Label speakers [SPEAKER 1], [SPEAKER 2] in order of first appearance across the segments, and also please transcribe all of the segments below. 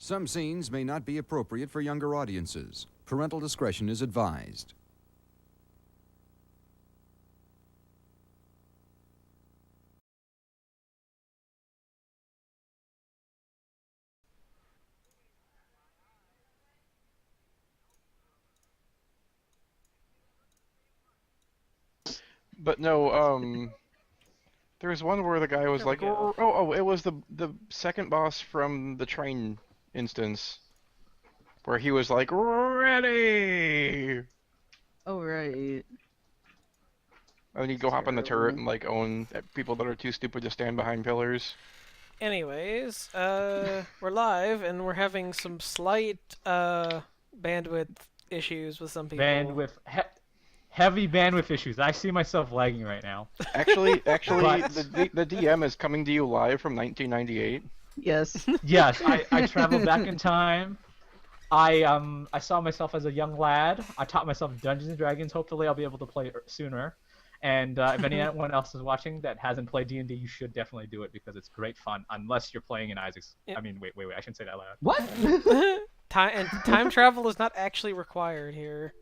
[SPEAKER 1] Some scenes may not be appropriate for younger audiences. Parental discretion is advised.
[SPEAKER 2] But no, there was one where the guy was like, oh, it was the second boss from the train instance, where he was like, ready!
[SPEAKER 3] Oh, right.
[SPEAKER 2] And he'd go hop on the turret and like own people that are too stupid to stand behind pillars.
[SPEAKER 4] Anyways, we're live and we're having some slight bandwidth issues with some people.
[SPEAKER 5] Heavy bandwidth issues. I see myself lagging right now.
[SPEAKER 2] Actually, the DM is coming to you live from 1998.
[SPEAKER 3] Yes.
[SPEAKER 5] Yes, I traveled back in time. I saw myself as a young lad. I taught myself Dungeons and Dragons. Hopefully, I'll be able to play sooner. And if anyone else is watching that hasn't played D&D, you should definitely do it because it's great fun. Unless you're playing in Isaac's. Yep. I mean, wait. I shouldn't say that loud.
[SPEAKER 3] What?
[SPEAKER 4] Time travel is not actually required here.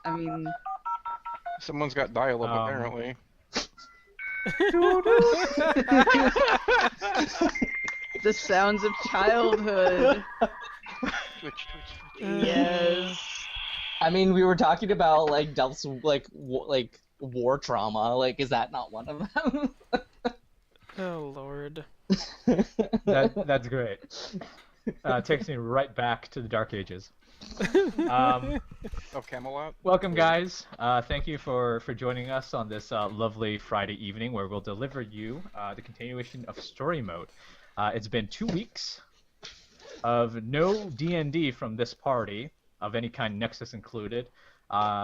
[SPEAKER 3] I mean,
[SPEAKER 2] someone's got dial-up apparently.
[SPEAKER 3] The sounds of childhood.
[SPEAKER 2] Twitch.
[SPEAKER 3] Yes.
[SPEAKER 6] I mean, we were talking about like Delph's like war trauma. Like, is that not one of them?
[SPEAKER 4] Oh Lord.
[SPEAKER 5] That's great. Takes me right back to the Dark Ages.
[SPEAKER 2] Of Camelot.
[SPEAKER 5] Welcome, guys. Thank you for joining us on this lovely Friday evening where we'll deliver you the continuation of Story Mode. It's been 2 weeks of no D&D from this party, of any kind, Nexus included.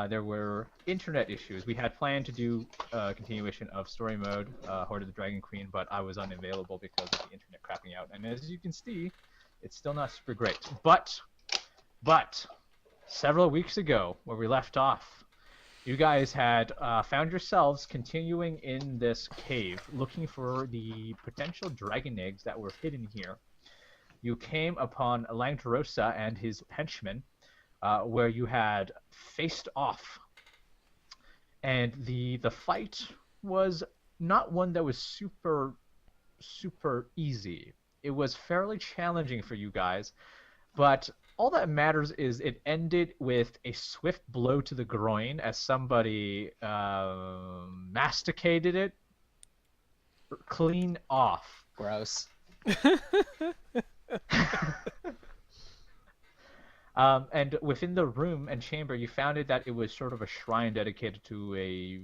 [SPEAKER 5] There were internet issues. We had planned to do a continuation of Story Mode, Horde of the Dragon Queen, but I was unavailable because of the internet crapping out. And as you can see, it's still not super great. But several weeks ago, where we left off, you guys had found yourselves continuing in this cave, looking for the potential dragon eggs that were hidden here. You came upon Langtarosa and his henchmen, where you had faced off. And the fight was not one that was super easy. It was fairly challenging for you guys, but all that matters is it ended with a swift blow to the groin as somebody masticated it clean off.
[SPEAKER 6] Gross.
[SPEAKER 5] And within the room and chamber, you found that it was sort of a shrine dedicated to a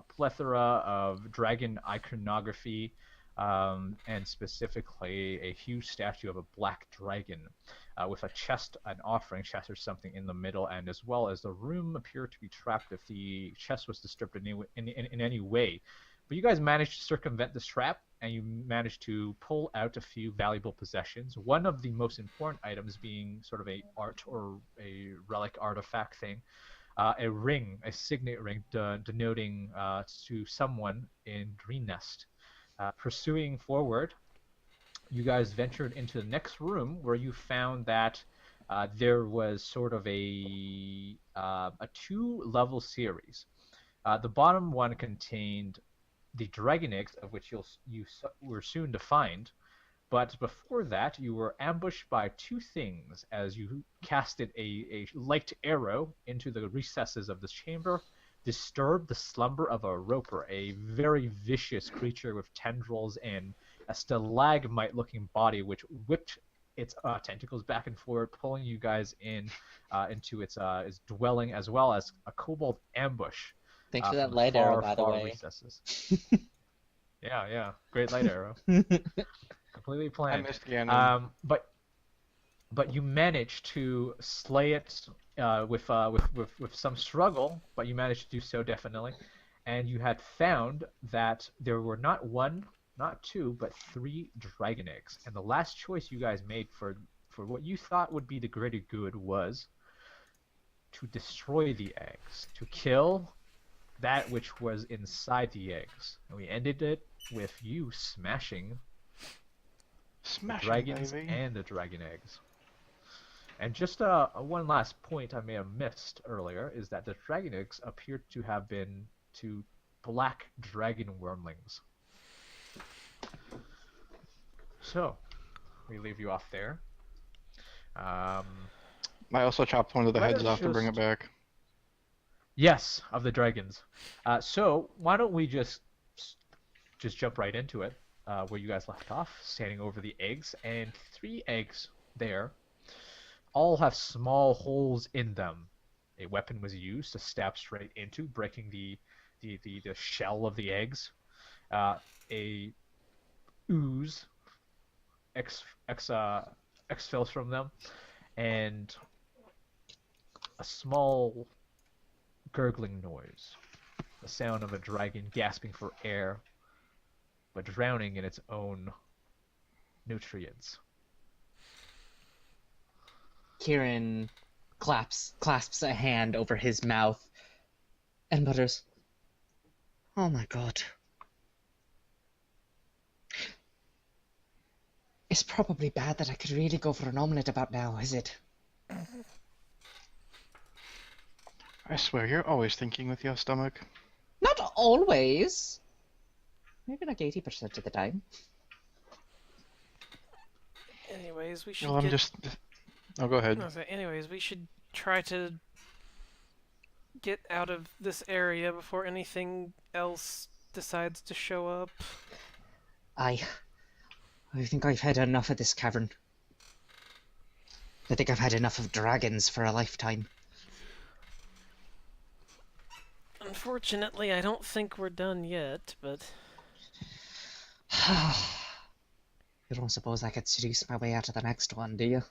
[SPEAKER 5] plethora of dragon iconography, and specifically a huge statue of a black dragon with a chest, an offering chest or something in the middle, and as well as the room appeared to be trapped if the chest was disturbed in any way. But you guys managed to circumvent this trap, and you managed to pull out a few valuable possessions. One of the most important items being sort of a art or a relic artifact thing, a ring, a signet ring denoting to someone in Green Nest. Pursuing forward, you guys ventured into the next room where you found that there was sort of a 2-level series. The bottom one contained the dragon eggs, of which you were soon to find. But before that, you were ambushed by 2 things as you casted a light arrow into the recesses of this chamber, disturbed the slumber of a roper, a very vicious creature with tendrils and a stalagmite-looking body, which whipped its tentacles back and forth, pulling you guys into its dwelling, as well as a kobold ambush.
[SPEAKER 6] Thanks for that light arrow, by the way.
[SPEAKER 5] Recesses. Yeah, great light arrow. Completely planned.
[SPEAKER 2] I missed Ganon.
[SPEAKER 5] But you managed to slay it with some struggle, but you managed to do so definitely. And you had found that there were not 1, not 2, but 3 dragon eggs. And the last choice you guys made for what you thought would be the greater good was to destroy the eggs, to kill that which was inside the eggs. And we ended it with you smashing
[SPEAKER 2] Smashing,
[SPEAKER 5] dragons
[SPEAKER 2] baby.
[SPEAKER 5] and the dragon eggs. And just one last point I may have missed earlier is that the dragon eggs appear to have been to black dragon wormlings. So, we leave you off there.
[SPEAKER 2] I also chopped one of the
[SPEAKER 5] Let
[SPEAKER 2] heads
[SPEAKER 5] us
[SPEAKER 2] off to bring it
[SPEAKER 5] just-
[SPEAKER 2] back.
[SPEAKER 5] Yes, of the dragons. So why don't we just jump right into it, where you guys left off, standing over the eggs, and 3 eggs there all have small holes in them. A weapon was used to stab straight into, breaking the shell of the eggs. A ooze expels from them, and a small gurgling noise, the sound of a dragon gasping for air, but drowning in its own nutrients.
[SPEAKER 6] Kieran clasps a hand over his mouth and mutters, "Oh my god. It's probably bad that I could really go for an omelette about now, is it?"
[SPEAKER 2] I swear, you're always thinking with your stomach.
[SPEAKER 6] Not always. Maybe like 80% of the time.
[SPEAKER 4] Anyways, we should
[SPEAKER 2] Well, I'm
[SPEAKER 4] get...
[SPEAKER 2] just... Oh, go ahead.
[SPEAKER 4] Okay, anyways, we should try to get out of this area before anything else decides to show up.
[SPEAKER 6] I think I've had enough of this cavern. I think I've had enough of dragons for a lifetime.
[SPEAKER 4] Unfortunately, I don't think we're done yet, but...
[SPEAKER 6] You don't suppose I could seduce my way out of the next one, do you?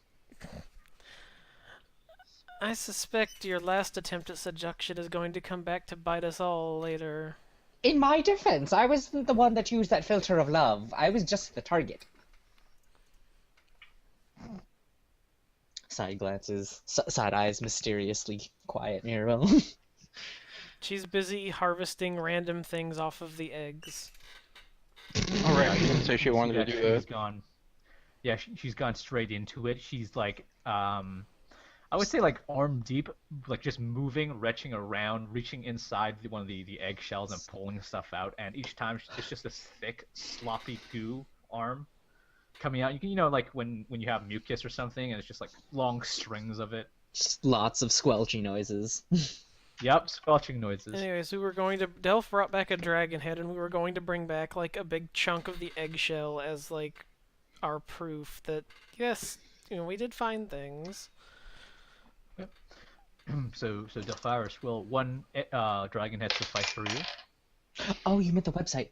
[SPEAKER 4] I suspect your last attempt at seduction is going to come back to bite us all later.
[SPEAKER 6] In my defense, I wasn't the one that used that filter of love. I was just the target. Side glances, side eyes mysteriously quiet Nero.
[SPEAKER 4] She's busy harvesting random things off of the eggs.
[SPEAKER 2] Alright, she didn't say she wanted to do
[SPEAKER 5] She's
[SPEAKER 2] that.
[SPEAKER 5] gone. Yeah, she's gone straight into it. She's like, I would say like arm deep, like just moving, retching around, reaching inside one of the eggshells and pulling stuff out. And each time it's just this thick, sloppy goo arm coming out. You can, like when you have mucus or something, and it's just like long strings of it.
[SPEAKER 6] Just lots of squelchy noises.
[SPEAKER 5] Yep, squelching noises.
[SPEAKER 4] Anyways, Delph brought back a dragon head, and we were going to bring back like a big chunk of the eggshell as like our proof that yes, we did find things.
[SPEAKER 5] So Delpharis, will one dragon head suffice for you?
[SPEAKER 6] Oh, you meant the website.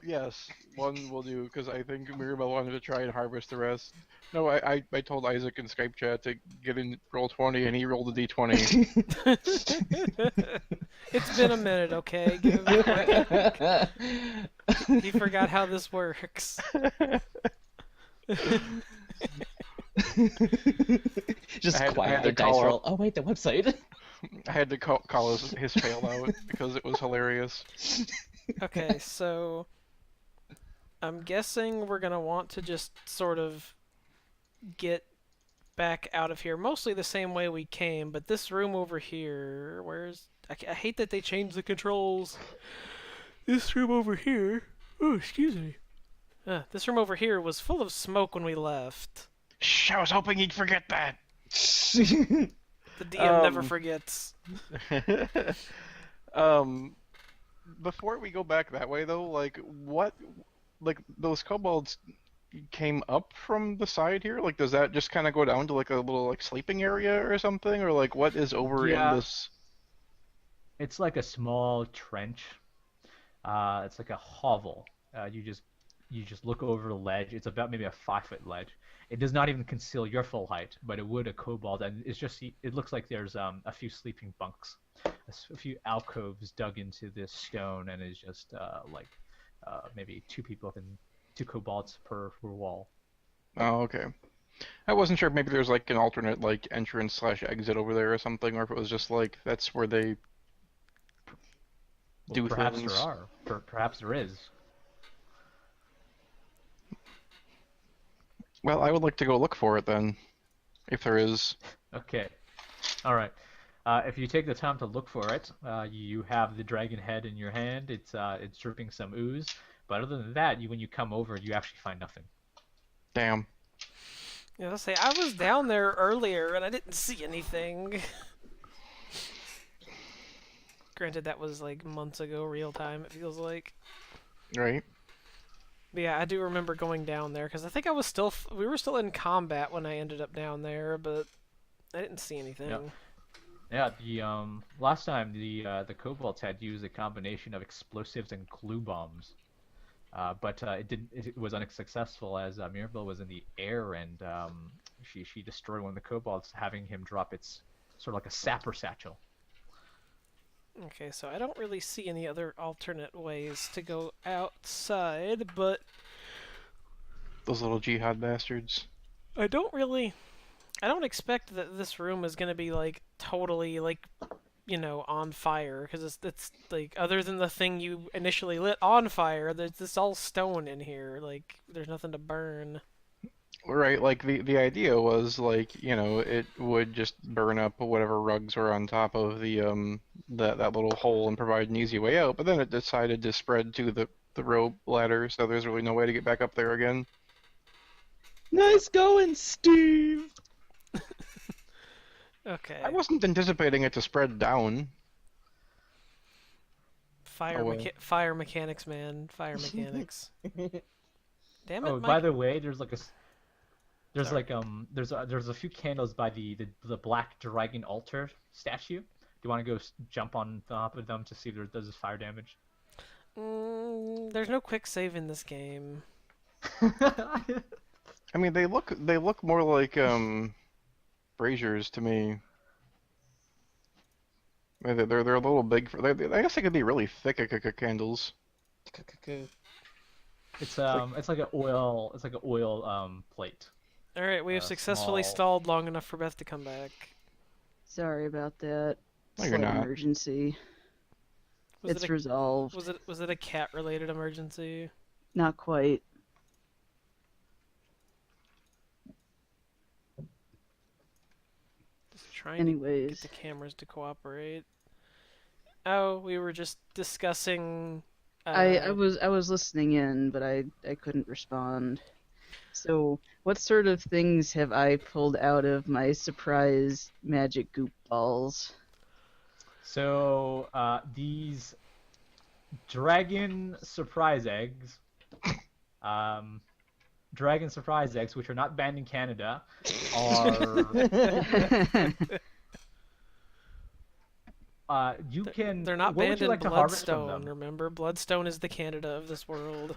[SPEAKER 2] Yes, one will do, because I think Mirabel wanted to try and harvest the rest. No, I told Isaac in Skype chat to get in roll 20, and he rolled a d20.
[SPEAKER 4] It's been a minute, okay? Give him a break. He forgot how this works.
[SPEAKER 6] Just
[SPEAKER 2] I had
[SPEAKER 6] quietly
[SPEAKER 2] to
[SPEAKER 6] dice
[SPEAKER 2] call
[SPEAKER 6] roll.
[SPEAKER 2] up.
[SPEAKER 6] Oh wait, the website.
[SPEAKER 2] I had to call his fail out because it was hilarious.
[SPEAKER 4] Okay, so I'm guessing we're gonna want to just sort of get back out of here, mostly the same way we came, but this room over here, I hate that they changed the controls. This room over here, oh, excuse me. This room over here was full of smoke when we left.
[SPEAKER 2] Shh, I was hoping he'd forget that.
[SPEAKER 4] The DM never forgets.
[SPEAKER 2] Before we go back that way though, those kobolds came up from the side here? Like, does that just kind of go down to like a little like sleeping area or something, or like what is over in this?
[SPEAKER 5] It's like a small trench. It's like a hovel. You just look over the ledge. It's about maybe a 5-foot ledge. It does not even conceal your full height, but it would a kobold. And it looks like there's a few sleeping bunks, a few alcoves dug into this stone, and it's just maybe 2 kobolds per wall.
[SPEAKER 2] Oh, okay. I wasn't sure if maybe there's like an alternate like entrance/exit over there or something, or if it was just like that's where they.
[SPEAKER 5] Well,
[SPEAKER 2] do
[SPEAKER 5] perhaps
[SPEAKER 2] things.
[SPEAKER 5] there are. Perhaps there is.
[SPEAKER 2] Well, I would like to go look for it then, if there is.
[SPEAKER 5] Okay. All right. If you take the time to look for it, you have the dragon head in your hand. It's dripping some ooze. But other than that, when you come over, you actually find nothing.
[SPEAKER 2] Damn.
[SPEAKER 4] Yeah, I'll say I was down there earlier and I didn't see anything. Granted, that was like months ago, real time. It feels like.
[SPEAKER 2] Right.
[SPEAKER 4] But yeah, I do remember going down there because I think I was still we were still in combat when I ended up down there, but I didn't see anything.
[SPEAKER 5] Yep. Yeah, the last time the kobolds had used a combination of explosives and glue bombs, but it didn't. It was unsuccessful as Mirabelle was in the air and she destroyed one of the kobolds, having him drop its sort of like a sapper satchel.
[SPEAKER 4] Okay, so I don't really see any other alternate ways to go outside, but
[SPEAKER 2] Those little jihad bastards.
[SPEAKER 4] I don't expect that this room is gonna be like totally like, on fire because it's like other than the thing you initially lit on fire, there's this all stone in here. Like there's nothing to burn.
[SPEAKER 2] Right, like the idea was like, it would just burn up whatever rugs were on top of the that little hole and provide an easy way out, but then it decided to spread to the rope ladder, so there's really no way to get back up there again.
[SPEAKER 3] Nice going, Steve.
[SPEAKER 4] Okay.
[SPEAKER 2] I wasn't anticipating it to spread down.
[SPEAKER 4] Fire,
[SPEAKER 2] Oh, well.
[SPEAKER 4] fire mechanics, man. Fire mechanics. Damn it,
[SPEAKER 5] Oh,
[SPEAKER 4] Mike.
[SPEAKER 5] by the way, there's
[SPEAKER 4] Sorry.
[SPEAKER 5] there's a few candles by the black dragon altar statue. Do you want to go jump on top of them to see if there does this fire damage?
[SPEAKER 4] There's no quick save in this game.
[SPEAKER 2] I mean, they look more like braziers to me. They're a little big for. I guess they could be really thick candles.
[SPEAKER 5] It's like an oil plate.
[SPEAKER 4] All right, we have successfully
[SPEAKER 5] Small.
[SPEAKER 4] stalled long enough for Beth to come back.
[SPEAKER 3] Sorry about that.
[SPEAKER 2] No, you're
[SPEAKER 3] Slight
[SPEAKER 2] not.
[SPEAKER 3] emergency.
[SPEAKER 4] Was
[SPEAKER 3] It's
[SPEAKER 4] it a,
[SPEAKER 3] resolved.
[SPEAKER 4] was it a cat-related emergency?
[SPEAKER 3] Not quite.
[SPEAKER 4] Just trying to get
[SPEAKER 3] Anyways,
[SPEAKER 4] the cameras to cooperate. Oh, we were just discussing.
[SPEAKER 3] I was listening in, but I couldn't respond. So, what sort of things have I pulled out of my surprise magic goop balls?
[SPEAKER 5] So these dragon surprise eggs, which are not banned in Canada, are you can.
[SPEAKER 4] They're not
[SPEAKER 5] what would
[SPEAKER 4] banned
[SPEAKER 5] you
[SPEAKER 4] in
[SPEAKER 5] like to harvest from
[SPEAKER 4] Bloodstone.
[SPEAKER 5] them?
[SPEAKER 4] Remember, Bloodstone is the Canada of this world.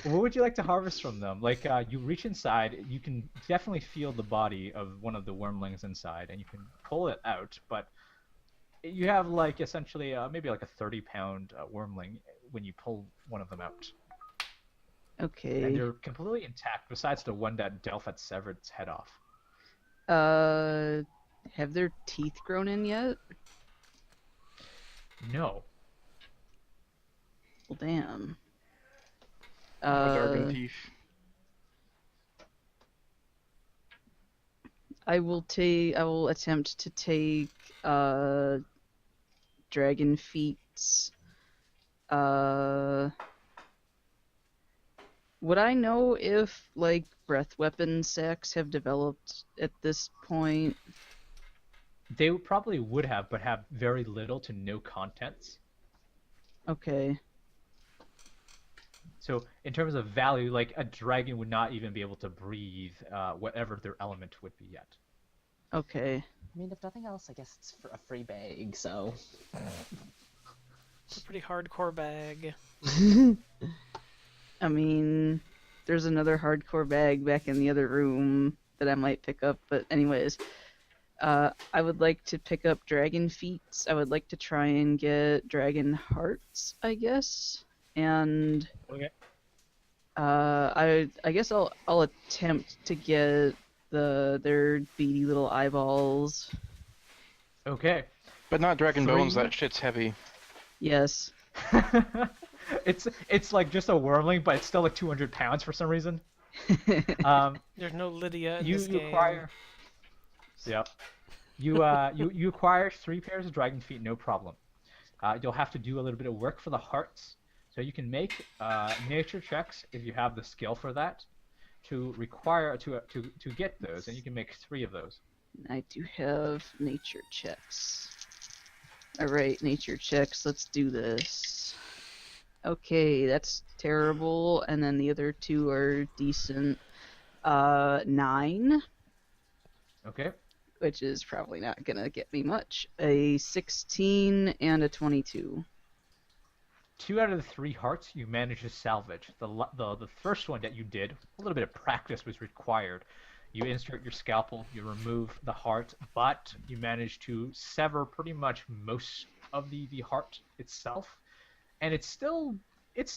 [SPEAKER 5] What would you like to harvest from them? Like, you reach inside, you can definitely feel the body of one of the wormlings inside, and you can pull it out, but you have, like, essentially, maybe like a 30-pound wormling when you pull one of them out. And
[SPEAKER 3] Okay.
[SPEAKER 5] they're completely intact, besides the one that Delph had severed its head off.
[SPEAKER 3] Have their teeth grown in yet?
[SPEAKER 5] No.
[SPEAKER 3] Well, damn.
[SPEAKER 2] Darkened teeth.
[SPEAKER 3] I will attempt to take dragon feats. Would I know if like breath weapon sacks have developed at this point?
[SPEAKER 5] They probably would have, but have very little to no contents.
[SPEAKER 3] Okay.
[SPEAKER 5] So in terms of value, like a dragon would not even be able to breathe, whatever their element would be yet.
[SPEAKER 3] Okay.
[SPEAKER 6] I mean, if nothing else, I guess it's for a free bag, so.
[SPEAKER 4] It's a pretty hardcore bag.
[SPEAKER 3] I mean, there's another hardcore bag back in the other room that I might pick up, but anyways. I would like to pick up dragon feats. I would like to try and get dragon hearts, I guess. And
[SPEAKER 5] Okay.
[SPEAKER 3] I guess I'll attempt to get their beady little eyeballs.
[SPEAKER 5] Okay.
[SPEAKER 2] But not dragon bones.
[SPEAKER 5] Three.
[SPEAKER 2] That shit's heavy.
[SPEAKER 3] Yes.
[SPEAKER 5] It's like just a wormling, but it's still like 200 pounds for some reason.
[SPEAKER 4] There's no Lydia in
[SPEAKER 5] You
[SPEAKER 4] this
[SPEAKER 5] you
[SPEAKER 4] game.
[SPEAKER 5] acquire. Yep. You acquire 3 pairs of dragon feet, no problem. You'll have to do a little bit of work for the hearts, so you can make nature checks if you have the skill for that, to get those, and you can make 3 of those.
[SPEAKER 3] I do have nature checks. Alright, nature checks. Let's do this. Okay, that's terrible. And then the other 2 are decent. 9,
[SPEAKER 5] Okay.
[SPEAKER 3] which is probably not gonna get me much. A 16 and a 22.
[SPEAKER 5] 2 out of the 3 hearts you managed to salvage. The first one that you did, a little bit of practice was required. You insert your scalpel, you remove the heart, but you manage to sever pretty much most of the heart itself, and it's still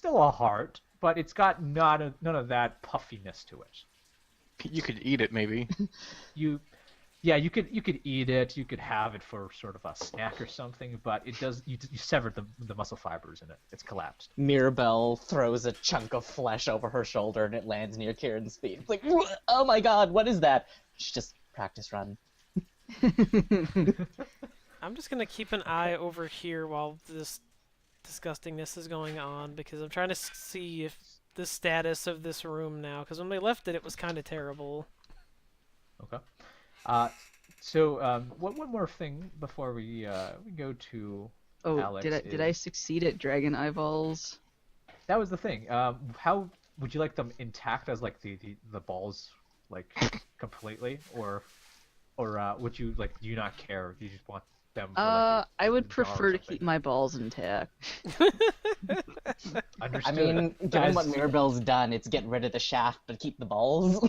[SPEAKER 5] a heart, but it's got none of that puffiness to it.
[SPEAKER 2] You could eat it, maybe.
[SPEAKER 5] You could eat it. You could have it for sort of a snack or something, but it does. You severed the muscle fibers in it. It's collapsed.
[SPEAKER 7] Mirabelle throws a chunk of flesh over her shoulder and it lands near Kieran's feet. It's like, oh my god, what is that? She just practice run.
[SPEAKER 4] I'm just gonna keep an eye over here while this disgustingness is going on, because I'm trying to see if the status of this room now, because when they left it, it was kind of terrible.
[SPEAKER 5] Okay. One more thing before we go to
[SPEAKER 3] Oh,
[SPEAKER 5] Alex.
[SPEAKER 3] did I succeed at dragon eyeballs?
[SPEAKER 5] That was the thing. How would you like them intact as like the balls like completely, or would you like? Do you not care? Do you just want them? For, like,
[SPEAKER 3] I would
[SPEAKER 5] a jar or
[SPEAKER 3] prefer to
[SPEAKER 5] something?
[SPEAKER 3] keep my balls intact.
[SPEAKER 7] I
[SPEAKER 5] Understood.
[SPEAKER 7] mean, given what
[SPEAKER 5] As-
[SPEAKER 7] Mirabelle's done, it's get rid of the shaft but keep the balls.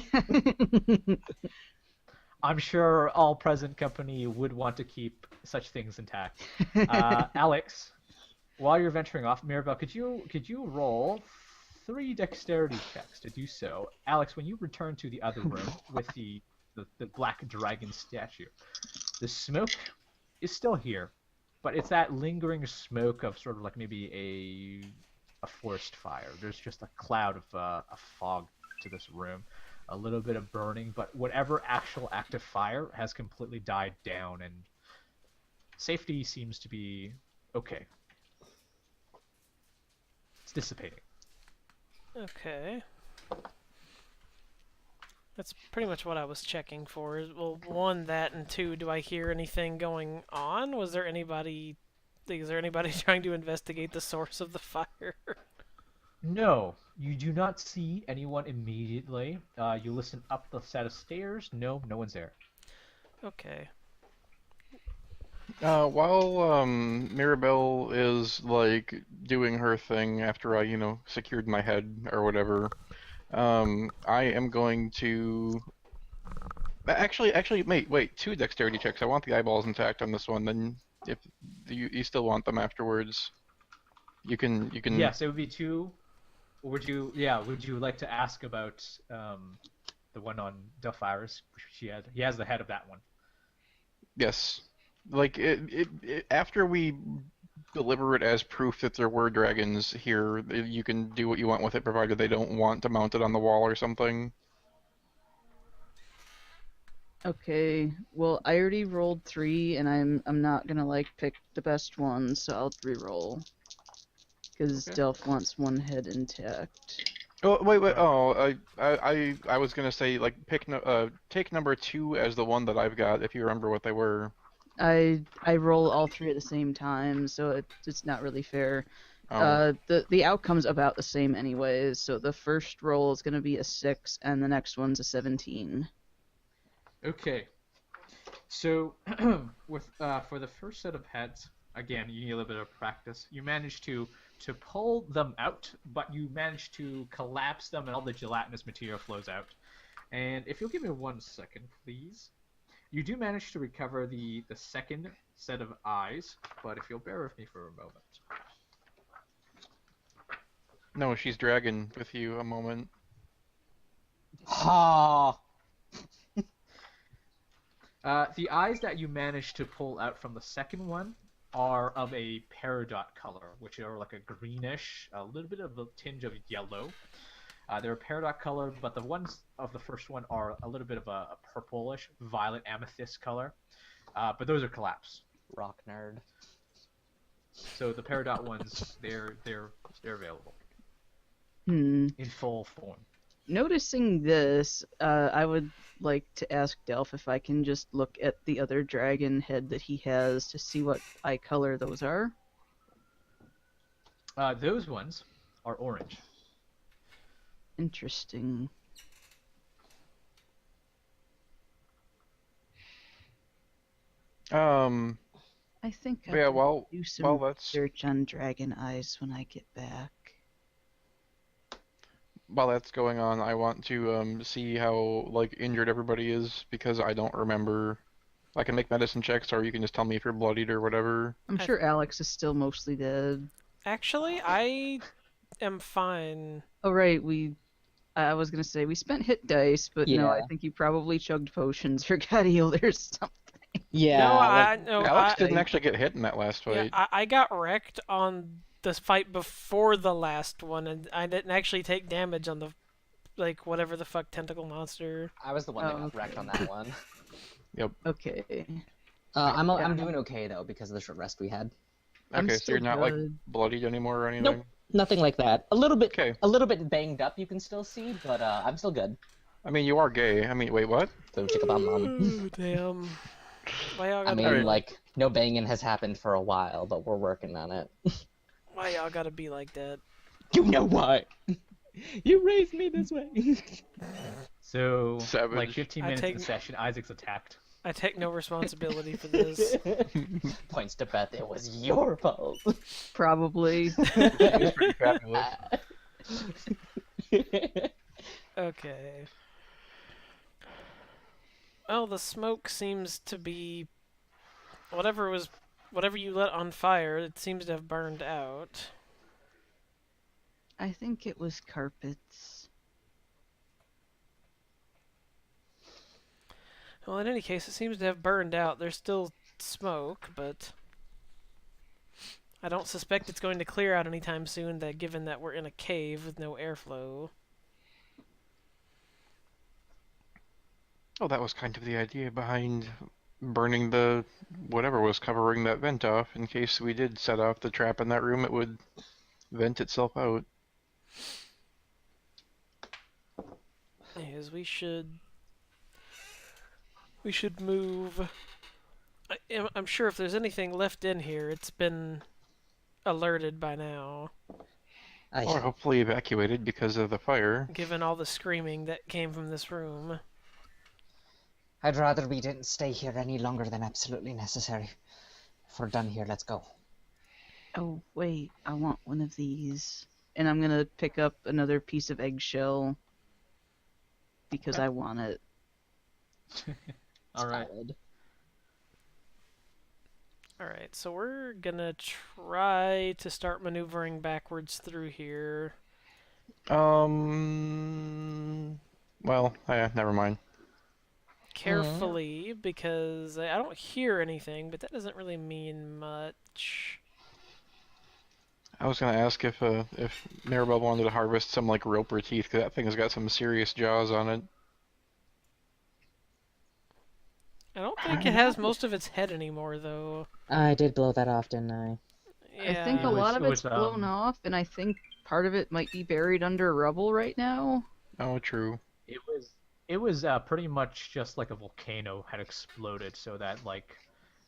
[SPEAKER 5] I'm sure all present company would want to keep such things intact. Alex, while you're venturing off, Mirabelle, could you roll 3 dexterity checks to do so? Alex, when you return to the other room with the black dragon statue, the smoke is still here, but it's that lingering smoke of sort of like maybe a forest fire. There's just a cloud of a fog to this room. A little bit of burning, but whatever actual active fire has completely died down, and safety seems to be okay. It's dissipating.
[SPEAKER 4] Okay. That's pretty much what I was checking for. Well, 1, that, and 2, do I hear anything going on? Is there anybody trying to investigate the source of the fire?
[SPEAKER 5] No, you do not see anyone immediately. You listen up the set of stairs. No one's there.
[SPEAKER 4] Okay.
[SPEAKER 2] While Mirabelle is like doing her thing after I secured my head or whatever, I am going to. Actually, wait, 2 dexterity checks. I want the eyeballs intact on this one. Then, if you still want them afterwards, you can.
[SPEAKER 5] Yes, it would be 2. Would you like to ask about the one on Delphiris? He has the head of that one.
[SPEAKER 2] Yes. Like after we deliver it as proof that there were dragons here, you can do what you want with it, provided they don't want to mount it on the wall or something.
[SPEAKER 3] Okay, well I already rolled 3, and I'm not gonna like pick the best one, so I'll re-roll. Because
[SPEAKER 2] Okay.
[SPEAKER 3] Delph wants 1 head intact.
[SPEAKER 2] Oh wait. Oh, I was gonna say like take number 2 as the one that I've got, if you remember what they were.
[SPEAKER 3] I roll all 3 at the same time, so it's not really fair.
[SPEAKER 2] Oh.
[SPEAKER 3] The outcome's about the same anyways, so the first roll is gonna be a 6, and the next one's a 17.
[SPEAKER 5] Okay. So, for the first set of heads, again, you need a little bit of practice. You manage to pull them out, but you manage to collapse them, and all the gelatinous material flows out. And if you'll give me 1 second, please. You do manage to recover the second set of eyes, but if you'll bear with me for a moment.
[SPEAKER 2] No, she's dragging with you a moment.
[SPEAKER 7] Ha!
[SPEAKER 5] The eyes that you managed to pull out from the second one are of a peridot color, which are like a greenish, a little bit of a tinge of yellow. They're a peridot color, but the ones of the first one are a little bit of a purplish, violet amethyst color. But those are collapsed.
[SPEAKER 7] Rock nerd.
[SPEAKER 5] So the peridot ones, they're available
[SPEAKER 3] Hmm.
[SPEAKER 5] in full form.
[SPEAKER 3] Noticing this, I would like to ask Delph if I can just look at the other dragon head that he has to see what eye color those are.
[SPEAKER 5] Those ones are orange.
[SPEAKER 3] Interesting. I think I
[SPEAKER 2] Yeah,
[SPEAKER 3] can
[SPEAKER 2] well,
[SPEAKER 3] do some
[SPEAKER 2] while that's
[SPEAKER 3] research on dragon eyes when I get back.
[SPEAKER 2] while that's going on, I want to see how like injured everybody is because I don't remember. I can make medicine checks, or you can just tell me if you're bloodied or whatever.
[SPEAKER 3] I'm sure Alex is still mostly dead.
[SPEAKER 4] Actually, I am fine.
[SPEAKER 3] Oh right, I was gonna say we spent hit dice, but no, I
[SPEAKER 7] Yeah.
[SPEAKER 3] think you probably chugged potions or got healed or something.
[SPEAKER 7] Yeah.
[SPEAKER 4] no,
[SPEAKER 7] like,
[SPEAKER 2] Alex
[SPEAKER 4] I,
[SPEAKER 2] didn't actually get hit in that last
[SPEAKER 4] yeah,
[SPEAKER 2] fight.
[SPEAKER 4] I got wrecked on the fight before the last one, and I didn't actually take damage on the, like, whatever the fuck tentacle monster.
[SPEAKER 7] I was the one that
[SPEAKER 3] Oh,
[SPEAKER 7] got wrecked on that one.
[SPEAKER 3] Okay.
[SPEAKER 7] I'm doing okay though because of the short rest we had.
[SPEAKER 3] I'm
[SPEAKER 2] Okay, so you're
[SPEAKER 3] still
[SPEAKER 2] not like
[SPEAKER 3] good.
[SPEAKER 2] bloodied anymore or anything?
[SPEAKER 7] Nope. Nothing like that. A little bit.
[SPEAKER 2] Okay.
[SPEAKER 7] A little bit banged up. You can still see, but I'm still good.
[SPEAKER 2] I mean, you are gay. I mean, wait, what?
[SPEAKER 7] So chicka bum bum.
[SPEAKER 4] Ooh, damn. Why y'all
[SPEAKER 7] I
[SPEAKER 4] gotta
[SPEAKER 7] mean,
[SPEAKER 4] be
[SPEAKER 7] like no banging has happened for a while, but we're working on it.
[SPEAKER 4] why y'all gotta be like that?
[SPEAKER 7] You know what? You raised me this way.
[SPEAKER 5] So,
[SPEAKER 2] Savage.
[SPEAKER 5] like 15
[SPEAKER 4] I
[SPEAKER 5] minutes
[SPEAKER 4] take-
[SPEAKER 5] into the session, Isaac's attacked.
[SPEAKER 4] I take no responsibility for this.
[SPEAKER 7] Points to Beth. It was your fault.
[SPEAKER 3] Probably.
[SPEAKER 2] It's pretty fabulous.
[SPEAKER 4] Okay. Well, the smoke seems to be whatever you lit on fire, it seems to have burned out.
[SPEAKER 3] I think it was carpets.
[SPEAKER 4] Well, in any case, it seems to have burned out. There's still smoke, but I don't suspect it's going to clear out anytime soon, that given that we're in a cave with no airflow.
[SPEAKER 2] Oh, that was kind of the idea behind burning the whatever was covering that vent off. In case we did set off the trap in that room, it would vent itself out.
[SPEAKER 4] Is we should move. I'm sure if there's anything left in here, it's been alerted by now,
[SPEAKER 2] Or hopefully evacuated because of the fire.
[SPEAKER 4] given all the screaming that came from this room.
[SPEAKER 6] I'd rather we didn't stay here any longer than absolutely necessary. If we're done here, let's go.
[SPEAKER 3] Oh, wait, I want one of these. And I'm gonna pick up another piece of eggshell because I want it.
[SPEAKER 5] All right.
[SPEAKER 7] Solid.
[SPEAKER 4] Alright, so we're gonna try to start maneuvering backwards through here.
[SPEAKER 2] Well, never mind.
[SPEAKER 4] Carefully, because I don't hear anything, but that doesn't really mean much.
[SPEAKER 2] I was gonna ask if Maribel wanted to harvest some like roper teeth, because that thing has got some serious jaws on it.
[SPEAKER 4] I don't think it has most of its head anymore, though.
[SPEAKER 6] I did blow that off, didn't I?
[SPEAKER 4] Yeah.
[SPEAKER 3] I think a
[SPEAKER 5] It was-
[SPEAKER 3] lot of
[SPEAKER 5] it
[SPEAKER 3] it's
[SPEAKER 5] was,
[SPEAKER 3] blown off, and I think part of it might be buried under rubble right now.
[SPEAKER 2] Oh, true.
[SPEAKER 5] It was pretty much just like a volcano had exploded, so that like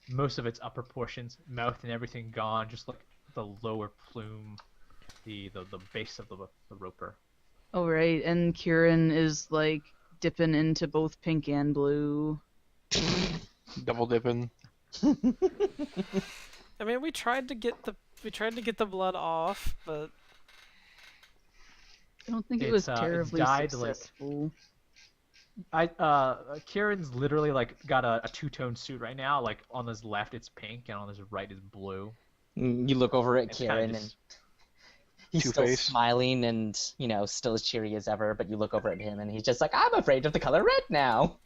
[SPEAKER 5] most of its upper portions, mouth and everything gone, just like the lower plume, the base of the roper.
[SPEAKER 3] Oh, right, and Kieran is, like, dipping into both pink and blue.
[SPEAKER 2] Double dipping.
[SPEAKER 4] I mean, we tried to get the blood off, but
[SPEAKER 3] I don't think it
[SPEAKER 5] It's,
[SPEAKER 3] was
[SPEAKER 5] it's
[SPEAKER 3] terribly
[SPEAKER 5] dyed, like-
[SPEAKER 3] successful.
[SPEAKER 5] Kieran's literally like got a two-tone suit right now. Like on his left it's pink and on his right is blue.
[SPEAKER 7] You look over at
[SPEAKER 5] It's kinda
[SPEAKER 7] Kieran
[SPEAKER 5] just-
[SPEAKER 7] and he's still
[SPEAKER 2] Two-Face.
[SPEAKER 7] smiling and, still as cheery as ever, but you look over at him and he's just like, I'm afraid of the color red now.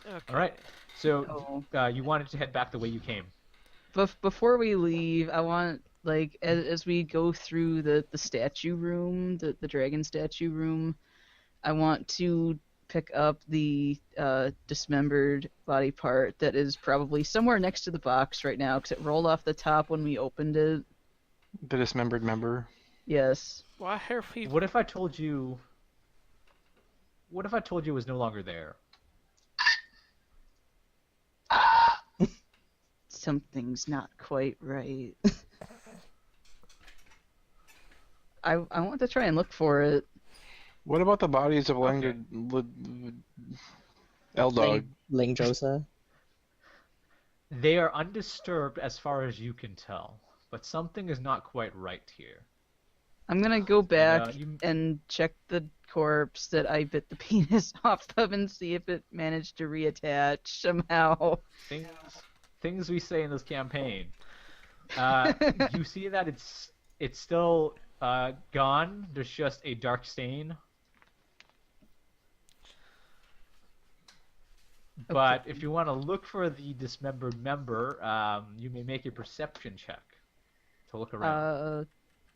[SPEAKER 4] Okay.
[SPEAKER 5] All right. So
[SPEAKER 3] Oh.
[SPEAKER 5] you wanted to head back the way you came.
[SPEAKER 3] Before we leave, I want like as we go through the statue room, the dragon statue room, I want to pick up the dismembered body part that is probably somewhere next to the box right now because it rolled off the top when we opened it.
[SPEAKER 2] The dismembered member.
[SPEAKER 3] Yes.
[SPEAKER 4] Why are we?
[SPEAKER 5] What if I told you? What if I told you it was no longer there?
[SPEAKER 3] Something's not quite right. I want to try and look for it.
[SPEAKER 2] What about the bodies of
[SPEAKER 5] Okay.
[SPEAKER 2] L-Dog?
[SPEAKER 7] Lingjosa.
[SPEAKER 5] They are undisturbed as far as you can tell, but something is not quite right here.
[SPEAKER 3] I'm gonna go back
[SPEAKER 5] you-
[SPEAKER 3] and check the corpse that I bit the penis off of and see if it managed to reattach somehow.
[SPEAKER 5] Things we say in this campaign. You see that it's still gone. There's just a dark stain. But if you want to look for the dismembered member, you may make a perception check to look around.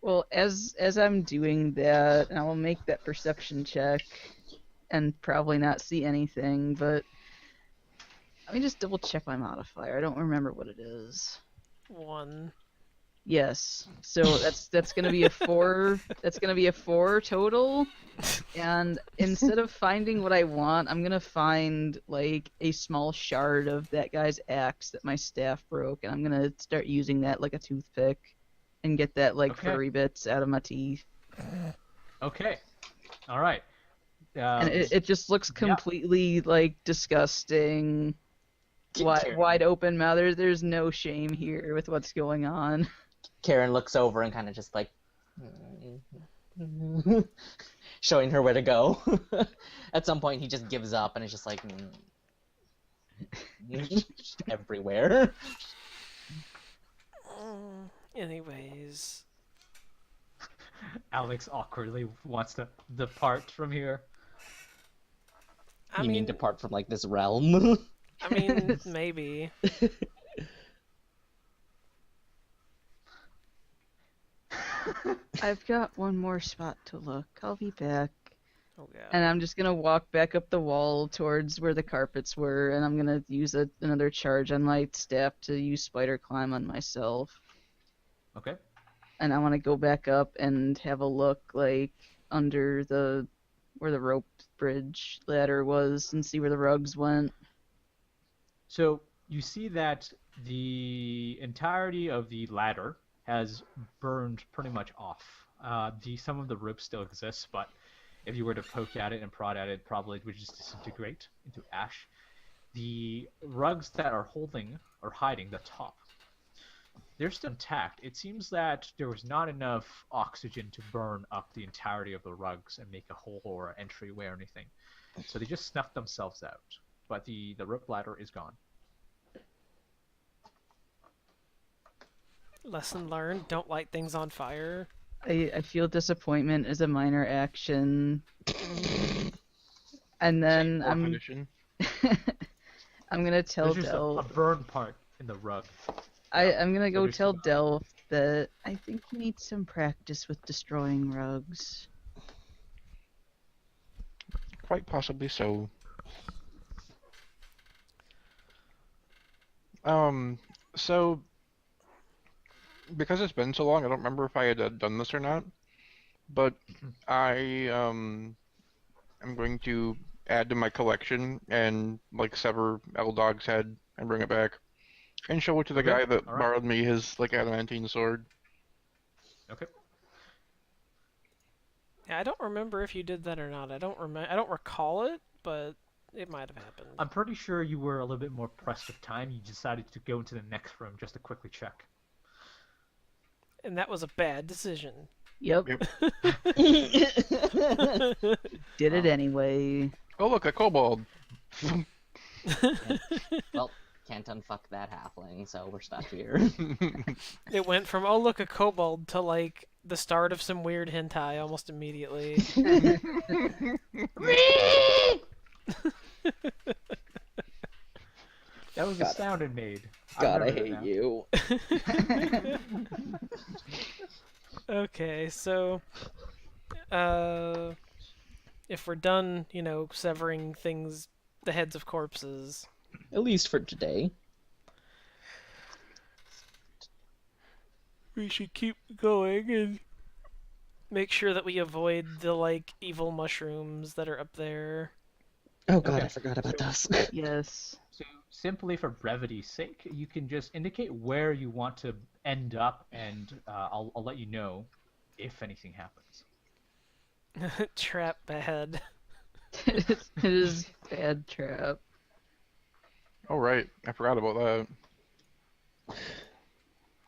[SPEAKER 3] Well, as I'm doing that, and I will make that perception check and probably not see anything, but let me just double check my modifier. I don't remember what it is.
[SPEAKER 4] 1.
[SPEAKER 3] Yes. So that's gonna be a 4. That's gonna be a 4 total. And instead of finding what I want, I'm gonna find like a small shard of that guy's axe that my staff broke, and I'm gonna start using that like a toothpick and get that like
[SPEAKER 5] Okay.
[SPEAKER 3] furry bits out of my teeth.
[SPEAKER 5] Okay. All right.
[SPEAKER 3] And it just looks completely like disgusting. Wide open mouth. There's no shame here with what's going on.
[SPEAKER 7] Karen looks over and kind of just like showing her where to go. At some point, he just gives up and it's just like everywhere.
[SPEAKER 4] Anyways.
[SPEAKER 5] Alex awkwardly wants to depart from here.
[SPEAKER 4] I
[SPEAKER 7] You mean
[SPEAKER 4] mean,
[SPEAKER 7] depart from like this realm?
[SPEAKER 4] I mean, maybe.
[SPEAKER 3] I've got one more spot to look. I'll be back.
[SPEAKER 4] Oh god.
[SPEAKER 3] And I'm just gonna walk back up the wall towards where the carpets were, and I'm gonna use another charge on my staff to use spider climb on myself.
[SPEAKER 5] Okay.
[SPEAKER 3] And I want to go back up and have a look, like under where the rope bridge ladder was, and see where the rugs went.
[SPEAKER 5] So you see that the entirety of the ladder has burned pretty much off. Some of the rope still exists, but if you were to poke at it and prod at it, probably it would just disintegrate into ash. The rugs that are hiding the top, they're still intact. It seems that there was not enough oxygen to burn up the entirety of the rugs and make a hole or entryway or anything. So they just snuffed themselves out. But the rope ladder is gone.
[SPEAKER 4] Lesson learned, don't light things on fire.
[SPEAKER 3] I feel disappointment is a minor action. And then
[SPEAKER 2] Fourth
[SPEAKER 3] I'm
[SPEAKER 2] edition.
[SPEAKER 3] I'm gonna tell
[SPEAKER 5] There's just a
[SPEAKER 3] Delph.
[SPEAKER 5] burn part in the rug.
[SPEAKER 3] I'm gonna go
[SPEAKER 5] there's
[SPEAKER 3] tell
[SPEAKER 5] some-
[SPEAKER 3] Delph that I think he needs some practice with destroying rugs.
[SPEAKER 2] Quite possibly so. So because it's been so long, I don't remember if I had done this or not, but I am going to add to my collection and like sever L-Dog's head and bring it back and show it to the
[SPEAKER 5] Okay,
[SPEAKER 2] guy that
[SPEAKER 5] alright.
[SPEAKER 2] borrowed me his like adamantine sword.
[SPEAKER 5] Okay.
[SPEAKER 4] Yeah, I don't remember if you did that or not. I don't recall it, but it might have happened.
[SPEAKER 5] I'm pretty sure you were a little bit more pressed with time. You decided to go into the next room just to quickly check.
[SPEAKER 4] And that was a bad decision.
[SPEAKER 3] Yep.
[SPEAKER 2] Yep.
[SPEAKER 3] Did it anyway.
[SPEAKER 2] Oh look, a kobold.
[SPEAKER 7] Well, Can't unfuck that halfling, so we're stuck here.
[SPEAKER 4] It went from, oh look, a kobold, to like the start of some weird hentai almost immediately.
[SPEAKER 5] That was the sound it made.
[SPEAKER 7] God, I
[SPEAKER 5] remember
[SPEAKER 7] hate
[SPEAKER 5] now.
[SPEAKER 7] you.
[SPEAKER 4] Okay, so if we're done, severing things, the heads of corpses,
[SPEAKER 7] At least for today.
[SPEAKER 4] we should keep going and make sure that we avoid the like evil mushrooms that are up there.
[SPEAKER 7] Oh god,
[SPEAKER 5] Okay.
[SPEAKER 7] I forgot about those.
[SPEAKER 3] Yes.
[SPEAKER 5] So simply for brevity's sake, you can just indicate where you want to end up, and I'll let you know if anything happens.
[SPEAKER 4] Trap bad.
[SPEAKER 3] It is bad trap.
[SPEAKER 2] Oh right, I forgot about that.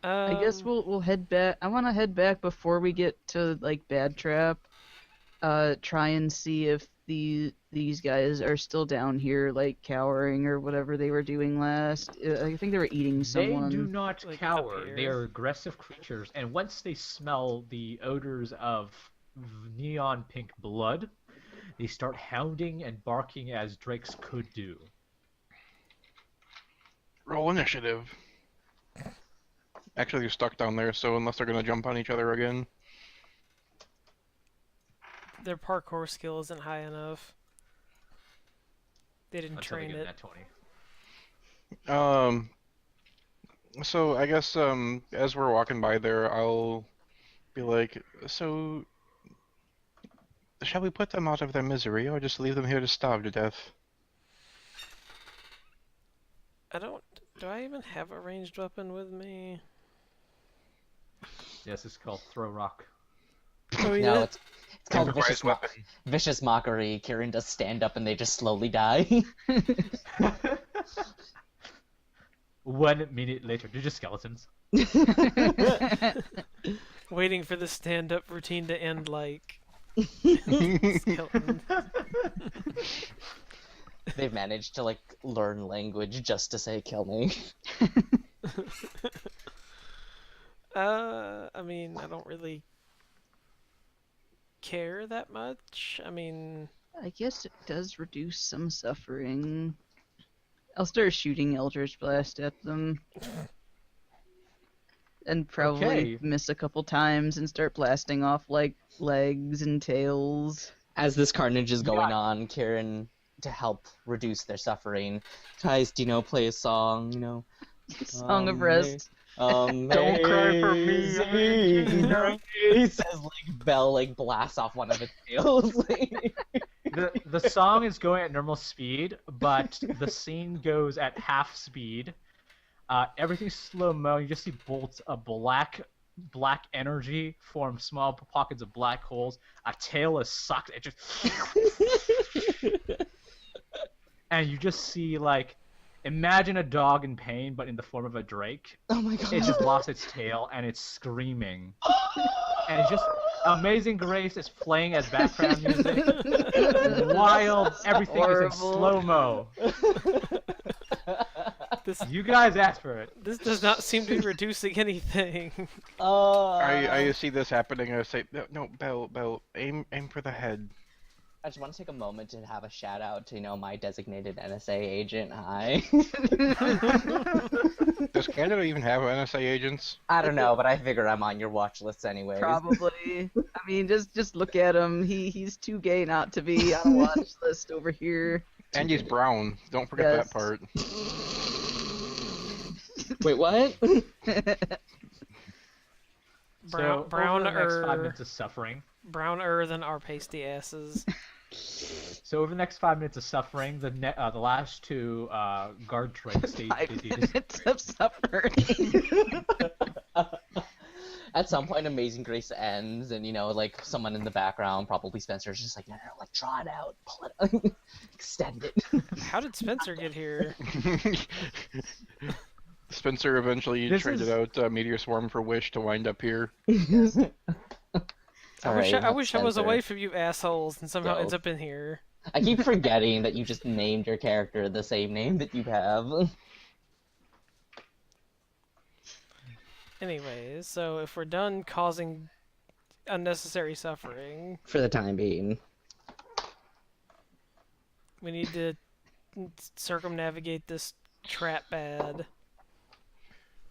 [SPEAKER 3] I guess we'll head back. I want to head back before we get to like bad trap. Try and see if these guys are still down here, like cowering or whatever they were doing last. I think they were eating someone.
[SPEAKER 5] They do not
[SPEAKER 4] like,
[SPEAKER 5] cower.
[SPEAKER 4] up here.
[SPEAKER 5] They are aggressive creatures, and once they smell the odors of neon pink blood, they start hounding and barking as drakes could do.
[SPEAKER 2] Roll initiative. Actually, they're stuck down there, so unless they're gonna jump on each other again.
[SPEAKER 4] Their parkour skill isn't high enough. They didn't
[SPEAKER 5] Until they
[SPEAKER 4] train
[SPEAKER 5] get
[SPEAKER 4] it.
[SPEAKER 5] that 20.
[SPEAKER 2] So I guess as we're walking by there, I'll be like, so shall we put them out of their misery, or just leave them here to starve to death?
[SPEAKER 4] Do I even have a ranged weapon with me?
[SPEAKER 5] Yes, it's called throw rock.
[SPEAKER 4] Oh yeah.
[SPEAKER 7] No, it's called
[SPEAKER 2] Improvised weapon.
[SPEAKER 7] vicious mockery. Kieran does stand up and they just slowly die.
[SPEAKER 5] 1 minute later, they're just skeletons.
[SPEAKER 4] Waiting for the stand-up routine to end like skeleton.
[SPEAKER 7] They've managed to like learn language just to say "kill me."
[SPEAKER 4] I mean, I don't really care that much. I mean,
[SPEAKER 3] I guess it does reduce some suffering. I'll start shooting Eldritch Blast at them. And probably
[SPEAKER 5] Okay.
[SPEAKER 3] miss a couple times and start blasting off like legs and tails.
[SPEAKER 7] As this carnage is going
[SPEAKER 5] Yeah.
[SPEAKER 7] on, Kieran, to help reduce their suffering, tries to play a song.
[SPEAKER 3] Song of Rest.
[SPEAKER 7] Don't
[SPEAKER 2] cry for me,
[SPEAKER 7] Grace, as like Belle like blasts off one of its tails.
[SPEAKER 5] The song is going at normal speed, but the scene goes at half speed. Everything's slow-mo. You just see bolts of black energy form small pockets of black holes. A tail is sucked. It just and you just see like, imagine a dog in pain, but in the form of a drake.
[SPEAKER 7] Oh my god!
[SPEAKER 5] It just lost its tail and it's screaming. And it's just Amazing Grace is playing as background music. Wild, everything is in
[SPEAKER 3] Horrible.
[SPEAKER 5] slow-mo.
[SPEAKER 4] this
[SPEAKER 5] You guys asked for it.
[SPEAKER 4] this does not seem to be reducing anything.
[SPEAKER 2] I see this happening, and I say, no, Belle, aim for the head.
[SPEAKER 7] I just want to take a moment to have a shout out to my designated NSA agent. Hi.
[SPEAKER 2] Does Canada even have NSA agents?
[SPEAKER 7] I don't know, but I figure I'm on your watch list anyway.
[SPEAKER 3] Probably. I mean, just look at him. He's too gay not to be on a watch list over here.
[SPEAKER 2] And he's brown. Don't forget
[SPEAKER 3] Yes.
[SPEAKER 2] that part.
[SPEAKER 7] Wait, what?
[SPEAKER 5] So
[SPEAKER 4] Brown
[SPEAKER 5] over the next 5
[SPEAKER 4] or
[SPEAKER 5] minutes of suffering.
[SPEAKER 4] browner than our pasty asses.
[SPEAKER 5] So over the next 5 minutes of suffering, the last two guard trades stay
[SPEAKER 3] 5
[SPEAKER 5] busy.
[SPEAKER 3] minutes of suffering.
[SPEAKER 7] At some point, Amazing Grace ends, and like someone in the background, probably Spencer's just like, no, like draw it out, pull it out, extend it.
[SPEAKER 4] How did Spencer get here?
[SPEAKER 2] Spencer eventually
[SPEAKER 5] This
[SPEAKER 2] traded
[SPEAKER 5] is-
[SPEAKER 2] out Meteor Swarm for Wish to wind up here.
[SPEAKER 4] I wish I was away from you assholes and somehow
[SPEAKER 7] Go.
[SPEAKER 4] ends up in here.
[SPEAKER 7] I keep forgetting that you just named your character the same name that you have.
[SPEAKER 4] Anyways, so if we're done causing unnecessary suffering,
[SPEAKER 7] For the time being.
[SPEAKER 4] we need to circumnavigate this trap bad.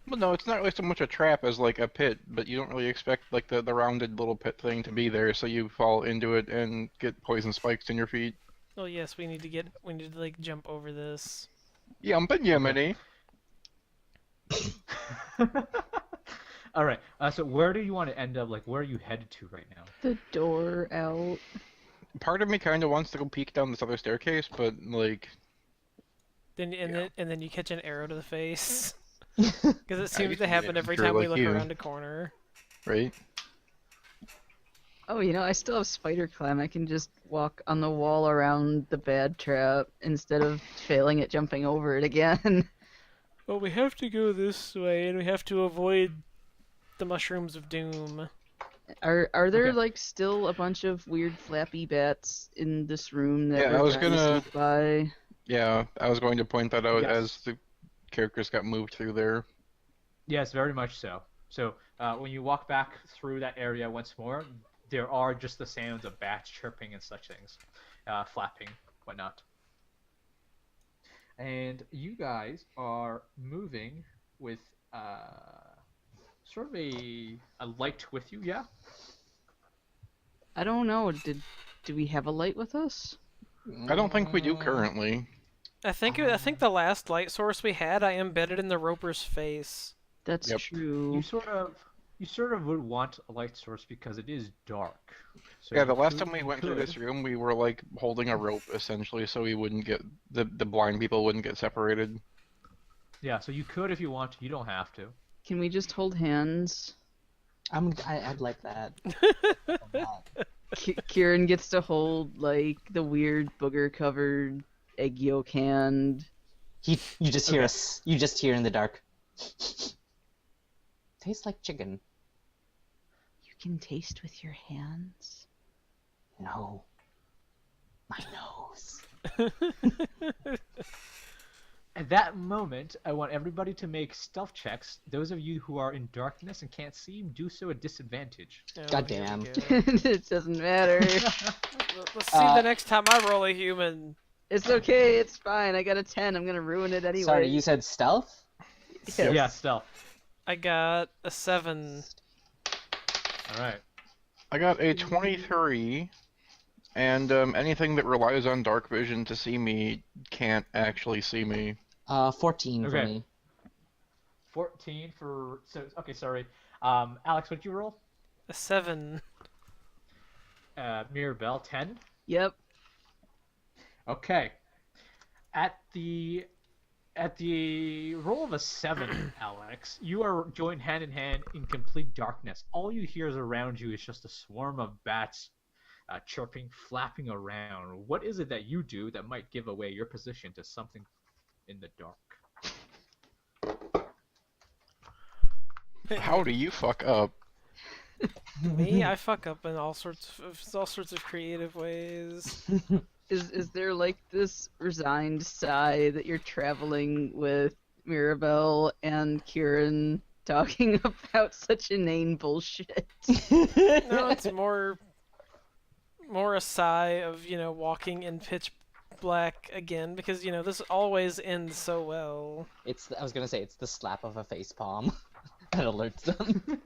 [SPEAKER 2] Well, no, it's not really so much a trap as like a pit, but you don't really expect like the rounded little pit thing to be there, so you fall into it and get poison spikes in your feet.
[SPEAKER 4] Oh yes, we need to like jump over this.
[SPEAKER 2] Yummy.
[SPEAKER 5] All right. So where do you want to end up? Like, where are you headed to right now?
[SPEAKER 3] The door out.
[SPEAKER 2] Part of me kind of wants to go peek down this other staircase, but like,
[SPEAKER 4] Then
[SPEAKER 2] Yeah.
[SPEAKER 4] then you catch an arrow to the face. Because it seems to happen every
[SPEAKER 2] Sure,
[SPEAKER 4] time we
[SPEAKER 2] like
[SPEAKER 4] look
[SPEAKER 2] you.
[SPEAKER 4] around a corner.
[SPEAKER 2] right?
[SPEAKER 3] Oh, I still have spider climb. I can just walk on the wall around the bad trap instead of failing at jumping over it again.
[SPEAKER 4] Well, we have to go this way, and we have to avoid the mushrooms of doom.
[SPEAKER 3] Are there
[SPEAKER 5] Okay.
[SPEAKER 3] like still a bunch of weird flappy bats in this room that
[SPEAKER 2] Yeah,
[SPEAKER 3] we're
[SPEAKER 2] I was
[SPEAKER 3] trying to
[SPEAKER 2] gonna-
[SPEAKER 3] sneak by?
[SPEAKER 2] Yeah, I was going to point that out
[SPEAKER 5] Yes.
[SPEAKER 2] as the characters got moved through there.
[SPEAKER 5] Yes, very much so. So when you walk back through that area once more, there are just the sounds of bats chirping and such things, flapping, whatnot. And you guys are moving with sort of a light with you, yeah?
[SPEAKER 3] I don't know. Do we have a light with us?
[SPEAKER 2] I don't think we do currently.
[SPEAKER 4] I think the last light source we had, I embedded in the roper's face.
[SPEAKER 3] That's
[SPEAKER 2] Yep.
[SPEAKER 3] true.
[SPEAKER 5] You sort of would want a light source because it is dark. So
[SPEAKER 2] Yeah,
[SPEAKER 5] you
[SPEAKER 2] the last
[SPEAKER 5] could-
[SPEAKER 2] time we
[SPEAKER 5] you
[SPEAKER 2] went through
[SPEAKER 5] could-
[SPEAKER 2] this room, we were like holding a rope essentially, so we wouldn't get the blind people wouldn't get separated.
[SPEAKER 5] Yeah, so you could if you want to. You don't have to.
[SPEAKER 3] Can we just hold hands?
[SPEAKER 7] I'd like that.
[SPEAKER 3] Kieran gets to hold like the weird booger covered egg yolk hand.
[SPEAKER 7] You just hear
[SPEAKER 5] Okay.
[SPEAKER 7] us. You just hear in the dark. Tastes like chicken.
[SPEAKER 3] You can taste with your hands.
[SPEAKER 7] No. My nose.
[SPEAKER 5] At that moment, I want everybody to make stealth checks. Those of you who are in darkness and can't see, do so at disadvantage.
[SPEAKER 4] Oh,
[SPEAKER 7] Goddamn.
[SPEAKER 4] here we go.
[SPEAKER 3] It doesn't matter.
[SPEAKER 4] Let's see the next time I roll a human.
[SPEAKER 3] It's okay. It's fine. I got a 10. I'm gonna ruin it anyway.
[SPEAKER 7] Sorry, you said stealth?
[SPEAKER 3] Yes.
[SPEAKER 5] Yeah, stealth.
[SPEAKER 4] I got a 7.
[SPEAKER 5] All right.
[SPEAKER 2] I got a 23, and anything that relies on dark vision to see me can't actually see me.
[SPEAKER 7] 14 for
[SPEAKER 5] Okay.
[SPEAKER 7] me.
[SPEAKER 5] 14 for... So, okay, sorry. Alex, what did you roll?
[SPEAKER 4] A 7.
[SPEAKER 5] Mirabelle, 10.
[SPEAKER 3] Yep.
[SPEAKER 5] Okay. At the roll of a 7, Alex, you are joined hand in hand in complete darkness. All you hear is around you is just a swarm of bats chirping, flapping around. What is it that you do that might give away your position to something in the dark?
[SPEAKER 2] How do you fuck up?
[SPEAKER 4] Me, I fuck up in all sorts of creative ways.
[SPEAKER 3] Is there like this resigned sigh that you're traveling with Mirabelle and Kieran talking about such inane bullshit?
[SPEAKER 4] No, it's more a sigh of, walking in pitch black again, because, this always ends so well.
[SPEAKER 7] I was gonna say, it's the slap of a face palm that alerts them.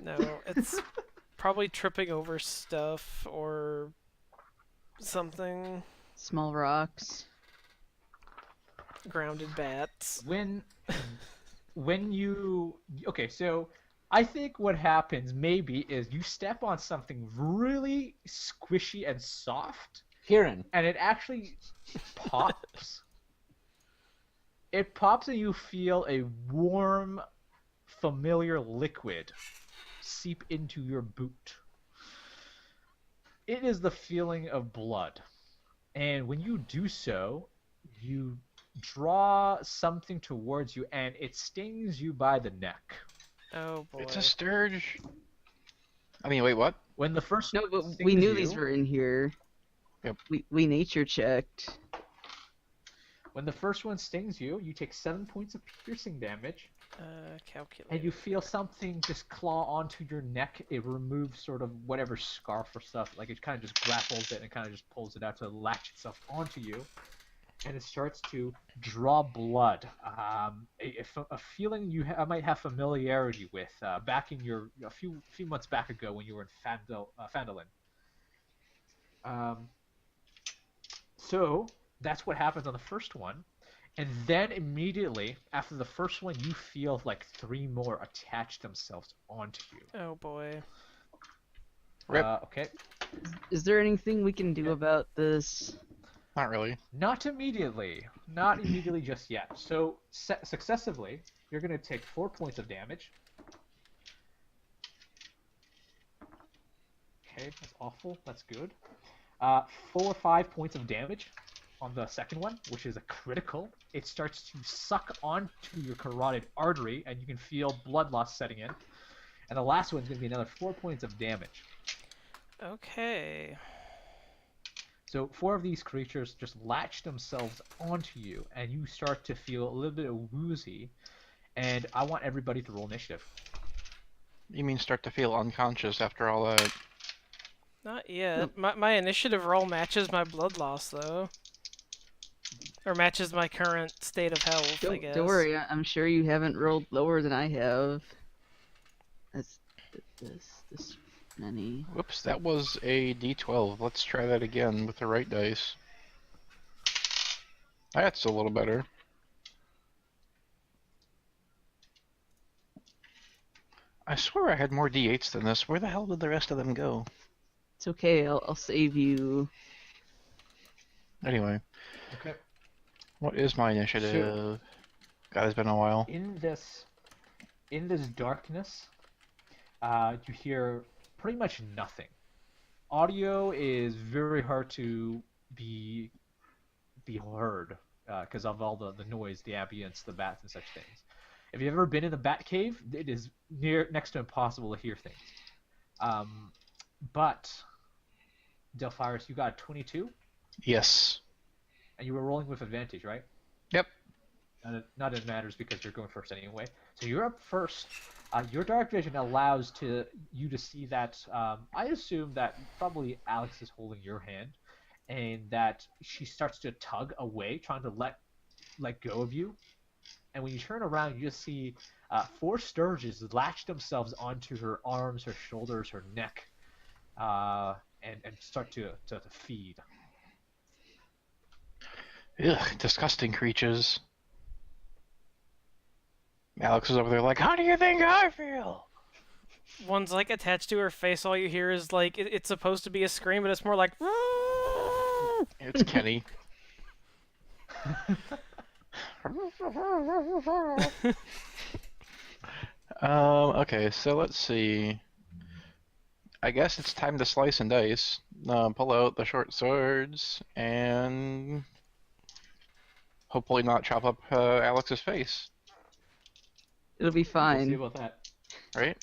[SPEAKER 4] No, it's probably tripping over stuff or something.
[SPEAKER 3] Small rocks.
[SPEAKER 4] Grounded bats.
[SPEAKER 5] When you... Okay, so I think what happens maybe is you step on something really squishy and soft,
[SPEAKER 7] Kieran.
[SPEAKER 5] and it actually pops. It pops and you feel a warm, familiar liquid seep into your boot. It is the feeling of blood. And when you do so, you draw something towards you and it stings you by the neck.
[SPEAKER 4] Oh boy.
[SPEAKER 2] It's a sturge. I mean, wait, what?
[SPEAKER 5] When the first
[SPEAKER 3] No, but we
[SPEAKER 5] stings
[SPEAKER 3] knew
[SPEAKER 5] you-
[SPEAKER 3] these were in here.
[SPEAKER 2] Yep.
[SPEAKER 3] We nature checked.
[SPEAKER 5] When the first one stings you, you take 7 points of piercing damage,
[SPEAKER 4] Calculate.
[SPEAKER 5] and you feel something just claw onto your neck. It removes sort of whatever scarf or stuff. Like it kind of just grapples it and kind of just pulls it out to latch itself onto you. And it starts to draw blood. A feeling you might have familiarity with back in a few months back ago when you were in Phandalin. So that's what happens on the first one. And then immediately after the first one, you feel like 3 more attach themselves onto you.
[SPEAKER 4] Oh boy.
[SPEAKER 2] Rip.
[SPEAKER 5] Okay.
[SPEAKER 3] Is there anything we can do about this?
[SPEAKER 2] Not really.
[SPEAKER 5] Not immediately. Not immediately just yet. So successively, you're going to take 4 points of damage. Okay, that's awful. That's good. 4 or 5 points of damage on the second one, which is a critical. It starts to suck onto your carotid artery, and you can feel blood loss setting in. And the last one's going to be another 4 points of damage.
[SPEAKER 4] Okay.
[SPEAKER 5] So 4 of these creatures just latch themselves onto you, and you start to feel a little bit woozy. And I want everybody to roll initiative.
[SPEAKER 2] You mean start to feel unconscious after all that?
[SPEAKER 4] Not yet. My initiative roll matches my blood loss, though. Or matches my current state of health, I guess.
[SPEAKER 3] Don't worry, I'm sure you haven't rolled lower than I have. That's this many.
[SPEAKER 2] Whoops, that was a D12. Let's try that again with the right dice. That's a little better. I swear I had more D8s than this. Where the hell did the rest of them go?
[SPEAKER 3] It's okay, I'll save you.
[SPEAKER 2] Anyway.
[SPEAKER 5] Okay.
[SPEAKER 2] What is my initiative? God, it's been a while.
[SPEAKER 5] In this darkness, you hear pretty much nothing. Audio is very hard to be heard because of all the noise, the ambience, the bats, and such things. If you've ever been in the bat cave, it is next to impossible to hear things. But Delphirus, you got a 22,
[SPEAKER 2] Yes.
[SPEAKER 5] and you were rolling with advantage, right?
[SPEAKER 2] Yep.
[SPEAKER 5] Not that it matters because you're going first anyway. So you're up first. Your dark vision allows you to see that. I assume that probably Alex is holding your hand, and that she starts to tug away, trying to let go of you. And when you turn around, you just see 4 sturges latch themselves onto her arms, her shoulders, her neck, and start to feed.
[SPEAKER 2] Ugh, disgusting creatures. Alex is over there like, how do you think I feel?
[SPEAKER 4] One's like attached to her face. All you hear is like it's supposed to be a scream, but it's more like.
[SPEAKER 2] It's Kenny. Okay, so let's see. I guess it's time to slice and dice. Pull out the short swords and hopefully not chop up Alex's face,
[SPEAKER 3] It'll be
[SPEAKER 5] We'll see
[SPEAKER 3] fine.
[SPEAKER 5] about that.
[SPEAKER 2] right?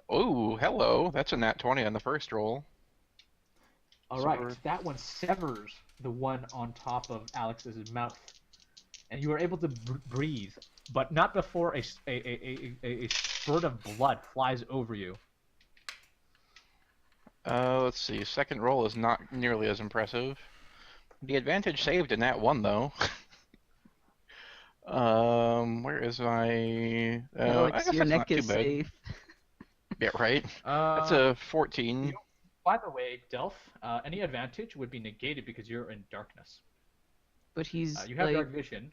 [SPEAKER 2] Oh, hello. That's a nat 20 on the first roll.
[SPEAKER 5] All
[SPEAKER 2] So
[SPEAKER 5] right,
[SPEAKER 2] we're-
[SPEAKER 5] that one severs the one on top of Alex's mouth, and you are able to breathe, but not before a spurt of blood flies over you.
[SPEAKER 2] Let's see. Second roll is not nearly as impressive. The advantage saved in that one, though. Where is my? I
[SPEAKER 3] Alex,
[SPEAKER 2] guess
[SPEAKER 3] your
[SPEAKER 2] that's
[SPEAKER 3] neck
[SPEAKER 2] not too
[SPEAKER 3] is
[SPEAKER 2] bad.
[SPEAKER 3] safe.
[SPEAKER 2] Yeah, right. That's a 14.
[SPEAKER 5] By the way, Delph, any advantage would be negated because you're in darkness.
[SPEAKER 3] But he's
[SPEAKER 5] You have
[SPEAKER 3] like,
[SPEAKER 5] dark vision,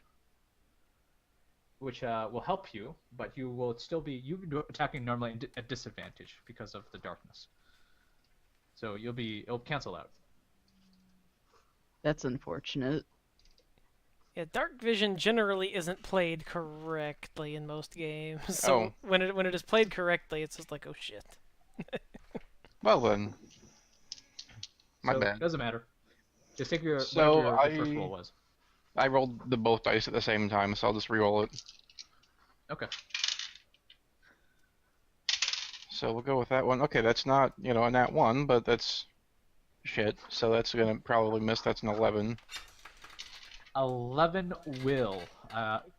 [SPEAKER 5] which will help you, but you will still be attacking normally at disadvantage because of the darkness. So it'll cancel out.
[SPEAKER 3] that's unfortunate.
[SPEAKER 4] Yeah, dark vision generally isn't played correctly in most games. So when it is played correctly, it's just like, oh shit.
[SPEAKER 2] Well then, my
[SPEAKER 5] So
[SPEAKER 2] bad.
[SPEAKER 5] it doesn't matter. Just take your
[SPEAKER 2] So
[SPEAKER 5] whatever your first roll was.
[SPEAKER 2] I rolled the both dice at the same time, so I'll just re-roll it.
[SPEAKER 5] Okay.
[SPEAKER 2] So we'll go with that one. Okay, that's not, a nat 1, but that's shit, so that's gonna probably miss. That's an 11.
[SPEAKER 5] 11 will.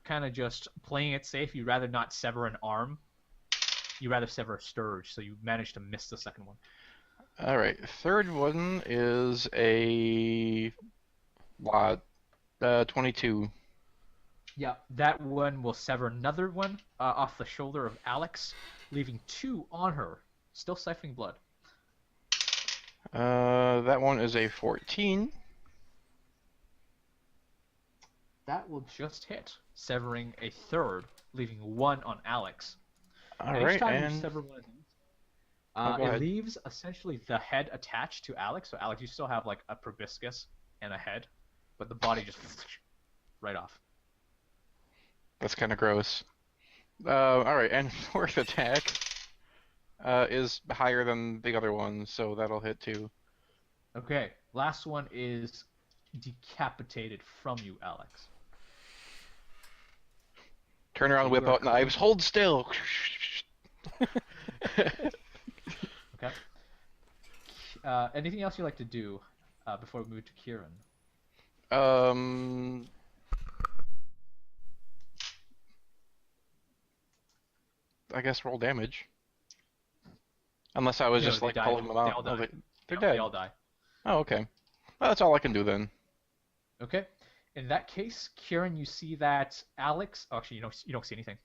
[SPEAKER 5] Kind of just playing it safe. You'd rather not sever an arm. You'd rather sever a sturge, so you managed to miss the second one.
[SPEAKER 2] All right, third one is a lot. 22.
[SPEAKER 5] Yeah, that one will sever another one off the shoulder of Alex, leaving 2 on her, still siphoning blood.
[SPEAKER 2] That one is a 14.
[SPEAKER 5] That will just hit, severing a third, leaving 1 on Alex.
[SPEAKER 2] All
[SPEAKER 5] Each
[SPEAKER 2] right,
[SPEAKER 5] time you
[SPEAKER 2] and
[SPEAKER 5] sever one of these,
[SPEAKER 2] go
[SPEAKER 5] it
[SPEAKER 2] ahead.
[SPEAKER 5] leaves essentially the head attached to Alex. So Alex, you still have like a proboscis and a head, but the body just right off.
[SPEAKER 2] That's kind of gross. All right, and fourth attack is higher than the other one, so that'll hit too.
[SPEAKER 5] Okay, last one is decapitated from you, Alex.
[SPEAKER 2] Turn around,
[SPEAKER 5] So
[SPEAKER 2] whip
[SPEAKER 5] you are
[SPEAKER 2] out knives, hold still.
[SPEAKER 5] Okay. Anything else you'd like to do before we move to Kieran?
[SPEAKER 2] I guess roll damage. Unless I was
[SPEAKER 5] No,
[SPEAKER 2] just
[SPEAKER 5] they
[SPEAKER 2] like
[SPEAKER 5] died.
[SPEAKER 2] pulling them
[SPEAKER 5] They
[SPEAKER 2] out.
[SPEAKER 5] all
[SPEAKER 2] Oh,
[SPEAKER 5] died.
[SPEAKER 2] they're
[SPEAKER 5] They
[SPEAKER 2] dead.
[SPEAKER 5] all die.
[SPEAKER 2] Oh, okay. Well, that's all I can do then.
[SPEAKER 5] Okay. In that case, Kieran, you see that Alex. Oh, actually, you don't see anything.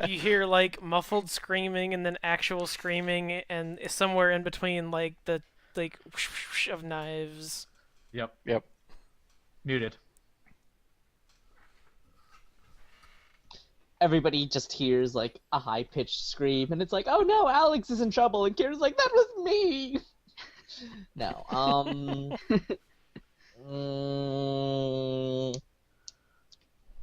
[SPEAKER 4] You hear like muffled screaming and then actual screaming, and somewhere in between, like the whoosh, whoosh of knives.
[SPEAKER 5] Yep.
[SPEAKER 2] Yep.
[SPEAKER 5] Muted.
[SPEAKER 7] Everybody just hears like a high-pitched scream, and it's like, "Oh no, Alex is in trouble!" And Kieran's like, "That was me." No.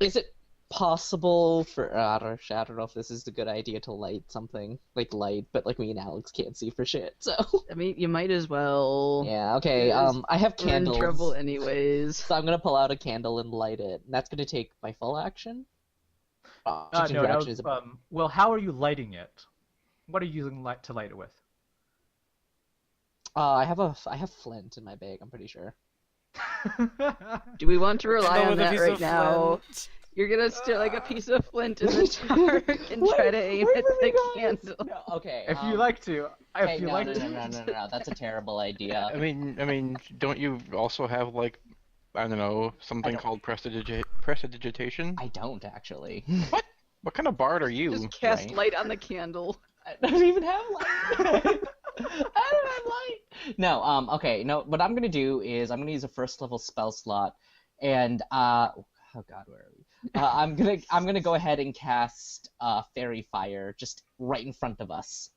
[SPEAKER 7] Is it possible for I don't know if this is a good idea to light something like light, but like me and Alex can't see for shit. So
[SPEAKER 3] I mean, you might as well.
[SPEAKER 7] yeah, okay.
[SPEAKER 3] Yes,
[SPEAKER 7] I have
[SPEAKER 3] We're in
[SPEAKER 7] candles,
[SPEAKER 3] trouble anyways.
[SPEAKER 7] so I'm gonna pull out a candle and light it. And that's gonna take my full action. Change
[SPEAKER 5] No,
[SPEAKER 7] your
[SPEAKER 5] that
[SPEAKER 7] action
[SPEAKER 5] was,
[SPEAKER 7] is a-
[SPEAKER 5] well, how are you lighting it? What are you using to light it with?
[SPEAKER 7] I have flint in my bag. I'm pretty sure.
[SPEAKER 3] Do we want to rely
[SPEAKER 4] Go
[SPEAKER 3] on
[SPEAKER 4] with a
[SPEAKER 3] that
[SPEAKER 4] piece
[SPEAKER 3] right
[SPEAKER 4] of
[SPEAKER 3] now?
[SPEAKER 4] flint.
[SPEAKER 3] You're gonna stick like a piece of flint in the dark and try to aim
[SPEAKER 7] Wait
[SPEAKER 3] at
[SPEAKER 7] for me,
[SPEAKER 3] the
[SPEAKER 7] guys!
[SPEAKER 3] candle.
[SPEAKER 7] No, okay.
[SPEAKER 5] If you like to,
[SPEAKER 7] Okay,
[SPEAKER 5] if you
[SPEAKER 7] no,
[SPEAKER 5] like
[SPEAKER 7] no,
[SPEAKER 5] to.
[SPEAKER 7] no. That's a terrible idea.
[SPEAKER 2] I mean, don't you also have like, I don't know, something
[SPEAKER 7] don't.
[SPEAKER 2] called prestidigitation?
[SPEAKER 7] I don't actually.
[SPEAKER 2] What kind of bard are you?
[SPEAKER 3] Just cast
[SPEAKER 7] right?
[SPEAKER 3] light on the candle.
[SPEAKER 7] I don't even have light. I don't have light. No, okay. No, what I'm gonna do is I'm gonna use a first level spell slot, and oh god, where are we? I'm gonna go ahead and cast fairy fire just right in front of us.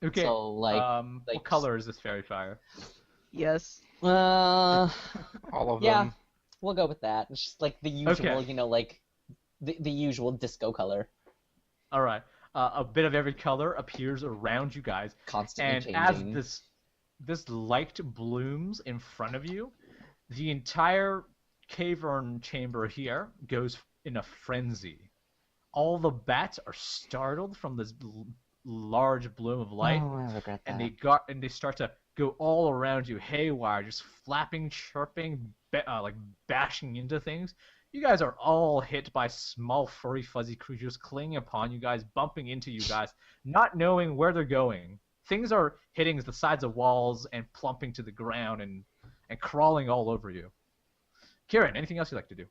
[SPEAKER 5] Okay.
[SPEAKER 7] So like,
[SPEAKER 5] what color is this fairy fire?
[SPEAKER 3] Yes.
[SPEAKER 7] uh,
[SPEAKER 2] All of
[SPEAKER 7] yeah,
[SPEAKER 2] them.
[SPEAKER 7] we'll go with that. It's just like the usual,
[SPEAKER 5] Okay.
[SPEAKER 7] you know, like the usual disco color,
[SPEAKER 5] All right. A bit of every color appears around you guys,
[SPEAKER 7] constantly
[SPEAKER 5] and
[SPEAKER 7] changing.
[SPEAKER 5] as this light blooms in front of you, the entire cavern chamber here goes in a frenzy. All the bats are startled from this large bloom of light,
[SPEAKER 7] Oh, I regret that.
[SPEAKER 5] and they start to go all around you haywire, just flapping, chirping, like bashing into things. You guys are all hit by small furry fuzzy creatures clinging upon you guys, bumping into you guys, not knowing where they're going. Things are hitting the sides of walls and plumping to the ground and crawling all over you. Kieran, anything else you'd like to do?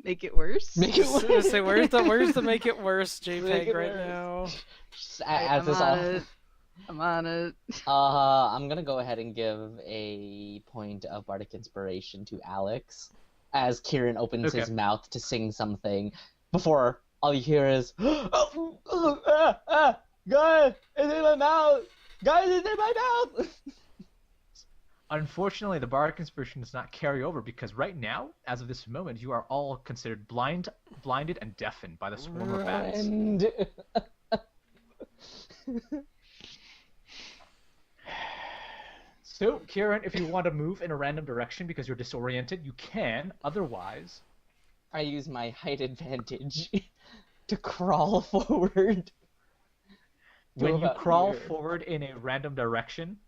[SPEAKER 3] Make it worse.
[SPEAKER 7] Make it
[SPEAKER 4] So, say, where's the make it worse
[SPEAKER 7] Make
[SPEAKER 4] JPEG
[SPEAKER 7] it
[SPEAKER 4] right
[SPEAKER 7] worse.
[SPEAKER 4] now?
[SPEAKER 7] Just
[SPEAKER 3] Right,
[SPEAKER 7] as
[SPEAKER 3] I'm
[SPEAKER 7] this
[SPEAKER 3] on
[SPEAKER 7] all.
[SPEAKER 3] it. I'm on it.
[SPEAKER 7] I'm gonna go ahead and give a point of bardic inspiration to Alex as Kieran opens
[SPEAKER 5] Okay.
[SPEAKER 7] his mouth to sing something before all you hear is guys, it's in my mouth! Guys, it's in my mouth!
[SPEAKER 5] Unfortunately, the bardic inspiration does not carry over because right now, as of this moment, you are all considered blinded, and deafened by the swarm of bats.
[SPEAKER 7] And
[SPEAKER 5] So, Kieran, if you want to move in a random direction because you're disoriented, you can. Otherwise,
[SPEAKER 7] I use my height advantage to crawl forward.
[SPEAKER 5] when you
[SPEAKER 7] about
[SPEAKER 5] crawl
[SPEAKER 7] here.
[SPEAKER 5] forward in a random direction,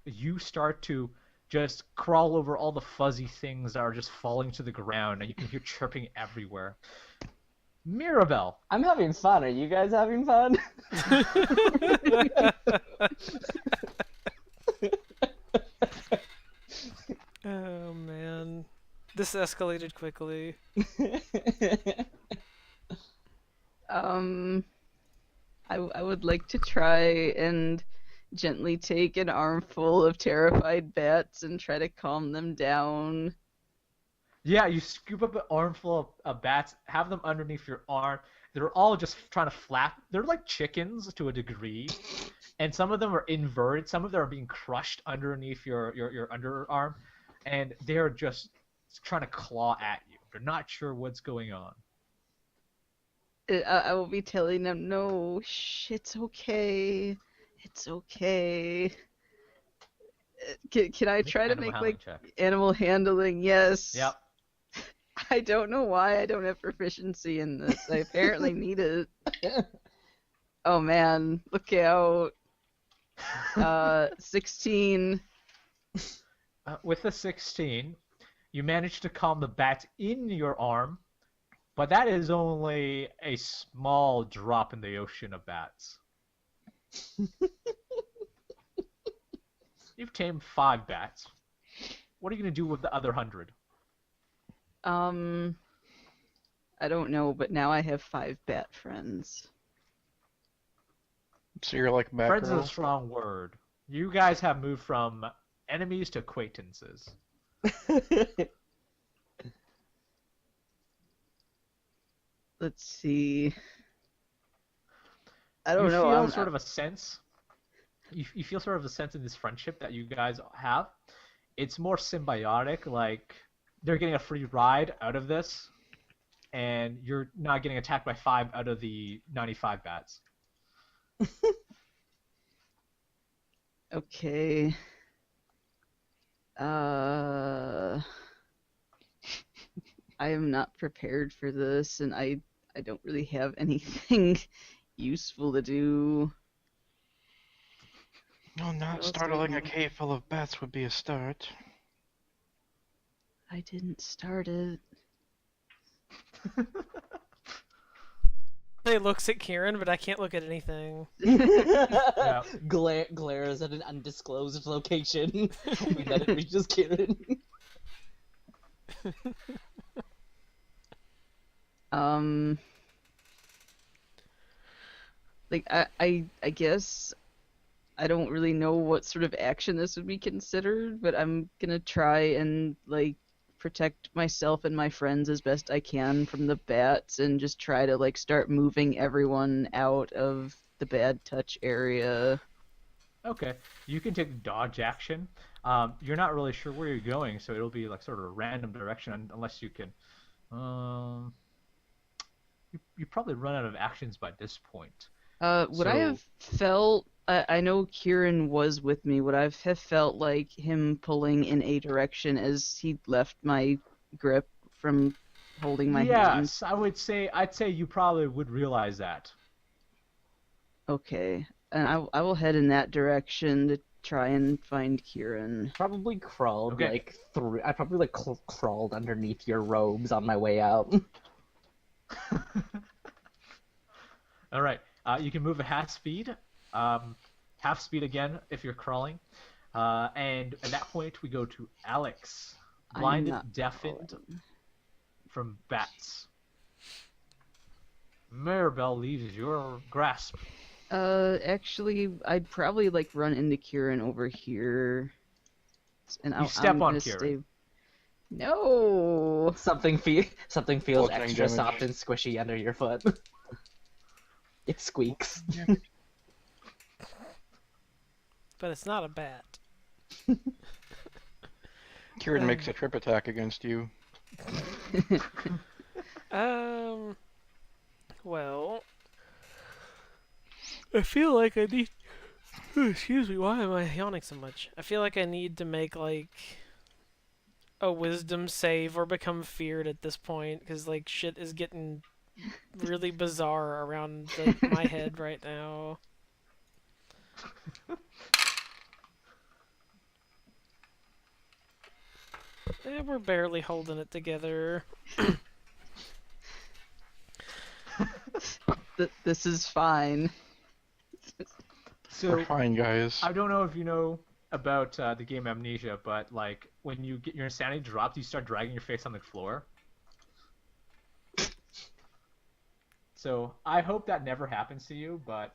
[SPEAKER 5] you start to just crawl over all the fuzzy things that are just falling to the ground, and you can hear chirping everywhere. Mirabelle.
[SPEAKER 7] I'm having fun. Are you guys having fun?
[SPEAKER 4] Oh man, this escalated quickly.
[SPEAKER 3] I would like to try and gently take an armful of terrified bats and try to calm them down.
[SPEAKER 5] Yeah, you scoop up an armful of bats, have them underneath your arm. They're all just trying to flap. They're like chickens to a degree, and some of them are inverted. Some of them are being crushed underneath your underarm, and they're just trying to claw at you. They're not sure what's going on.
[SPEAKER 3] I will be telling them, no, shh, it's okay. It's okay. Can I
[SPEAKER 5] Make
[SPEAKER 3] try
[SPEAKER 5] an
[SPEAKER 3] to
[SPEAKER 5] animal
[SPEAKER 3] make
[SPEAKER 5] handling
[SPEAKER 3] like
[SPEAKER 5] check.
[SPEAKER 3] animal handling? Yes.
[SPEAKER 5] Yep.
[SPEAKER 3] I don't know why I don't have proficiency in this. I apparently need it. Oh man, look out. 16.
[SPEAKER 5] With a 16, you manage to calm the bat in your arm, but that is only a small drop in the ocean of bats. You've tamed 5 bats. What are you going to do with the other 100?
[SPEAKER 3] I don't know, but now I have 5 bat friends.
[SPEAKER 2] So you're like
[SPEAKER 5] Friends is a
[SPEAKER 2] Batgirl?
[SPEAKER 5] strong word. You guys have moved from enemies to acquaintances.
[SPEAKER 3] Let's see. I don't
[SPEAKER 5] You
[SPEAKER 3] know.
[SPEAKER 5] feel sort of a sense. You feel sort of a sense in this friendship that you guys have. It's more symbiotic, like they're getting a free ride out of this, and you're not getting attacked by 5 out of the 95 bats.
[SPEAKER 3] Okay. I am not prepared for this, and I don't really have anything useful to do.
[SPEAKER 2] No, not
[SPEAKER 3] else do I
[SPEAKER 2] startling a
[SPEAKER 3] do?
[SPEAKER 2] cave full of bats would be a start.
[SPEAKER 3] I didn't start it.
[SPEAKER 4] He looks at Kieran, but I can't look at anything.
[SPEAKER 7] Glares at an undisclosed location, hoping that it reaches Kieran.
[SPEAKER 3] Like I guess I don't really know what sort of action this would be considered, but I'm gonna try and like protect myself and my friends as best I can from the bats and just try to like start moving everyone out of the bad touch area.
[SPEAKER 5] Okay, you can take dodge action. You're not really sure where you're going, so it'll be like sort of a random direction unless you can. You probably run out of actions by this point.
[SPEAKER 3] Would I have felt? I know Kieran was with me. Would I have felt like him pulling in a direction as he left my grip from holding my hand?
[SPEAKER 5] Yes, I'd say you probably would realize that.
[SPEAKER 3] Okay, and I will head in that direction to try and find Kieran.
[SPEAKER 7] Probably crawled
[SPEAKER 5] Okay.
[SPEAKER 7] like through. I probably like crawled underneath your robes on my way out.
[SPEAKER 5] All right, you can move at half speed. Half speed again if you're crawling. And at that point, we go to Alex.
[SPEAKER 3] I'm
[SPEAKER 5] Blinded,
[SPEAKER 3] not
[SPEAKER 5] deafened
[SPEAKER 3] crawling.
[SPEAKER 5] from bats. Mirabelle leaves your grasp.
[SPEAKER 3] Actually, I'd probably like run into Kieran over here, and
[SPEAKER 5] You step
[SPEAKER 3] I'm
[SPEAKER 5] on
[SPEAKER 3] gonna
[SPEAKER 5] Kieran.
[SPEAKER 3] stay. No.
[SPEAKER 7] Something feels
[SPEAKER 2] Bludgeoning
[SPEAKER 7] extra
[SPEAKER 2] damage.
[SPEAKER 7] soft and squishy under your foot. It squeaks.
[SPEAKER 4] But it's not a bat.
[SPEAKER 2] Kieran makes a trip attack against you.
[SPEAKER 4] Well, I feel like I need. Excuse me, why am I yawning so much? I feel like I need to make like a wisdom save or become feared at this point because like shit is getting really bizarre around like my head right now. We're barely holding it together.
[SPEAKER 3] This is fine.
[SPEAKER 2] We're
[SPEAKER 5] So
[SPEAKER 2] fine, guys.
[SPEAKER 5] I don't know if you know about the game Amnesia, but like when you get your insanity dropped, you start dragging your face on the floor. So I hope that never happens to you, but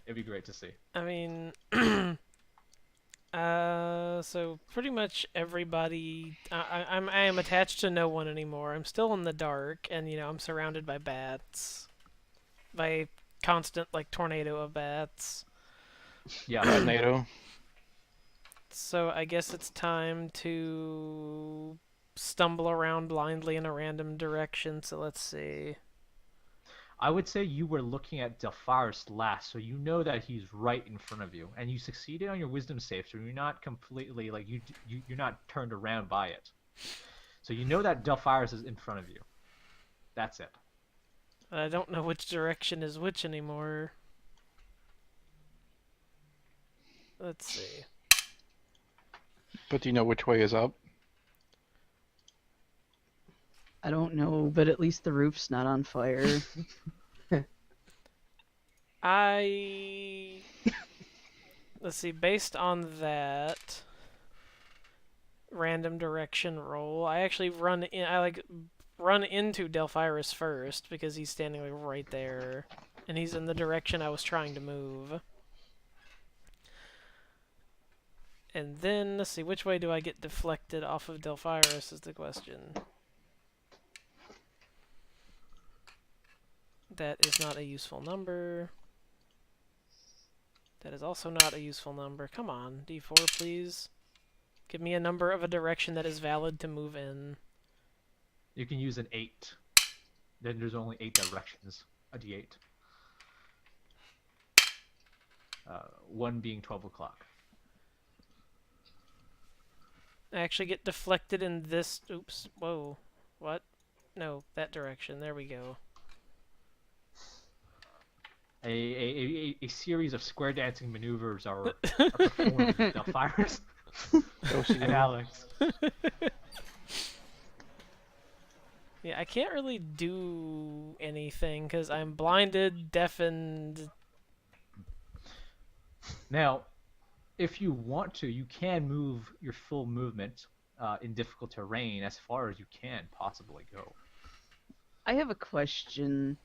[SPEAKER 5] it'd be great to see.
[SPEAKER 4] I mean, so pretty much everybody. I am attached to no one anymore. I'm still in the dark, and I'm surrounded by bats, by constant like tornado of bats.
[SPEAKER 5] Yeah.
[SPEAKER 2] NATO.
[SPEAKER 4] So I guess it's time to stumble around blindly in a random direction. So let's see.
[SPEAKER 5] I would say you were looking at Delpharis last, so you know that he's right in front of you, and you succeeded on your wisdom save, so you're not completely like you're not turned around by it. So you know that Delpharis is in front of you. That's it.
[SPEAKER 4] I don't know which direction is which anymore. Let's see.
[SPEAKER 2] But do you know which way is up?
[SPEAKER 3] I don't know, but at least the roof's not on fire.
[SPEAKER 4] Let's see, based on that random direction roll, I actually run into Delphiris first because he's standing like right there, and he's in the direction I was trying to move. And then, let's see, which way do I get deflected off of Delphiris is the question. That is not a useful number. That is also not a useful number. Come on, D4, please. Give me a number of a direction that is valid to move in.
[SPEAKER 5] You can use an 8. Then there's only 8 directions. A D8. 1 being 12 o'clock.
[SPEAKER 4] I actually get deflected in this... Oops. Whoa. What? No, that direction. There we go.
[SPEAKER 5] A series of square dancing maneuvers are performed with Delphiris and Alex.
[SPEAKER 4] Yeah, I can't really do anything because I'm blinded, deafened.
[SPEAKER 5] Now, if you want to, you can move your full movement in difficult terrain as far as you can possibly go.
[SPEAKER 3] I have a question.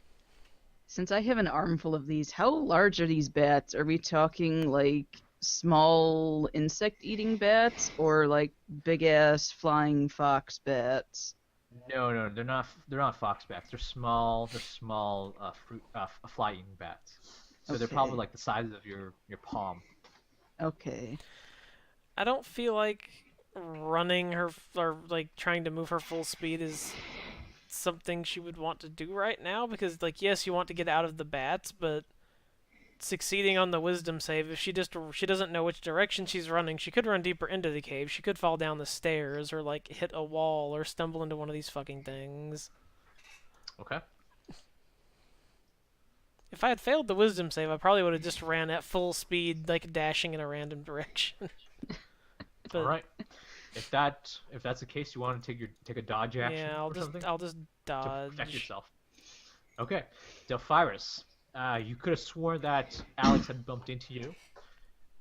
[SPEAKER 3] Since I have an armful of these, how large are these bats? Are we talking like small insect-eating bats or like big-ass flying fox bats?
[SPEAKER 5] No, they're not. They're not fox bats. They're small. They're small fly-eating bats. So they're probably
[SPEAKER 3] Okay.
[SPEAKER 5] like the size of your palm.
[SPEAKER 3] Okay.
[SPEAKER 4] I don't feel like running her or like trying to move her full speed is something she would want to do right now because like yes, you want to get out of the bats, but succeeding on the wisdom save, if she doesn't know which direction she's running, she could run deeper into the cave. She could fall down the stairs or like hit a wall or stumble into one of these fucking things.
[SPEAKER 5] Okay.
[SPEAKER 4] If I had failed the wisdom save, I probably would have just ran at full speed, like dashing in a random direction. But
[SPEAKER 5] All right. If that's the case, you want to take a dodge action
[SPEAKER 4] yeah,
[SPEAKER 5] or something
[SPEAKER 4] I'll just
[SPEAKER 5] to protect
[SPEAKER 4] dodge.
[SPEAKER 5] yourself. Okay, Delphiris, you could have sworn that Alex had bumped into you,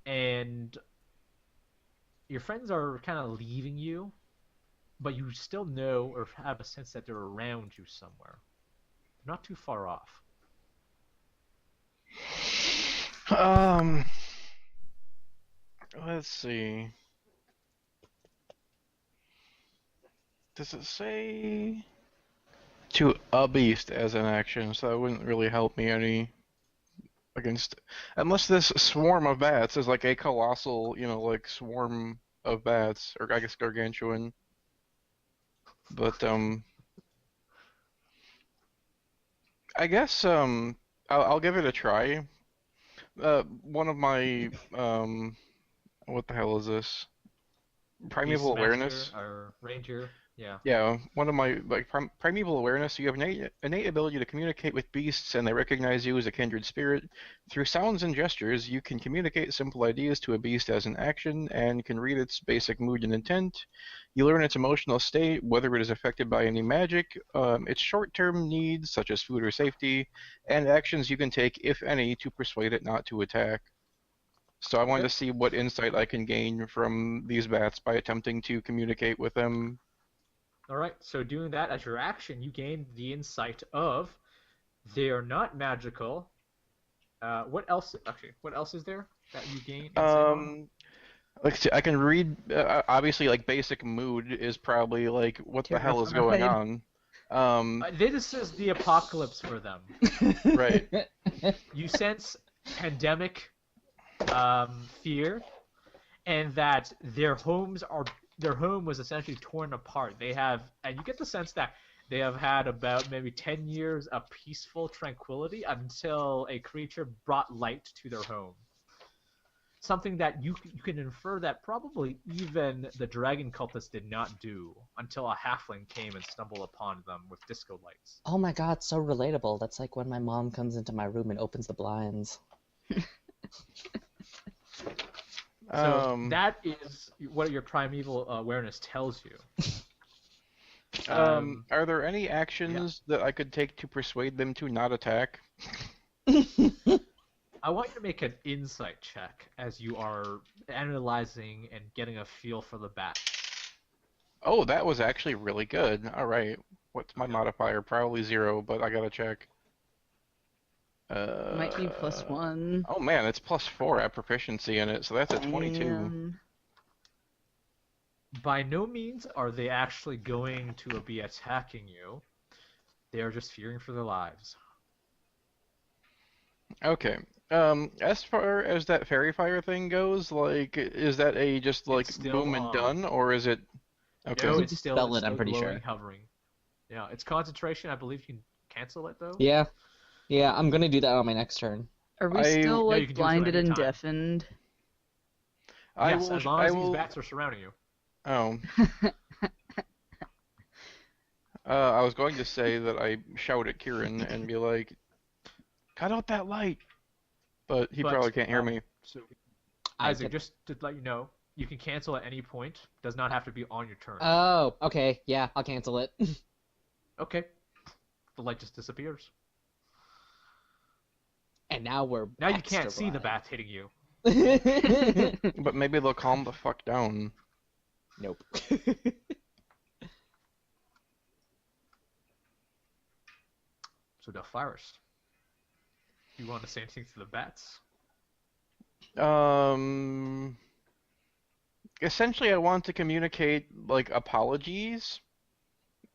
[SPEAKER 5] and your friends are kind of leaving you, but you still know or have a sense that they're around you somewhere. They're not too far off.
[SPEAKER 2] Let's see. Does it say to a beast as an action? So that wouldn't really help me any against, unless this swarm of bats is like a colossal, like swarm of bats, or I guess gargantuan. But I guess I'll give it a try. One of my what the hell is this? Primeval
[SPEAKER 5] Beastmaster
[SPEAKER 2] awareness.
[SPEAKER 5] or Ranger. Yeah.
[SPEAKER 2] Yeah, one of my primeval awareness. You have innate ability to communicate with beasts, and they recognize you as a kindred spirit. Through sounds and gestures, you can communicate simple ideas to a beast as an action, and can read its basic mood and intent. You learn its emotional state, whether it is affected by any magic, its short-term needs such as food or safety, and actions you can take, if any, to persuade it not to attack. So I wanted to see what insight I can gain from these bats by attempting to communicate with them.
[SPEAKER 5] All right. So doing that as your action, you gain the insight of they are not magical. What else? Actually, what else is there that you gain insight on?
[SPEAKER 2] I can read. Obviously, like basic mood is probably like what the hell is going on.
[SPEAKER 5] This is the apocalypse for them.
[SPEAKER 2] Right.
[SPEAKER 5] You sense pandemic fear, and that their home was essentially torn apart. And you get the sense that they have had about maybe 10 years of peaceful tranquility until a creature brought light to their home. Something that you can infer that probably even the dragon cultists did not do until a halfling came and stumbled upon them with disco lights.
[SPEAKER 7] Oh my god, so relatable. That's like when my mom comes into my room and opens the blinds.
[SPEAKER 5] So that is what your primeval awareness tells you.
[SPEAKER 2] Are there any actions that I could take to persuade them to not attack?
[SPEAKER 5] I want you to make an insight check as you are analyzing and getting a feel for the bat.
[SPEAKER 2] Oh, that was actually really good. All right. What's my modifier? Probably 0, but I gotta check.
[SPEAKER 3] Might be +1.
[SPEAKER 2] Oh man, it's +4 at proficiency in it, so that's a 22.
[SPEAKER 3] Damn.
[SPEAKER 5] By no means are they actually going to be attacking you. They are just fearing for their lives.
[SPEAKER 2] Okay. As far as that fairy fire thing goes, like, is that a just like
[SPEAKER 5] It's still
[SPEAKER 2] boom and
[SPEAKER 5] on.
[SPEAKER 2] done, or is it? Okay.
[SPEAKER 5] No,
[SPEAKER 7] You
[SPEAKER 5] it's
[SPEAKER 7] can
[SPEAKER 5] still,
[SPEAKER 7] spell
[SPEAKER 5] it's
[SPEAKER 7] it, I'm
[SPEAKER 5] still
[SPEAKER 7] pretty
[SPEAKER 5] glowing,
[SPEAKER 7] sure.
[SPEAKER 5] hovering. Yeah, it's concentration. I believe you can cancel it though.
[SPEAKER 7] Yeah. Yeah, I'm gonna do that on my next turn.
[SPEAKER 3] Are we
[SPEAKER 2] I-
[SPEAKER 3] still
[SPEAKER 5] No, you
[SPEAKER 3] like
[SPEAKER 5] can do it at
[SPEAKER 3] blinded
[SPEAKER 5] any
[SPEAKER 3] and
[SPEAKER 5] time.
[SPEAKER 3] deafened?
[SPEAKER 5] Yes, as long as these bats are surrounding you.
[SPEAKER 2] Oh. I was going to say that I shout at Kieran and be like, "Cut out that light," but he probably can't hear me.
[SPEAKER 5] So,
[SPEAKER 7] I
[SPEAKER 5] Isaac,
[SPEAKER 7] could-
[SPEAKER 5] just to let you know, you can cancel at any point. Does not have to be on your turn.
[SPEAKER 7] Oh, okay. Yeah, I'll cancel it.
[SPEAKER 5] Okay. The light just disappears.
[SPEAKER 7] And now we're
[SPEAKER 5] Now you
[SPEAKER 7] extra
[SPEAKER 5] can't see the
[SPEAKER 7] blind.
[SPEAKER 5] bats hitting you.
[SPEAKER 2] But maybe they'll calm the fuck down.
[SPEAKER 7] Nope.
[SPEAKER 5] So Delphyrus, you want to say anything to the bats?
[SPEAKER 2] Essentially, I want to communicate like apologies,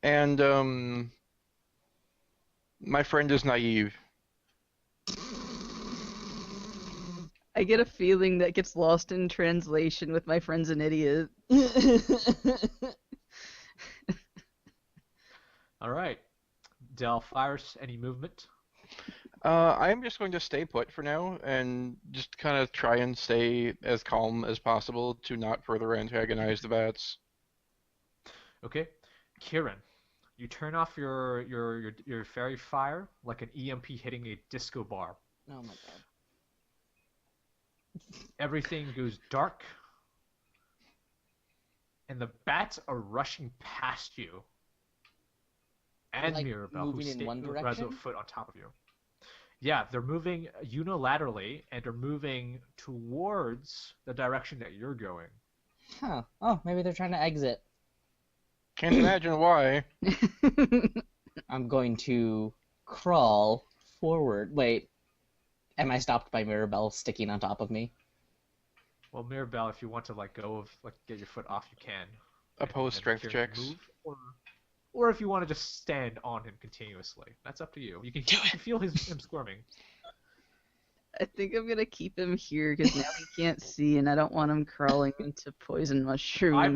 [SPEAKER 2] and my friend is naive.
[SPEAKER 3] I get a feeling that gets lost in translation with my friend's an idiot.
[SPEAKER 5] All right. Delphyrus, any movement?
[SPEAKER 2] I'm just going to stay put for now and just kind of try and stay as calm as possible to not further antagonize the bats.
[SPEAKER 5] Okay. Kieran, you turn off your fairy fire like an EMP hitting a disco bar.
[SPEAKER 7] Oh my god.
[SPEAKER 5] Everything goes dark, and the bats are rushing past you. And
[SPEAKER 7] Like,
[SPEAKER 5] Mirabelle,
[SPEAKER 7] moving in one
[SPEAKER 5] who has a
[SPEAKER 7] direction?
[SPEAKER 5] foot on top of you. Yeah, they're moving unilaterally, and they're moving towards the direction that you're going.
[SPEAKER 7] Huh. Oh, maybe they're trying to exit.
[SPEAKER 2] Can't imagine why.
[SPEAKER 7] I'm going to crawl forward. Wait. Am I stopped by Mirabelle sticking on top of me?
[SPEAKER 5] Well, Mirabelle, if you want to get your foot off, you can.
[SPEAKER 2] Oppose
[SPEAKER 5] And
[SPEAKER 2] strength
[SPEAKER 5] Kieran can
[SPEAKER 2] checks.
[SPEAKER 5] move, or if you want to just stand on him continuously, that's up to you. You can feel him squirming.
[SPEAKER 3] I think I'm gonna keep him here because now he can't see, and I don't want him crawling into poison mushrooms.
[SPEAKER 5] I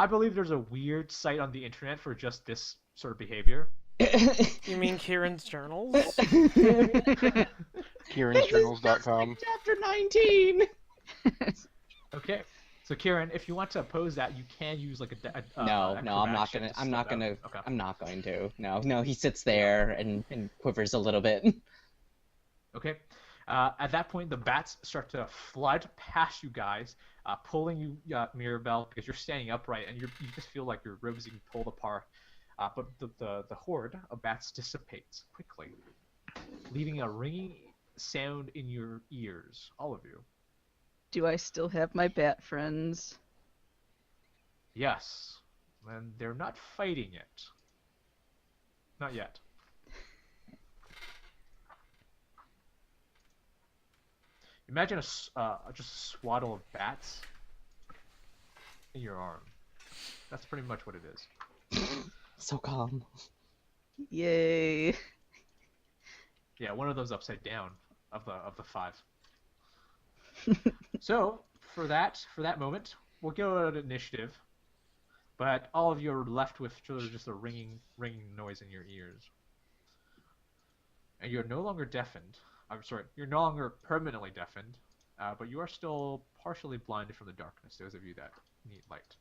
[SPEAKER 5] believe there's a weird site on the internet for just this sort of behavior.
[SPEAKER 4] You mean Kieran's journals?
[SPEAKER 2] Kieran'sJournals.com.
[SPEAKER 7] Chapter 19!
[SPEAKER 5] Okay. So Kieran, if you want to oppose that, you can use like
[SPEAKER 7] No, I'm not
[SPEAKER 5] acrobatics check
[SPEAKER 7] gonna.
[SPEAKER 5] to
[SPEAKER 7] I'm
[SPEAKER 5] step
[SPEAKER 7] not
[SPEAKER 5] out.
[SPEAKER 7] gonna.
[SPEAKER 5] Okay.
[SPEAKER 7] I'm not going to. No. He sits there and quivers a little bit.
[SPEAKER 5] Okay. At that point, the bats start to flood past you guys, pulling you, Mirabelle, because you're standing upright and you just feel like your robes being pulled apart. But the horde of bats dissipates quickly, leaving a ringing sound in your ears, all of you.
[SPEAKER 3] Do I still have my bat friends?
[SPEAKER 5] Yes, and they're not fighting it. Not yet. Imagine just a swaddle of bats in your arm. That's pretty much what it is.
[SPEAKER 7] So calm.
[SPEAKER 3] Yay.
[SPEAKER 5] Yeah, one of those upside down of the 5. So for that moment, we'll go at initiative. But all of you are left with sort of just a ringing noise in your ears, and you're no longer deafened. I'm sorry, you're no longer permanently deafened, but you are still partially blinded from the darkness. Those of you that need light.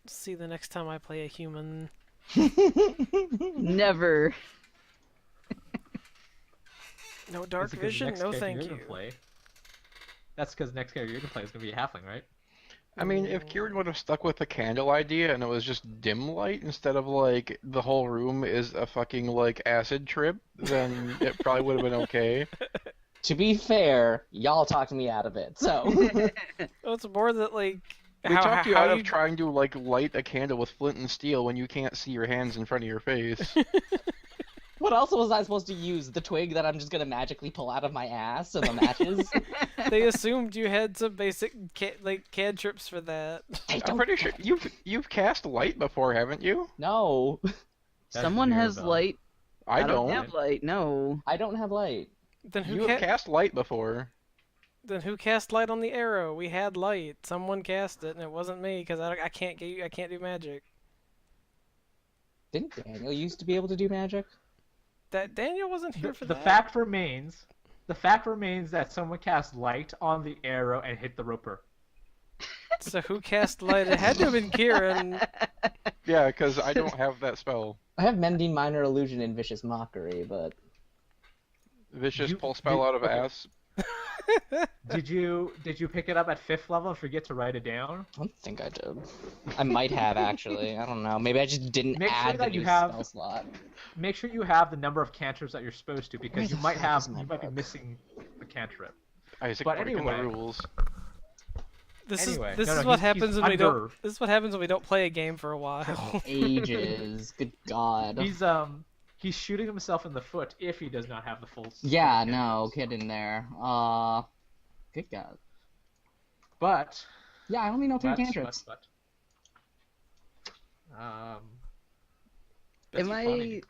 [SPEAKER 4] See the next time I play a human.
[SPEAKER 3] Never.
[SPEAKER 4] No dark
[SPEAKER 5] That's because the
[SPEAKER 4] vision,
[SPEAKER 5] next
[SPEAKER 4] no
[SPEAKER 5] character
[SPEAKER 4] thank
[SPEAKER 5] you're
[SPEAKER 4] you.
[SPEAKER 5] gonna play- That's because the next character you're gonna play is gonna be a halfling, right?
[SPEAKER 2] I mean, if Kieran would have stuck with the candle idea and it was just dim light instead of like the whole room is a fucking like acid trip, then it probably would have been okay.
[SPEAKER 7] To be fair, y'all talked me out of it. So
[SPEAKER 4] Well, it's more that like
[SPEAKER 2] We talked you
[SPEAKER 4] how
[SPEAKER 2] out
[SPEAKER 4] you
[SPEAKER 2] of trying to like light a candle with flint and steel when you can't see your hands in front of your face.
[SPEAKER 7] what else was I supposed to use? The twig that I'm just gonna magically pull out of my ass and the matches?
[SPEAKER 4] they assumed you had some basic cantrips for that.
[SPEAKER 7] I
[SPEAKER 2] I'm
[SPEAKER 7] don't.
[SPEAKER 2] pretty sure you've cast light before, haven't you?
[SPEAKER 7] No,
[SPEAKER 5] That's
[SPEAKER 3] Someone has
[SPEAKER 5] Mirabelle.
[SPEAKER 3] light.
[SPEAKER 2] I
[SPEAKER 3] don't
[SPEAKER 2] don't.
[SPEAKER 3] have light, no.
[SPEAKER 7] I don't have light.
[SPEAKER 4] Then
[SPEAKER 2] You have cast light before.
[SPEAKER 4] Then who cast light on the arrow? We had light. Someone cast it, and it wasn't me because I can't do magic.
[SPEAKER 7] Didn't Daniel used to be able to do magic?
[SPEAKER 4] That Daniel wasn't here for
[SPEAKER 5] The
[SPEAKER 4] that.
[SPEAKER 5] fact remains that someone cast light on the arrow and hit the roper.
[SPEAKER 4] So who cast light? It had to have been Kieran.
[SPEAKER 2] Yeah, because I don't have that spell.
[SPEAKER 7] I have Mending Minor Illusion and Vicious Mockery, but
[SPEAKER 2] Vicious
[SPEAKER 5] You-
[SPEAKER 2] pull spell out of
[SPEAKER 5] okay.
[SPEAKER 2] ass.
[SPEAKER 5] Did you pick it up at 5th level and forget to write it down?
[SPEAKER 7] I don't think I did. I might have actually. I don't know. Maybe I just didn't
[SPEAKER 5] Make sure
[SPEAKER 7] add the
[SPEAKER 5] that you
[SPEAKER 7] new
[SPEAKER 5] have-
[SPEAKER 7] spell slot.
[SPEAKER 5] Make sure you have the number of cantrips that you're supposed to,
[SPEAKER 7] Where
[SPEAKER 5] because
[SPEAKER 7] the
[SPEAKER 5] you might
[SPEAKER 7] fuck is my
[SPEAKER 5] be
[SPEAKER 7] book?
[SPEAKER 5] missing a cantrip.
[SPEAKER 2] Isaac
[SPEAKER 5] But
[SPEAKER 2] breaking
[SPEAKER 5] anyway.
[SPEAKER 2] the rules.
[SPEAKER 4] This
[SPEAKER 5] Anyway,
[SPEAKER 4] is
[SPEAKER 5] no,
[SPEAKER 4] is
[SPEAKER 5] no,
[SPEAKER 4] what
[SPEAKER 5] he's
[SPEAKER 4] happens when we
[SPEAKER 5] under-
[SPEAKER 4] don't. This is what happens when we don't play a game for a while.
[SPEAKER 7] Ages. Good God.
[SPEAKER 5] He's shooting himself in the foot if he does not have the full.
[SPEAKER 7] Yeah,
[SPEAKER 5] full
[SPEAKER 7] no,
[SPEAKER 5] cantrips.
[SPEAKER 7] get in there. Good God.
[SPEAKER 5] But
[SPEAKER 7] Yeah, I only know 3
[SPEAKER 5] but,
[SPEAKER 7] cantrips.
[SPEAKER 5] but, that's
[SPEAKER 3] Am
[SPEAKER 5] funny.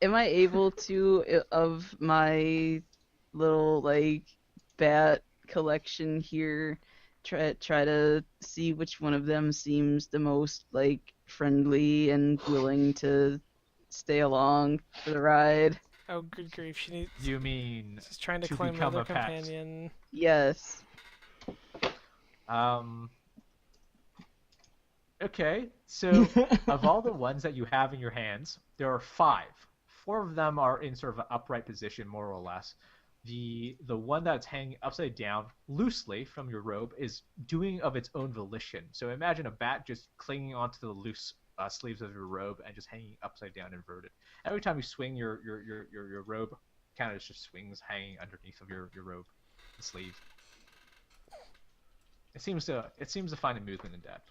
[SPEAKER 3] I able to, of my little like bat collection here, try to see which one of them seems the most like friendly and willing to stay along for the ride?
[SPEAKER 4] Oh, good grief!
[SPEAKER 5] You mean
[SPEAKER 4] She's trying to
[SPEAKER 5] to
[SPEAKER 4] claim
[SPEAKER 5] become
[SPEAKER 4] another
[SPEAKER 5] a pet.
[SPEAKER 4] companion.
[SPEAKER 3] Yes.
[SPEAKER 5] Okay, so of all the ones that you have in your hands, there are 5. 4 of them are in sort of an upright position, more or less. The one that's hanging upside down loosely from your robe is doing of its own volition. So imagine a bat just clinging onto the loose sleeves of your robe and just hanging upside down, inverted. Every time you swing your robe, kind of just swings hanging underneath of your robe, the sleeve. It seems to find amusement in that.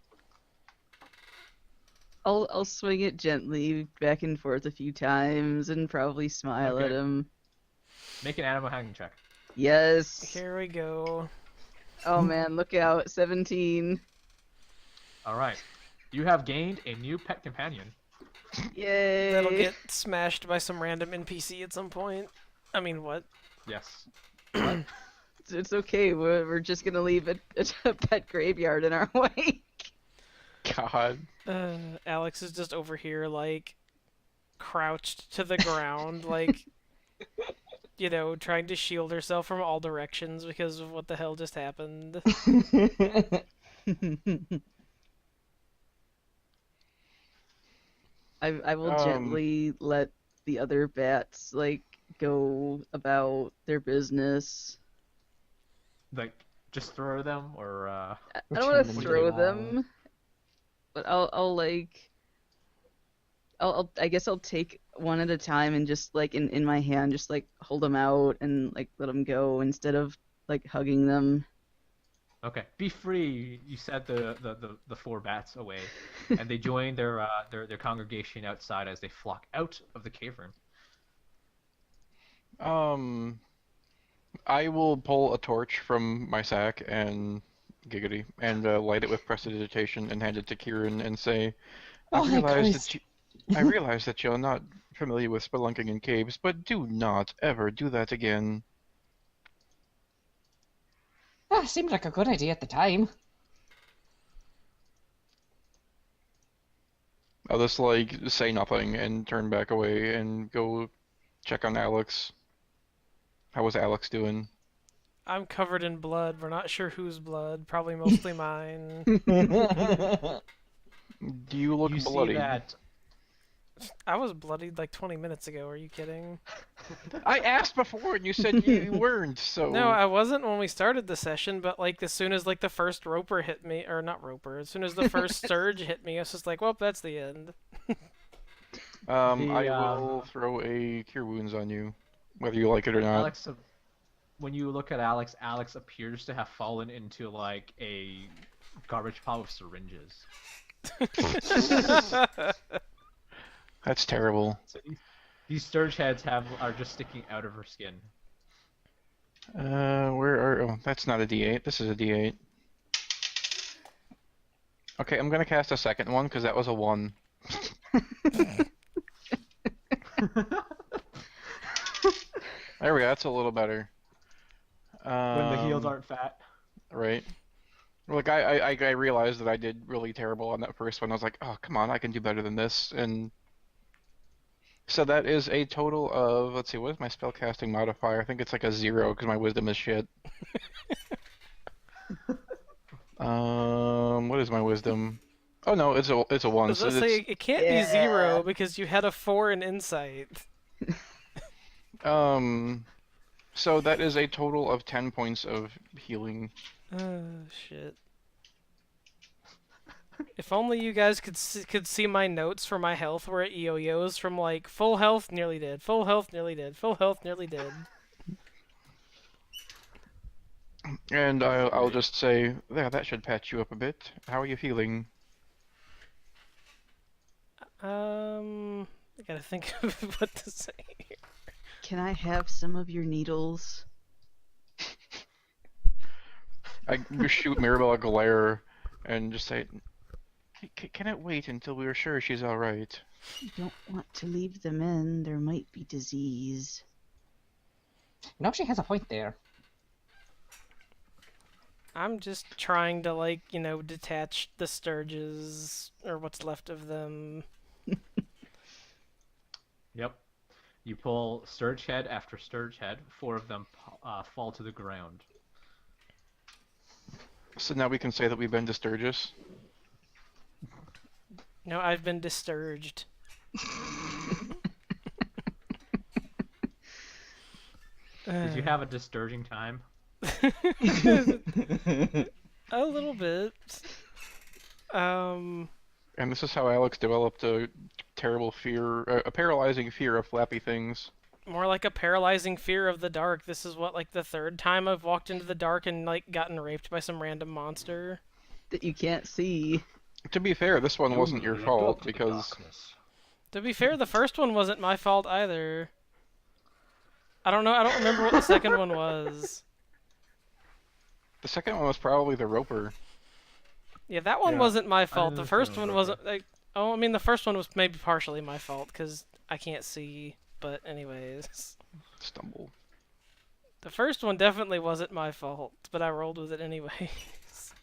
[SPEAKER 3] I'll swing it gently back and forth a few times and probably smile at
[SPEAKER 5] Okay.
[SPEAKER 3] him.
[SPEAKER 5] Make an animal handling check.
[SPEAKER 3] Yes.
[SPEAKER 4] Here we go.
[SPEAKER 3] Oh man, look out. 17.
[SPEAKER 5] All right. You have gained a new pet companion.
[SPEAKER 3] Yay.
[SPEAKER 4] That'll get smashed by some random NPC at some point. I mean, what?
[SPEAKER 5] Yes.
[SPEAKER 3] It's okay. We're just gonna leave a pet graveyard in our way.
[SPEAKER 2] God.
[SPEAKER 4] Alex is just over here, like, crouched to the ground, like, you know, trying to shield herself from all directions because of what the hell just happened.
[SPEAKER 3] I will
[SPEAKER 2] Um,
[SPEAKER 3] gently let the other bats like go about their business.
[SPEAKER 5] Like, just throw them, or
[SPEAKER 3] I don't want to
[SPEAKER 7] Pretend
[SPEAKER 5] to
[SPEAKER 3] throw
[SPEAKER 5] do?
[SPEAKER 3] them, but I'll like I guess I'll take one at a time and just like in my hand just like hold them out and like let them go instead of like hugging them.
[SPEAKER 5] Okay, be free. You set the four bats away, and they join their congregation outside as they flock out of the cavern.
[SPEAKER 2] um, I will pull a torch from my sack and giggity and light it with prestidigitation and hand it to Kieran and say, I
[SPEAKER 7] Oh, thank
[SPEAKER 2] realize
[SPEAKER 7] Christ.
[SPEAKER 2] that I realize that you're not familiar with spelunking in caves, but do not ever do that again.
[SPEAKER 7] Seemed like a good idea at the time.
[SPEAKER 2] I'll just like say nothing and turn back away and go check on Alex. How was Alex doing?
[SPEAKER 4] I'm covered in blood. We're not sure whose blood. Probably mostly mine.
[SPEAKER 2] Do you look
[SPEAKER 5] You
[SPEAKER 2] bloody?
[SPEAKER 5] see that
[SPEAKER 4] I was bloodied like 20 minutes ago. Are you kidding?
[SPEAKER 2] I asked before and you said you weren't, so...
[SPEAKER 4] No, I wasn't when we started the session, but like as soon as like the first roper hit me, or not roper, as soon as the first surge hit me, I was just like, well, that's the end.
[SPEAKER 2] I
[SPEAKER 5] The,
[SPEAKER 2] will throw a Cure Wounds on you, whether you like it or not.
[SPEAKER 5] Alex. When you look at Alex, Alex appears to have fallen into like a garbage pile of syringes.
[SPEAKER 2] That's terrible.
[SPEAKER 5] So these surge heads are just sticking out of her skin.
[SPEAKER 2] Where are... Oh, that's not a D8. This is a D8. Okay, I'm gonna cast a second one, because that was a 1. There we go, that's a little better.
[SPEAKER 5] When the heels aren't fat.
[SPEAKER 2] Right. Like, I realized that I did really terrible on that first one. I was like, oh, come on, I can do better than this. And so that is a total of, let's see, what is my spellcasting modifier? I think it's like a 0, because my wisdom is shit. What is my wisdom? Oh no, it's a 1.
[SPEAKER 4] Does
[SPEAKER 2] So
[SPEAKER 4] that say
[SPEAKER 2] it's,
[SPEAKER 4] it can't be 0 because you had a 4 in insight?
[SPEAKER 2] so that is a total of 10 points of healing.
[SPEAKER 4] Oh shit. If only you guys could see my notes for my health were at yo-yos from like full health, nearly dead, full health, nearly dead, full health, nearly dead.
[SPEAKER 2] And I'll just say, there, that should patch you up a bit. How are you feeling?
[SPEAKER 4] I gotta think of what to say.
[SPEAKER 3] Can I have some of your needles?
[SPEAKER 2] I shoot Mirabelle a glare and just say, can it wait until we are sure she's alright?
[SPEAKER 3] You don't want to leave them in. There might be disease.
[SPEAKER 7] No, she has a point there.
[SPEAKER 4] I'm just trying to like, you know, detach the sturges or what's left of them.
[SPEAKER 5] Yep. You pull surge head after surge head. 4 of them fall to the ground.
[SPEAKER 2] So now we can say that we've been to Sturgis.
[SPEAKER 4] No, I've been disturged.
[SPEAKER 5] Did you have a disturging time?
[SPEAKER 4] A little bit.
[SPEAKER 2] And this is how Alex developed a terrible fear, a paralyzing fear of flappy things.
[SPEAKER 4] More like a paralyzing fear of the dark. This is what, like, the 3rd time I've walked into the dark and, like, gotten raped by some random monster.
[SPEAKER 3] That you can't see.
[SPEAKER 2] To be fair, this one wasn't your fault, because...
[SPEAKER 4] To be fair, the first one wasn't my fault either. I don't know, I don't remember what the second one was.
[SPEAKER 2] The second one was probably the Roper.
[SPEAKER 4] Yeah, that one
[SPEAKER 5] Yeah,
[SPEAKER 4] wasn't my
[SPEAKER 5] I
[SPEAKER 4] fault. The
[SPEAKER 5] didn't
[SPEAKER 4] first
[SPEAKER 5] feel
[SPEAKER 4] one
[SPEAKER 5] Roper.
[SPEAKER 4] wasn't, like... Oh, I mean, the first one was maybe partially my fault, because I can't see. But anyways.
[SPEAKER 2] Stumble.
[SPEAKER 4] The first one definitely wasn't my fault, but I rolled with it anyways.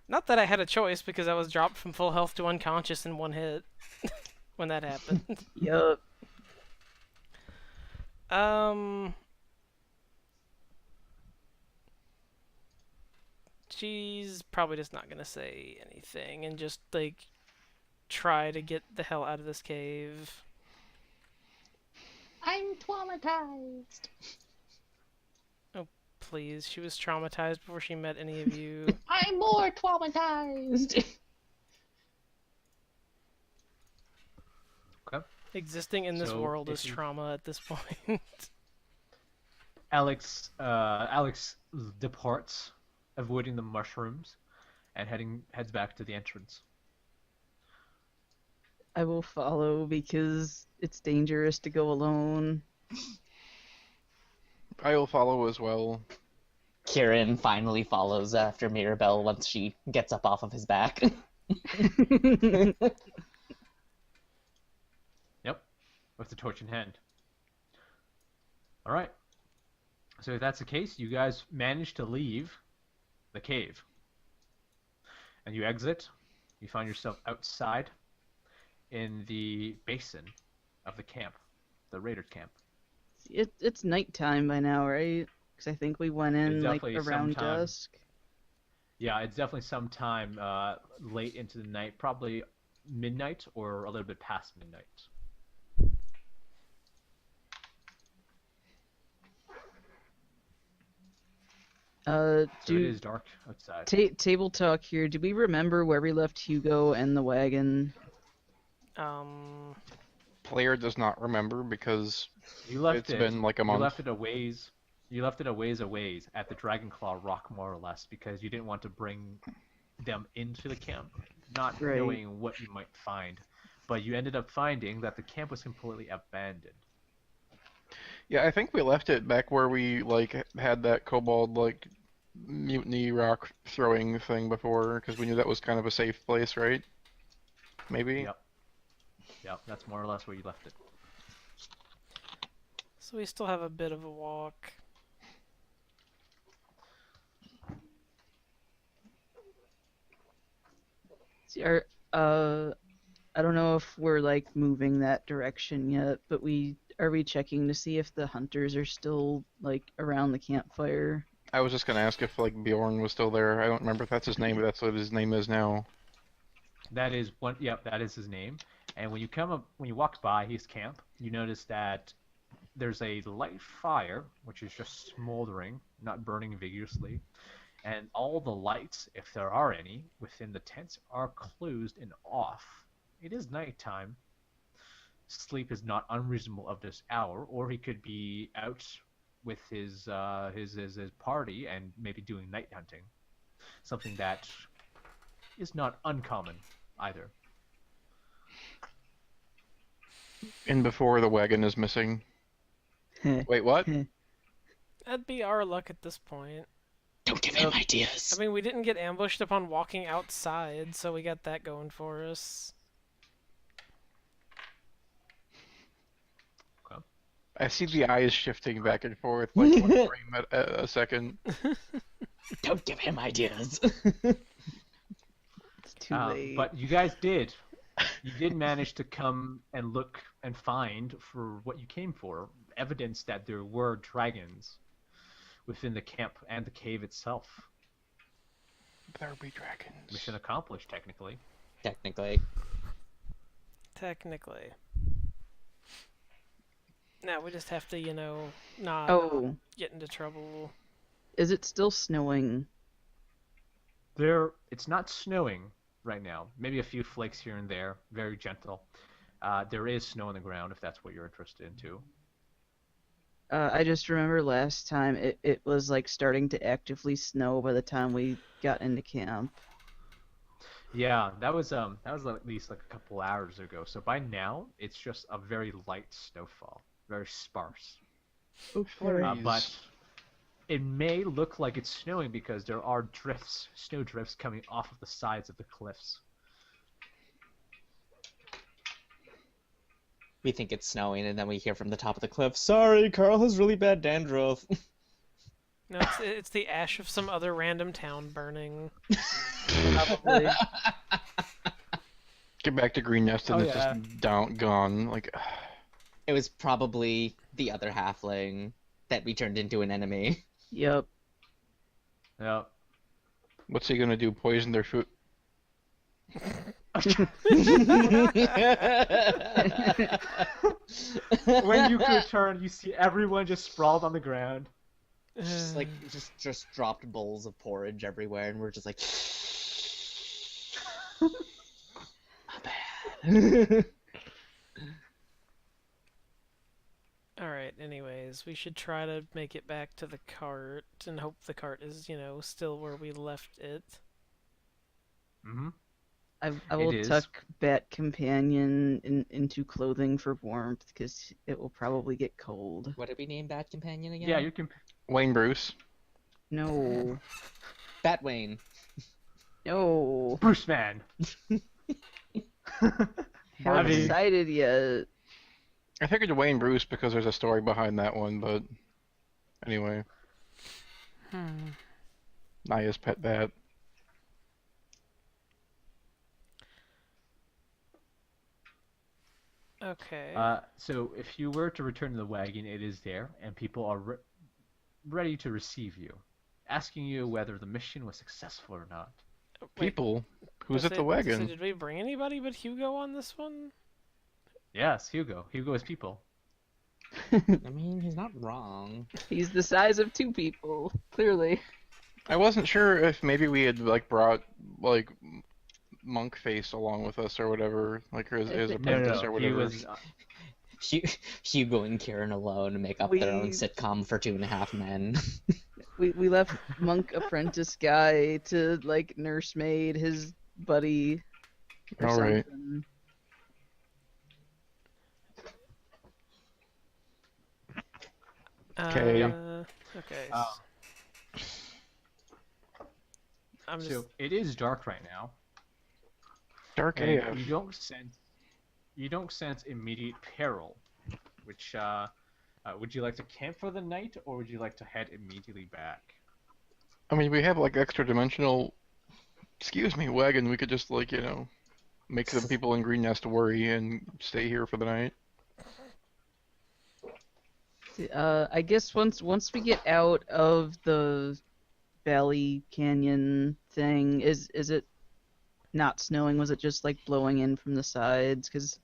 [SPEAKER 4] Not that I had a choice, because I was dropped from full health to unconscious in one hit when that happened.
[SPEAKER 3] Yup.
[SPEAKER 4] she's probably just not gonna say anything and just like try to get the hell out of this cave.
[SPEAKER 7] I'm traumatized.
[SPEAKER 4] Please, she was traumatized before she met any of you.
[SPEAKER 7] I'm more traumatized.
[SPEAKER 5] Okay.
[SPEAKER 4] Existing in this
[SPEAKER 5] So,
[SPEAKER 4] world
[SPEAKER 5] if
[SPEAKER 4] is
[SPEAKER 5] you-
[SPEAKER 4] trauma at this point.
[SPEAKER 5] Alex departs, avoiding the mushrooms, and heads back to the entrance.
[SPEAKER 3] I will follow because it's dangerous to go alone.
[SPEAKER 2] I will follow as well.
[SPEAKER 7] Kieran finally follows after Mirabelle once she gets up off of his back.
[SPEAKER 5] Yep, with the torch in hand. All right. So if that's the case, you guys manage to leave the cave, and you exit. You find yourself outside in the basin of the camp, the raider camp.
[SPEAKER 3] It's nighttime by now, right? Because I think we went in
[SPEAKER 5] It's
[SPEAKER 3] like
[SPEAKER 5] definitely
[SPEAKER 3] around
[SPEAKER 5] sometime.
[SPEAKER 3] dusk.
[SPEAKER 5] Yeah, it's definitely sometime late into the night, probably midnight or a little bit past midnight. So it is dark outside.
[SPEAKER 3] Table talk here. Do we remember where we left Hugo and the wagon?
[SPEAKER 2] Player does not remember because
[SPEAKER 5] You left
[SPEAKER 2] it's
[SPEAKER 5] it.
[SPEAKER 2] been like a
[SPEAKER 5] You
[SPEAKER 2] month.
[SPEAKER 5] left it a ways. You left it a ways at the Dragonclaw Rock, more or less, because you didn't want to bring them into the camp, not
[SPEAKER 3] Right.
[SPEAKER 5] knowing what you might find. But you ended up finding that the camp was completely abandoned.
[SPEAKER 2] Yeah, I think we left it back where we like had that kobold like mutiny rock throwing thing before, because we knew that was kind of a safe place, right? Maybe.
[SPEAKER 5] Yep. Yep, that's more or less where you left it.
[SPEAKER 4] So we still have a bit of a walk.
[SPEAKER 3] See, I don't know if we're like moving that direction yet, but are we checking to see if the hunters are still like around the campfire?
[SPEAKER 2] I was just gonna ask if like Bjorn was still there. I don't remember if that's his name, but that's what his name is now.
[SPEAKER 5] That is one. Yep, that is his name. And when you walk by his camp, you notice that there's a light fire, which is just smoldering, not burning vigorously, and all the lights, if there are any, within the tents are closed and off. It is nighttime. Sleep is not unreasonable of this hour, or he could be out with his party and maybe doing night hunting, something that is not uncommon either.
[SPEAKER 2] And before the wagon is missing. Wait, what?
[SPEAKER 4] That'd be our luck at this point.
[SPEAKER 7] Don't give him ideas.
[SPEAKER 4] I mean, we didn't get ambushed upon walking outside, so we got that going for us.
[SPEAKER 2] I see the eyes shifting back and forth like one frame at a second.
[SPEAKER 7] Don't give him ideas.
[SPEAKER 3] It's too late.
[SPEAKER 5] But you guys did. You did manage to come and look and find for what you came for, evidence that there were dragons within the camp and the cave itself.
[SPEAKER 2] There be dragons.
[SPEAKER 5] Mission accomplished, technically.
[SPEAKER 7] Technically.
[SPEAKER 4] Technically. Now we just have to, not
[SPEAKER 3] Oh,
[SPEAKER 4] get into trouble.
[SPEAKER 3] is it still snowing?
[SPEAKER 5] It's not snowing right now. Maybe a few flakes here and there, very gentle. There is snow on the ground if that's what you're interested in too.
[SPEAKER 3] I just remember last time it was like starting to actively snow by the time we got into camp.
[SPEAKER 5] Yeah, that was at least like a couple hours ago. So by now it's just a very light snowfall, very sparse. But it may look like it's snowing because there are drifts, snow drifts coming off of the sides of the cliffs.
[SPEAKER 7] We think it's snowing, and then we hear from the top of the cliff, "Sorry, Carl has really bad dandruff."
[SPEAKER 4] No, it's the ash of some other random town burning.
[SPEAKER 3] Probably.
[SPEAKER 2] Get back to Green Nest and
[SPEAKER 5] Oh,
[SPEAKER 2] it's
[SPEAKER 5] yeah.
[SPEAKER 2] just gone. Like,
[SPEAKER 7] It was probably the other halfling that we turned into an enemy.
[SPEAKER 3] Yep.
[SPEAKER 5] Yeah.
[SPEAKER 2] What's he gonna do? Poison their food?
[SPEAKER 5] When you return, you see everyone just sprawled on the ground.
[SPEAKER 7] Just like just dropped bowls of porridge everywhere, and we're just like, my bad.
[SPEAKER 4] Alright, anyways, we should try to make it back to the cart and hope the cart is, still where we left it.
[SPEAKER 5] Mm-hmm.
[SPEAKER 3] I will
[SPEAKER 5] It is.
[SPEAKER 3] tuck Bat Companion into clothing for warmth because it will probably get cold.
[SPEAKER 7] What did we name Bat Companion again?
[SPEAKER 5] Yeah, you can.
[SPEAKER 2] Wayne Bruce.
[SPEAKER 3] No,
[SPEAKER 7] Batwayne.
[SPEAKER 3] no,
[SPEAKER 5] Bruce Man.
[SPEAKER 3] haven't
[SPEAKER 5] Bobby.
[SPEAKER 3] decided yet.
[SPEAKER 2] I figured Wayne Bruce because there's a story behind that one, but anyway, Naya's pet bat.
[SPEAKER 4] Okay.
[SPEAKER 5] So if you were to return to the wagon, it is there, and people are ready to receive you, asking you whether the mission was successful or not.
[SPEAKER 4] Wait,
[SPEAKER 2] People, who's
[SPEAKER 4] was
[SPEAKER 2] at the
[SPEAKER 4] it-
[SPEAKER 2] wagon?
[SPEAKER 4] So did we bring anybody but Hugo on this one?
[SPEAKER 5] Yes, Hugo. Hugo is people.
[SPEAKER 7] I mean, he's not wrong.
[SPEAKER 3] He's the size of two people, clearly.
[SPEAKER 2] I wasn't sure if maybe we had like brought like Monk Face along with us or whatever, like as
[SPEAKER 3] No,
[SPEAKER 2] apprentice or
[SPEAKER 5] He
[SPEAKER 2] whatever.
[SPEAKER 5] was.
[SPEAKER 7] Hugo and Kieran alone make up their own
[SPEAKER 3] We-
[SPEAKER 7] sitcom for 2.5 Men.
[SPEAKER 3] We left Monk Apprentice guy to like nursemaid his buddy or
[SPEAKER 2] All right.
[SPEAKER 3] something.
[SPEAKER 2] Okay.
[SPEAKER 4] Okay.
[SPEAKER 5] Um,
[SPEAKER 4] I'm just.
[SPEAKER 5] So it is dark right now.
[SPEAKER 2] Dark
[SPEAKER 5] And
[SPEAKER 2] AF.
[SPEAKER 5] you don't sense immediate peril. Which would you like to camp for the night, or would you like to head immediately back?
[SPEAKER 2] I mean, we have like extra dimensional, wagon. We could just like make the people in Green Nest worry and stay here for the night.
[SPEAKER 3] I guess once we get out of the Valley Canyon thing, is it not snowing? Was it just like blowing in from the sides? Because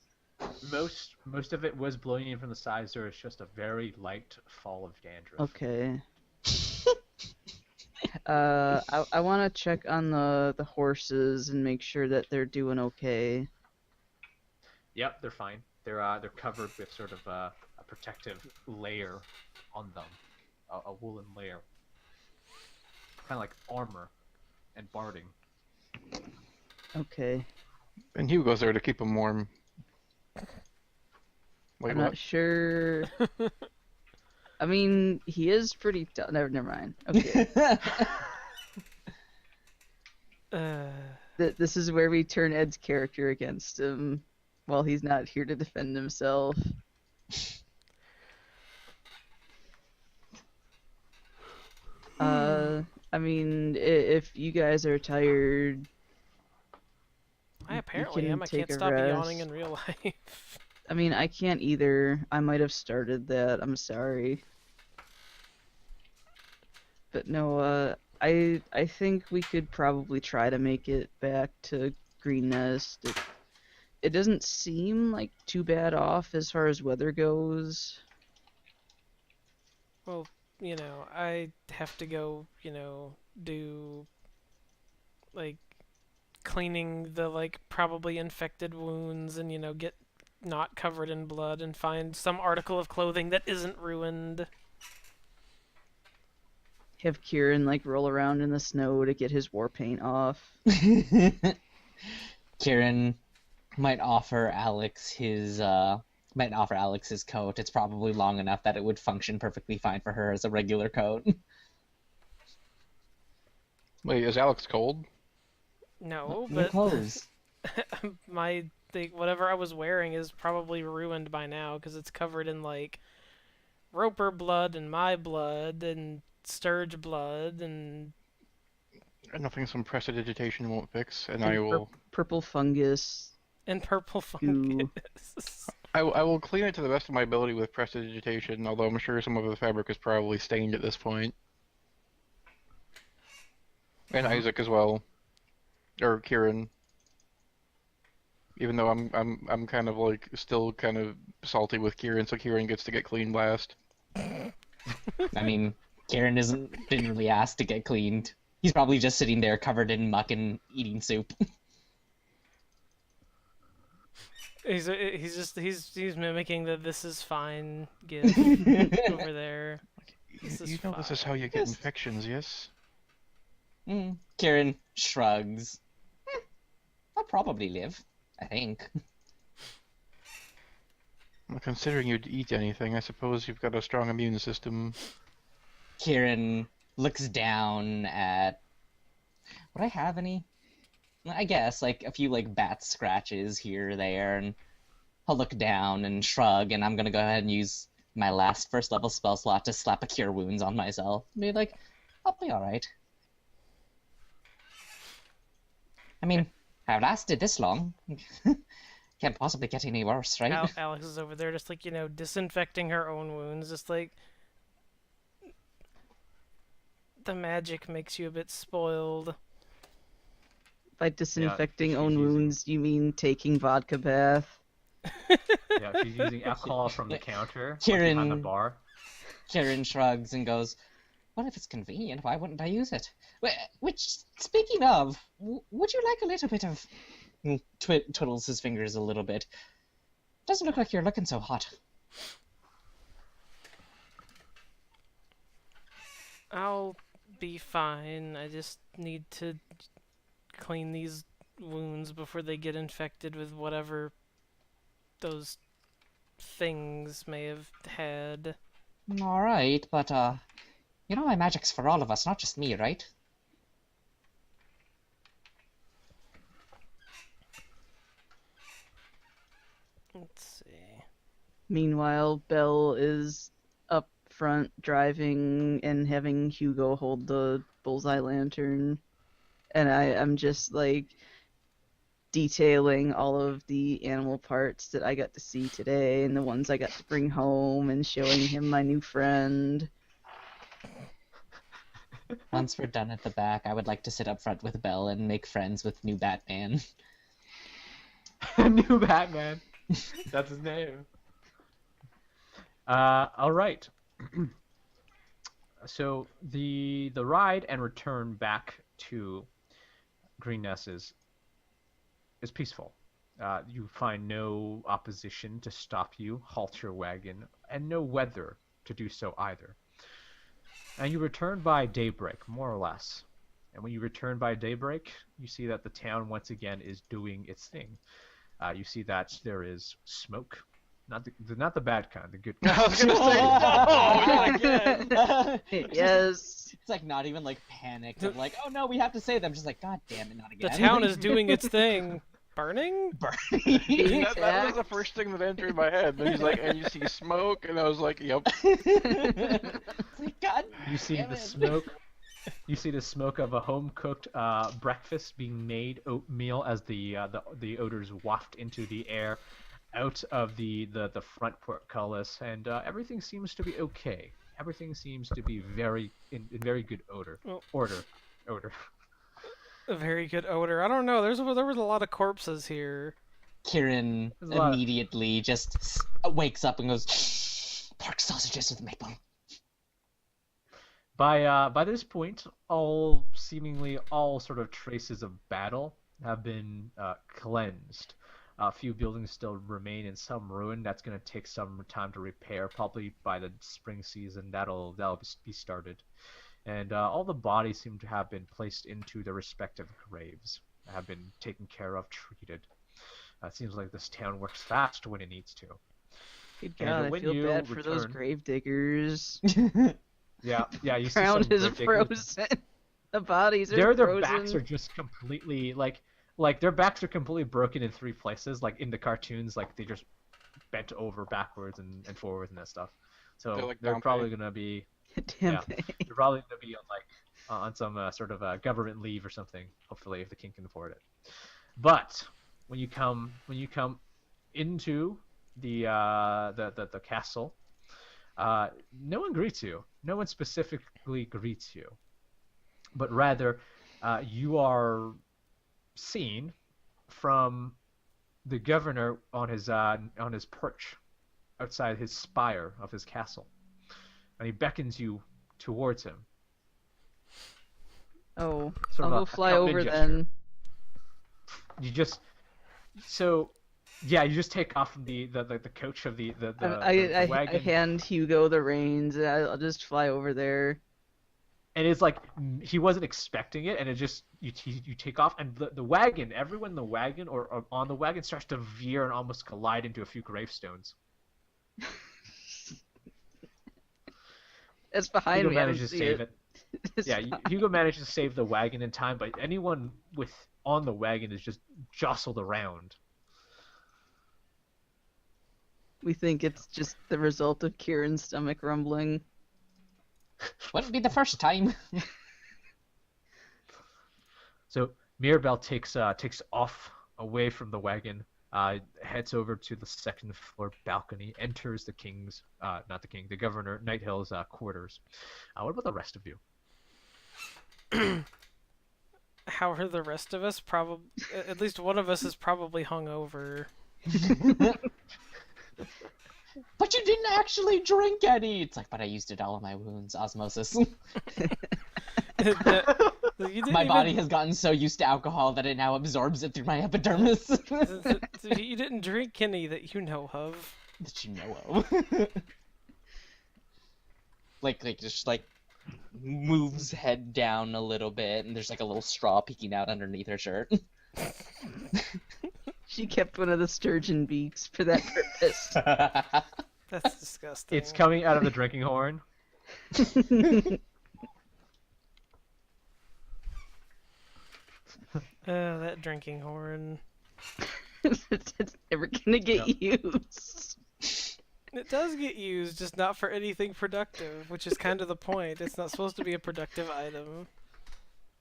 [SPEAKER 5] Most of it was blowing in from the sides. There was just a very light fall of dandruff.
[SPEAKER 3] okay. I want to check on the horses and make sure that they're doing okay.
[SPEAKER 5] Yep, they're fine. They're covered with sort of a protective layer on them, a woolen layer, kind of like armor and barding.
[SPEAKER 3] Okay.
[SPEAKER 2] And Hugo's there to keep them warm. Wait,
[SPEAKER 3] I'm
[SPEAKER 2] what?
[SPEAKER 3] not sure. I mean, he is pretty. Never mind. Okay. This is where we turn Ed's character against him while he's not here to defend himself. I mean, if you guys are tired,
[SPEAKER 4] I apparently
[SPEAKER 3] can
[SPEAKER 4] am. I
[SPEAKER 3] take
[SPEAKER 4] can't
[SPEAKER 3] a
[SPEAKER 4] stop yawning
[SPEAKER 3] rest.
[SPEAKER 4] in real life.
[SPEAKER 3] I mean, I can't either. I might have started that. I'm sorry. But no, I think we could probably try to make it back to Green Nest. It doesn't seem like too bad off as far as weather goes.
[SPEAKER 4] Well, I have to go, do like cleaning the like probably infected wounds and get not covered in blood and find some article of clothing that isn't ruined.
[SPEAKER 3] Have Kieran like roll around in the snow to get his war paint off.
[SPEAKER 7] Kieran might offer Alex his coat. It's probably long enough that it would function perfectly fine for her as a regular coat.
[SPEAKER 2] Wait, is Alex cold?
[SPEAKER 4] No,
[SPEAKER 7] New
[SPEAKER 4] but
[SPEAKER 7] clothes.
[SPEAKER 4] whatever I was wearing is probably ruined by now because it's covered in like Roper blood and my blood and Sturge blood and
[SPEAKER 2] Nothing some prestidigitation won't fix, and
[SPEAKER 3] And
[SPEAKER 2] I will.
[SPEAKER 3] Purple fungus.
[SPEAKER 4] purple
[SPEAKER 3] Goo.
[SPEAKER 4] fungus.
[SPEAKER 2] I will clean it to the best of my ability with prestidigitation, although I'm sure some of the fabric is probably stained at this point. And Isaac as well, or Kieran. Even though I'm kind of like still kind of salty with Kieran, so Kieran gets to get clean last.
[SPEAKER 7] I mean, Kieran didn't really ask to get cleaned. He's probably just sitting there covered in muck and eating soup.
[SPEAKER 4] He's mimicking the "this is fine" gif over there. This is
[SPEAKER 2] You know this is how you get
[SPEAKER 7] Yes.
[SPEAKER 2] infections, yes?
[SPEAKER 7] Kieran shrugs. I'll probably live, I think.
[SPEAKER 2] Well, considering you'd eat anything, I suppose you've got a strong immune system.
[SPEAKER 7] Kieran looks down at... Would I have any? I guess, like, a few, like, bat scratches here or there, and I'll look down and shrug, and I'm gonna go ahead and use my last first level spell slot to slap a Cure Wounds on myself. Be like, I'll be alright. I mean, I've lasted this long. Can't possibly get any worse, right?
[SPEAKER 4] Alex is over there just like, disinfecting her own wounds, just like the magic makes you a bit spoiled.
[SPEAKER 3] By disinfecting
[SPEAKER 5] she's
[SPEAKER 3] own
[SPEAKER 5] using-
[SPEAKER 3] wounds, you mean taking vodka bath?
[SPEAKER 5] Yeah, she's using alcohol from the counter, like
[SPEAKER 7] Kieran-
[SPEAKER 5] behind the bar.
[SPEAKER 7] Kieran shrugs and goes, well, if it's convenient, why wouldn't I use it? Which, speaking of, would you like a little bit of... Twiddles his fingers a little bit. Doesn't look like you're looking so hot.
[SPEAKER 4] I'll be fine. I just need to clean these wounds before they get infected with whatever those things may have had.
[SPEAKER 7] Alright, but, you know my magic's for all of us, not just me, right?
[SPEAKER 4] Let's see.
[SPEAKER 3] Meanwhile, Belle is up front driving and having Hugo hold the bullseye lantern. And I'm just like detailing all of the animal parts that I got to see today and the ones I got to bring home and showing him my new friend.
[SPEAKER 7] Once we're done at the back, I would like to sit up front with Belle and make friends with new Batman.
[SPEAKER 5] New Batman. That's his name. All right. So the ride and return back to Green Nest is peaceful. You find no opposition to stop you, halt your wagon, and no weather to do so either. And you return by daybreak, more or less. And when you return by daybreak, you see that the town once again is doing its thing. You see that there is smoke, not the bad kind, the good kind.
[SPEAKER 2] I was gonna say, oh, not again.
[SPEAKER 3] Yes.
[SPEAKER 7] It's like not even like panicked of like, oh no, we have to save them. Just like, god damn it, not
[SPEAKER 4] The
[SPEAKER 7] again.
[SPEAKER 4] town is doing its thing. Burning?
[SPEAKER 7] burning.
[SPEAKER 2] That was the first thing that entered my head. And he's like, and you see smoke, and I was like, yep.
[SPEAKER 7] It's like, god
[SPEAKER 5] You see
[SPEAKER 7] damn
[SPEAKER 5] the
[SPEAKER 7] it.
[SPEAKER 5] smoke. You see the smoke of a home-cooked breakfast being made, oatmeal, as the odors waft into the air, out of the front portcullis, and everything seems to be okay. Everything seems to be in very good odor.
[SPEAKER 4] Well-
[SPEAKER 5] Order.
[SPEAKER 4] A very good odor. I don't know. There was a lot of corpses here.
[SPEAKER 7] Kieran
[SPEAKER 5] There's a lot-
[SPEAKER 7] immediately just wakes up and goes, pork sausages with maple.
[SPEAKER 5] By this point, seemingly all sort of traces of battle have been cleansed. A few buildings still remain in some ruin. That's going to take some time to repair. Probably by the spring season, that'll be started. And all the bodies seem to have been placed into their respective graves. Have been taken care of, treated. It seems like this town works fast when it needs to.
[SPEAKER 3] Good
[SPEAKER 5] And
[SPEAKER 3] God, I
[SPEAKER 5] when
[SPEAKER 3] feel
[SPEAKER 5] you
[SPEAKER 3] bad for those
[SPEAKER 5] return-
[SPEAKER 3] grave diggers.
[SPEAKER 5] Yeah. You see
[SPEAKER 3] Ground
[SPEAKER 5] some
[SPEAKER 3] is
[SPEAKER 5] grave diggers.
[SPEAKER 3] frozen. The bodies are
[SPEAKER 5] Their
[SPEAKER 3] frozen.
[SPEAKER 5] backs are just completely like their backs are completely broken in three places. Like in the cartoons, like they just bent over backwards and forwards and that stuff. So
[SPEAKER 2] They're like
[SPEAKER 5] they're
[SPEAKER 2] Pompeii.
[SPEAKER 5] probably gonna be
[SPEAKER 3] Damn
[SPEAKER 5] yeah.
[SPEAKER 3] thing.
[SPEAKER 5] they're probably gonna be on on some sort of government leave or something. Hopefully, if the king can afford it. But when you come into the castle, no one greets you. No one specifically greets you, but rather you are seen from the governor on his perch outside his spire of his castle, and he beckons you towards him.
[SPEAKER 3] Oh,
[SPEAKER 5] Sort
[SPEAKER 3] I'll
[SPEAKER 5] of
[SPEAKER 3] go
[SPEAKER 5] a
[SPEAKER 3] fly
[SPEAKER 5] counted
[SPEAKER 3] over
[SPEAKER 5] gesture.
[SPEAKER 3] then.
[SPEAKER 5] You just you just take off from the coach of the
[SPEAKER 3] I
[SPEAKER 5] wagon,
[SPEAKER 3] hand Hugo the reins. And I'll just fly over there.
[SPEAKER 5] and it's like he wasn't expecting it, and it just you take off, and the wagon, everyone in the wagon or on the wagon starts to veer and almost collide into a few gravestones.
[SPEAKER 3] It's behind
[SPEAKER 5] Hugo
[SPEAKER 3] me. I don't
[SPEAKER 5] manages to
[SPEAKER 3] see
[SPEAKER 5] save
[SPEAKER 3] it.
[SPEAKER 5] it. Yeah, Hugo manages to save the wagon in time, but anyone on the wagon is just jostled around.
[SPEAKER 3] We think it's just the result of Kieran's stomach rumbling.
[SPEAKER 7] Wouldn't be the first time.
[SPEAKER 5] So Mirabelle takes off away from the wagon, heads over to the second floor balcony, enters the king's not the king, the governor Nighthill's quarters. What about the rest of you?
[SPEAKER 4] How are the rest of us? Probably, at least one of us is probably hungover.
[SPEAKER 7] But you didn't actually drink any. It's like, but I used it all on my wounds. Osmosis. My body has gotten so used to alcohol that it now absorbs it through my epidermis.
[SPEAKER 4] You didn't drink any that you know of.
[SPEAKER 7] That you know of. like just like moves head down a little bit, and there's like a little straw peeking out underneath her shirt.
[SPEAKER 3] She kept one of the sturgeon beaks for that purpose.
[SPEAKER 4] That's disgusting.
[SPEAKER 5] It's coming out of the drinking horn.
[SPEAKER 4] That drinking horn.
[SPEAKER 3] It's never gonna get used.
[SPEAKER 4] It does get used, just not for anything productive, which is kind of the point. It's not supposed to be a productive item.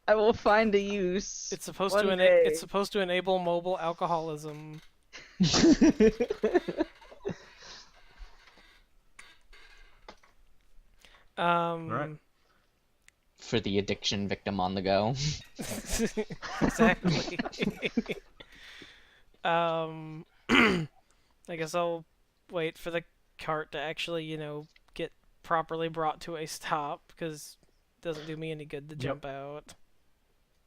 [SPEAKER 3] I will find a use.
[SPEAKER 4] It's supposed
[SPEAKER 3] one
[SPEAKER 4] to
[SPEAKER 3] day.
[SPEAKER 4] it's supposed to enable mobile alcoholism.
[SPEAKER 5] Right.
[SPEAKER 7] For the addiction victim on the go.
[SPEAKER 4] Exactly. I guess I'll wait for the cart to actually, get properly brought to a stop, because it doesn't do me any good to jump out.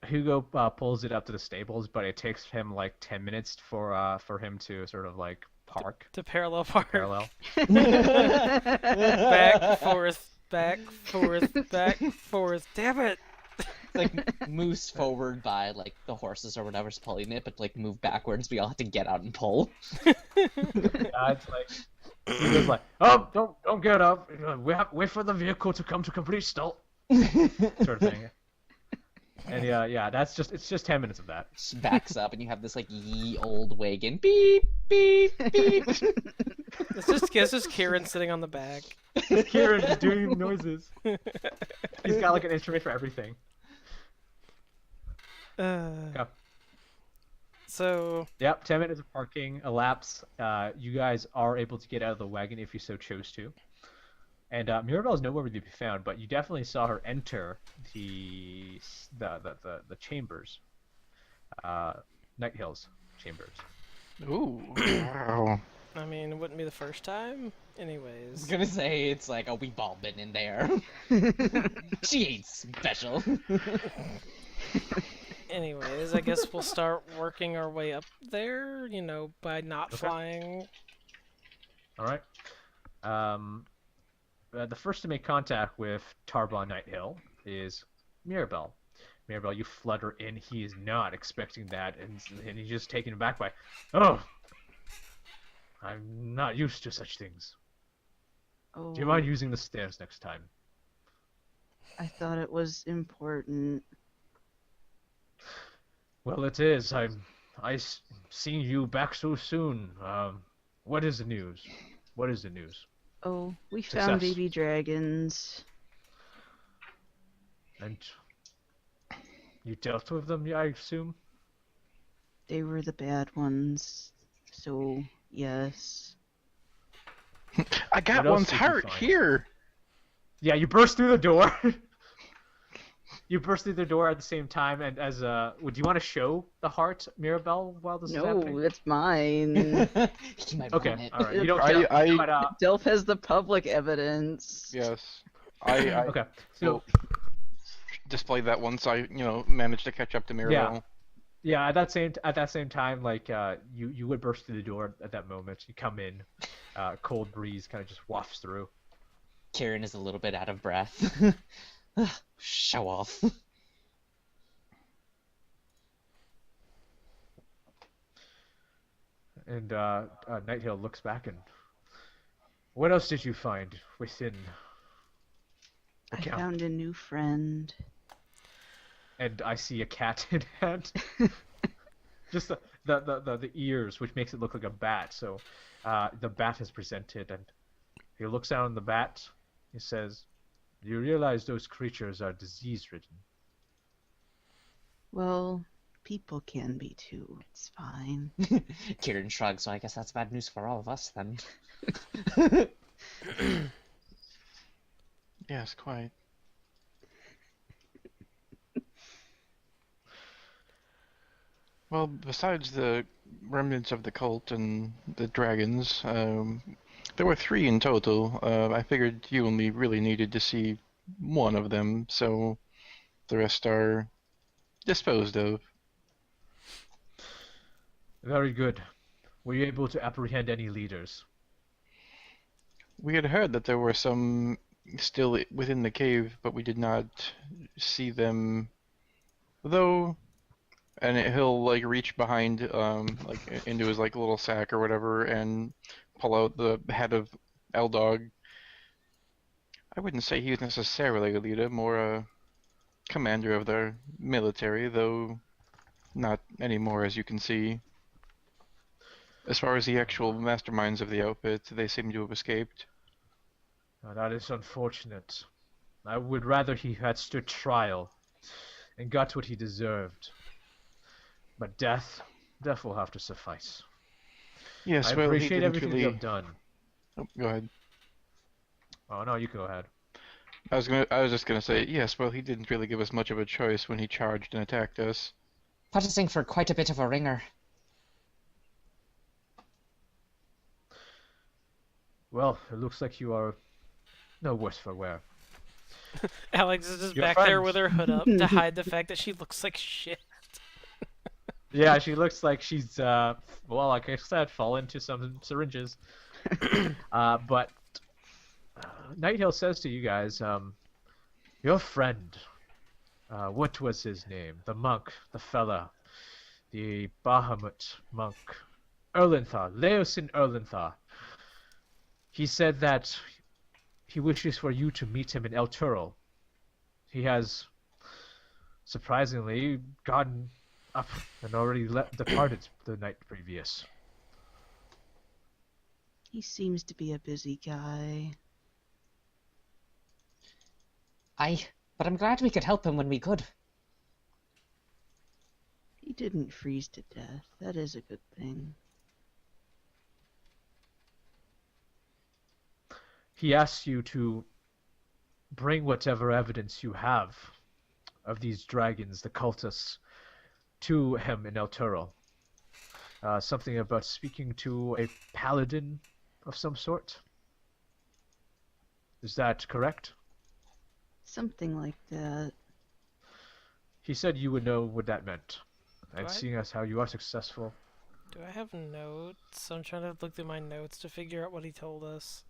[SPEAKER 5] Hugo pulls it up to the stables, but it takes him like 10 minutes for him to sort of like park.
[SPEAKER 4] To parallel park.
[SPEAKER 5] Parallel.
[SPEAKER 4] Back, forth, back, forth, back, forth. Damn it!
[SPEAKER 7] Like moves forward by like the horses or whatever's pulling it, but like move backwards. We all have to get out and pull.
[SPEAKER 5] It's like Hugo's like, oh, don't get up. We have wait for the vehicle to come to complete stop. Sort of thing. And it's just 10 minutes of that.
[SPEAKER 7] Just backs up, and you have this like ye old wagon. Beep beep beep.
[SPEAKER 4] It's just Kieran sitting on the back.
[SPEAKER 5] Kieran just doing noises. He's got like an instrument for everything. Go.
[SPEAKER 4] So.
[SPEAKER 5] Yep, 10 minutes of parking elapse. You guys are able to get out of the wagon if you so chose to. And Mirabelle is nowhere to be found, but you definitely saw her enter the chambers, Nighthill's chambers.
[SPEAKER 2] Ooh. Wow.
[SPEAKER 4] I mean, it wouldn't be the first time.
[SPEAKER 7] I was
[SPEAKER 4] Anyways.
[SPEAKER 7] gonna say it's like, oh, we've all been in there. She ain't special.
[SPEAKER 4] Anyways, I guess we'll start working our way up there, by not flying.
[SPEAKER 5] All right. The first to make contact with Tarbon Nighthill is Mirabelle. Mirabelle, you flutter in. He is not expecting that, and he's just taken aback by, oh, I'm not used to such things.
[SPEAKER 3] Oh,
[SPEAKER 5] Do you mind using the stairs next time?
[SPEAKER 3] I thought it was important.
[SPEAKER 5] Well, it is. I seen you back so soon. What is the news? What is the news?
[SPEAKER 3] Oh, we found
[SPEAKER 5] Success.
[SPEAKER 3] baby dragons.
[SPEAKER 5] And you dealt with them, I assume?
[SPEAKER 3] They were the bad ones. So, yes.
[SPEAKER 2] I got
[SPEAKER 5] What else
[SPEAKER 2] one's
[SPEAKER 5] did you
[SPEAKER 2] heart
[SPEAKER 5] find?
[SPEAKER 2] here.
[SPEAKER 5] Yeah, you burst through the door. You burst through the door at the same time, and as would you want to show the heart, Mirabelle, while this is
[SPEAKER 3] No,
[SPEAKER 5] happening?
[SPEAKER 3] it's mine.
[SPEAKER 7] He might
[SPEAKER 5] Okay,
[SPEAKER 7] want it.
[SPEAKER 5] all right. You don't
[SPEAKER 2] I-
[SPEAKER 5] kill,
[SPEAKER 2] I-
[SPEAKER 5] but
[SPEAKER 3] Delph has the public evidence.
[SPEAKER 2] Yes. I
[SPEAKER 5] okay. So
[SPEAKER 2] will display that once I, manage to catch up to Mirabelle.
[SPEAKER 5] yeah, at that same time, like you would burst through the door at that moment. You come in, cold breeze kind of just wafts through.
[SPEAKER 7] Kieran is a little bit out of breath. Show off.
[SPEAKER 5] And Nighthill looks back and, what else did you find within the
[SPEAKER 3] I
[SPEAKER 5] camp?
[SPEAKER 3] found a new friend.
[SPEAKER 5] And I see a cat in hand. Just the ears, which makes it look like a bat. So the bat is presented, and he looks down on the bat. He says, "You realize those creatures are disease-ridden."
[SPEAKER 3] Well, people can be too. It's fine.
[SPEAKER 7] Kieran shrugs, so I guess that's bad news for all of us then.
[SPEAKER 2] Yes, quite. Well, besides the remnants of the cult and the dragons, there were 3 in total. I figured you only really needed to see one of them, so the rest are disposed of.
[SPEAKER 5] Very good. Were you able to apprehend any leaders?
[SPEAKER 2] We had heard that there were some still within the cave, but we did not see them. Though, and he'll like reach behind, into his like little sack or whatever, and pull out the head of Eldog. I wouldn't say he was necessarily a leader, more a commander of their military, though not anymore, as you can see. As far as the actual masterminds of the outfit, they seem to have escaped.
[SPEAKER 5] Now, that is unfortunate. I would rather he had stood trial and got what he deserved. But death will have to suffice.
[SPEAKER 2] Yes,
[SPEAKER 5] I
[SPEAKER 2] well, he
[SPEAKER 5] appreciate
[SPEAKER 2] didn't
[SPEAKER 5] everything
[SPEAKER 2] really.
[SPEAKER 5] you have done.
[SPEAKER 2] Oh, go ahead.
[SPEAKER 5] Oh no, you go ahead.
[SPEAKER 2] I was just gonna say, yes, well, he didn't really give us much of a choice when he charged and attacked us.
[SPEAKER 6] Practicing for quite a bit of a ringer.
[SPEAKER 5] Well, it looks like you are no worse for wear.
[SPEAKER 4] Alex is just
[SPEAKER 5] Your
[SPEAKER 4] back there
[SPEAKER 5] friend.
[SPEAKER 4] with her hood up to hide the fact that she looks like shit.
[SPEAKER 5] Yeah, she looks like she's, well, like I said, fallen into some syringes. But Nighthill says to you guys, your friend, what was his name? The monk, the fella, the Bahamut monk, Erlenthar, Leosin Erlenthar. He said that he wishes for you to meet him in El Turo. He has, surprisingly, gotten up and already departed the night previous.
[SPEAKER 3] He seems to be a busy guy.
[SPEAKER 6] But I'm glad we could help him when we could.
[SPEAKER 3] He didn't freeze to death. That is a good thing.
[SPEAKER 5] He asks you to bring whatever evidence you have of these dragons, the cultists, to him in El Turo. Something about speaking to a paladin of some sort. Is that correct?
[SPEAKER 3] Something like that.
[SPEAKER 5] He said you would know what that meant. And
[SPEAKER 4] What?
[SPEAKER 5] seeing as how you are successful,
[SPEAKER 4] Do I have notes? I'm trying to look through my notes to figure out what he told us.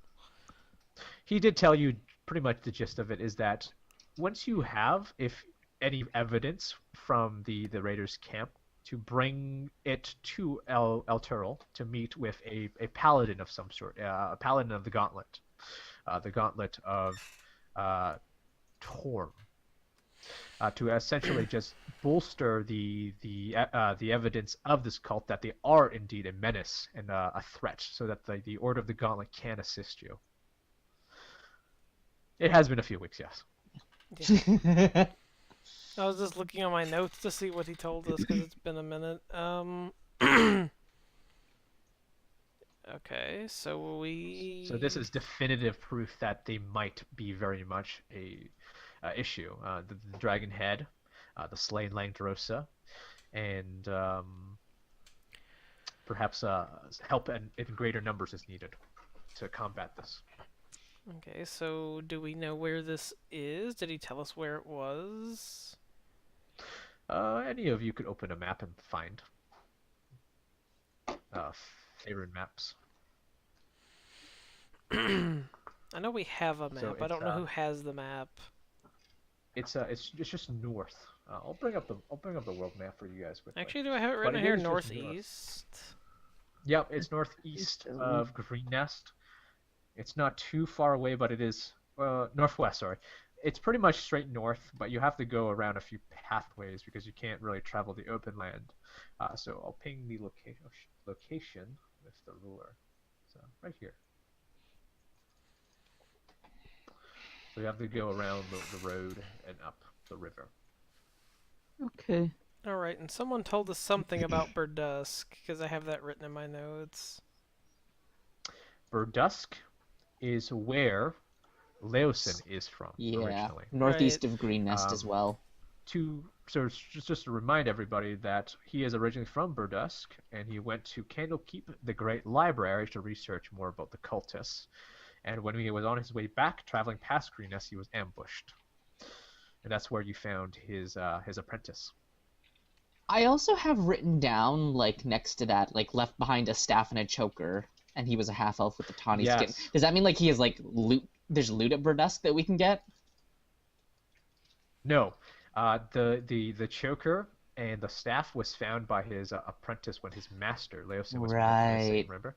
[SPEAKER 5] he did tell you pretty much the gist of it is that once you have, if any evidence from the Raiders camp, to bring it to El Turo to meet with a paladin of some sort, a paladin of the gauntlet of Torm, to essentially just bolster the evidence of this cult that they are indeed a menace and a threat, so that the Order of the Gauntlet can assist you. It has been a few weeks, yes.
[SPEAKER 4] Yeah. I was just looking on my notes to see what he told us because it's been a minute. Okay, so
[SPEAKER 5] So this is definitive proof that they might be very much issue. The dragon head, the slain Langdrosa, and perhaps help in greater numbers is needed to combat this.
[SPEAKER 4] Okay, so do we know where this is? Did he tell us where it was?
[SPEAKER 5] Any of you could open a map and find favorite maps.
[SPEAKER 4] I know we have a map.
[SPEAKER 5] So
[SPEAKER 4] I don't know
[SPEAKER 5] it's,
[SPEAKER 4] who has the map.
[SPEAKER 5] It's just north. I'll bring up the world map for you guys quickly.
[SPEAKER 4] Actually, do I have it
[SPEAKER 5] But
[SPEAKER 4] written
[SPEAKER 5] it
[SPEAKER 4] here?
[SPEAKER 5] is just north.
[SPEAKER 4] Northeast.
[SPEAKER 5] Yep, it's northeast of Green Nest. It's not too far away, but it is northwest. Sorry, it's pretty much straight north, but you have to go around a few pathways because you can't really travel the open land. So I'll ping the location with the ruler. So right here. So you have to go around the road and up the river.
[SPEAKER 3] Okay.
[SPEAKER 4] All right, and someone told us something about Burdusk because I have that written in my notes.
[SPEAKER 5] Burdusk is where Leosin is from
[SPEAKER 7] Yeah,
[SPEAKER 5] originally.
[SPEAKER 7] northeast of Green Nest as
[SPEAKER 5] Um,
[SPEAKER 7] well.
[SPEAKER 5] So just to remind everybody that he is originally from Burdusk, and he went to Candlekeep, the Great Library, to research more about the cultists. And when he was on his way back, traveling past Green Nest, he was ambushed, and that's where you found his apprentice.
[SPEAKER 7] I also have written down, like, next to that, like, left behind a staff and a choker, and he was a half-elf with a tawny skin.
[SPEAKER 5] Yes.
[SPEAKER 7] Does that mean, like, he has, like, loot? There's loot at Burdusk that we can get?
[SPEAKER 5] No, the choker and the staff was found by his apprentice when his master Leosin was missing,
[SPEAKER 7] Right.
[SPEAKER 5] remember?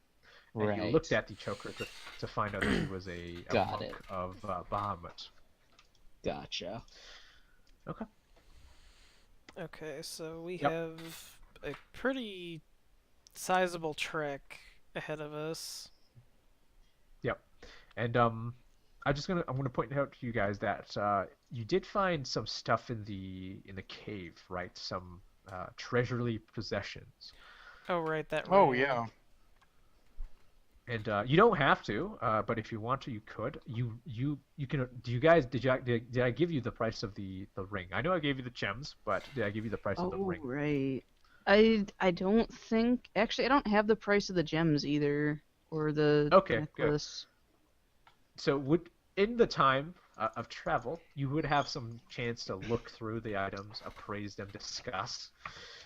[SPEAKER 5] And
[SPEAKER 7] Right.
[SPEAKER 5] you looked at the choker to find out that he was a
[SPEAKER 7] Got
[SPEAKER 5] monk
[SPEAKER 7] it.
[SPEAKER 5] of Bahamut.
[SPEAKER 7] Gotcha.
[SPEAKER 5] Okay.
[SPEAKER 4] Okay, so we
[SPEAKER 5] Yep.
[SPEAKER 4] have a pretty sizable trek ahead of us.
[SPEAKER 5] Yep. And I'm gonna point out to you guys that you did find some stuff in the cave, right? Some treasury possessions.
[SPEAKER 4] Oh, right, that
[SPEAKER 2] Oh
[SPEAKER 4] ring.
[SPEAKER 2] yeah.
[SPEAKER 5] And you don't have to, but if you want to, you could. You can. Do you guys? Did I give you the price of the ring? I know I gave you the gems, but did I give you the price of the
[SPEAKER 3] Oh,
[SPEAKER 5] ring?
[SPEAKER 3] right. I don't think actually I don't have the price of the gems either or the
[SPEAKER 5] Okay, good.
[SPEAKER 3] necklace.
[SPEAKER 5] So in the time of travel, you would have some chance to look through the items, appraise them, discuss.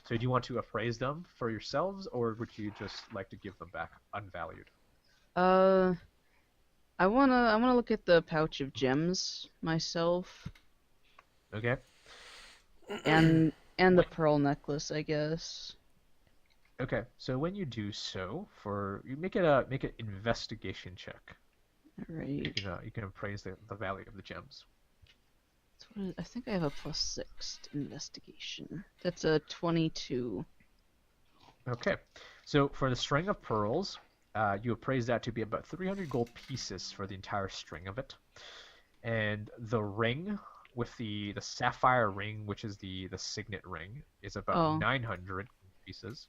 [SPEAKER 5] So do you want to appraise them for yourselves, or would you just like to give them back unvalued?
[SPEAKER 3] I wanna look at the pouch of gems myself
[SPEAKER 5] Okay.
[SPEAKER 3] and the
[SPEAKER 5] Wait.
[SPEAKER 3] pearl necklace, I guess.
[SPEAKER 5] Okay. So when you do so, you make an investigation check.
[SPEAKER 3] Alright.
[SPEAKER 5] You can appraise the value of the gems.
[SPEAKER 3] I think I have a +6 to investigation. That's a 22.
[SPEAKER 5] Okay. So for the string of pearls, you appraise that to be about 300 gold pieces for the entire string of it. And the ring with the sapphire ring, which is the signet ring, is about 900 pieces.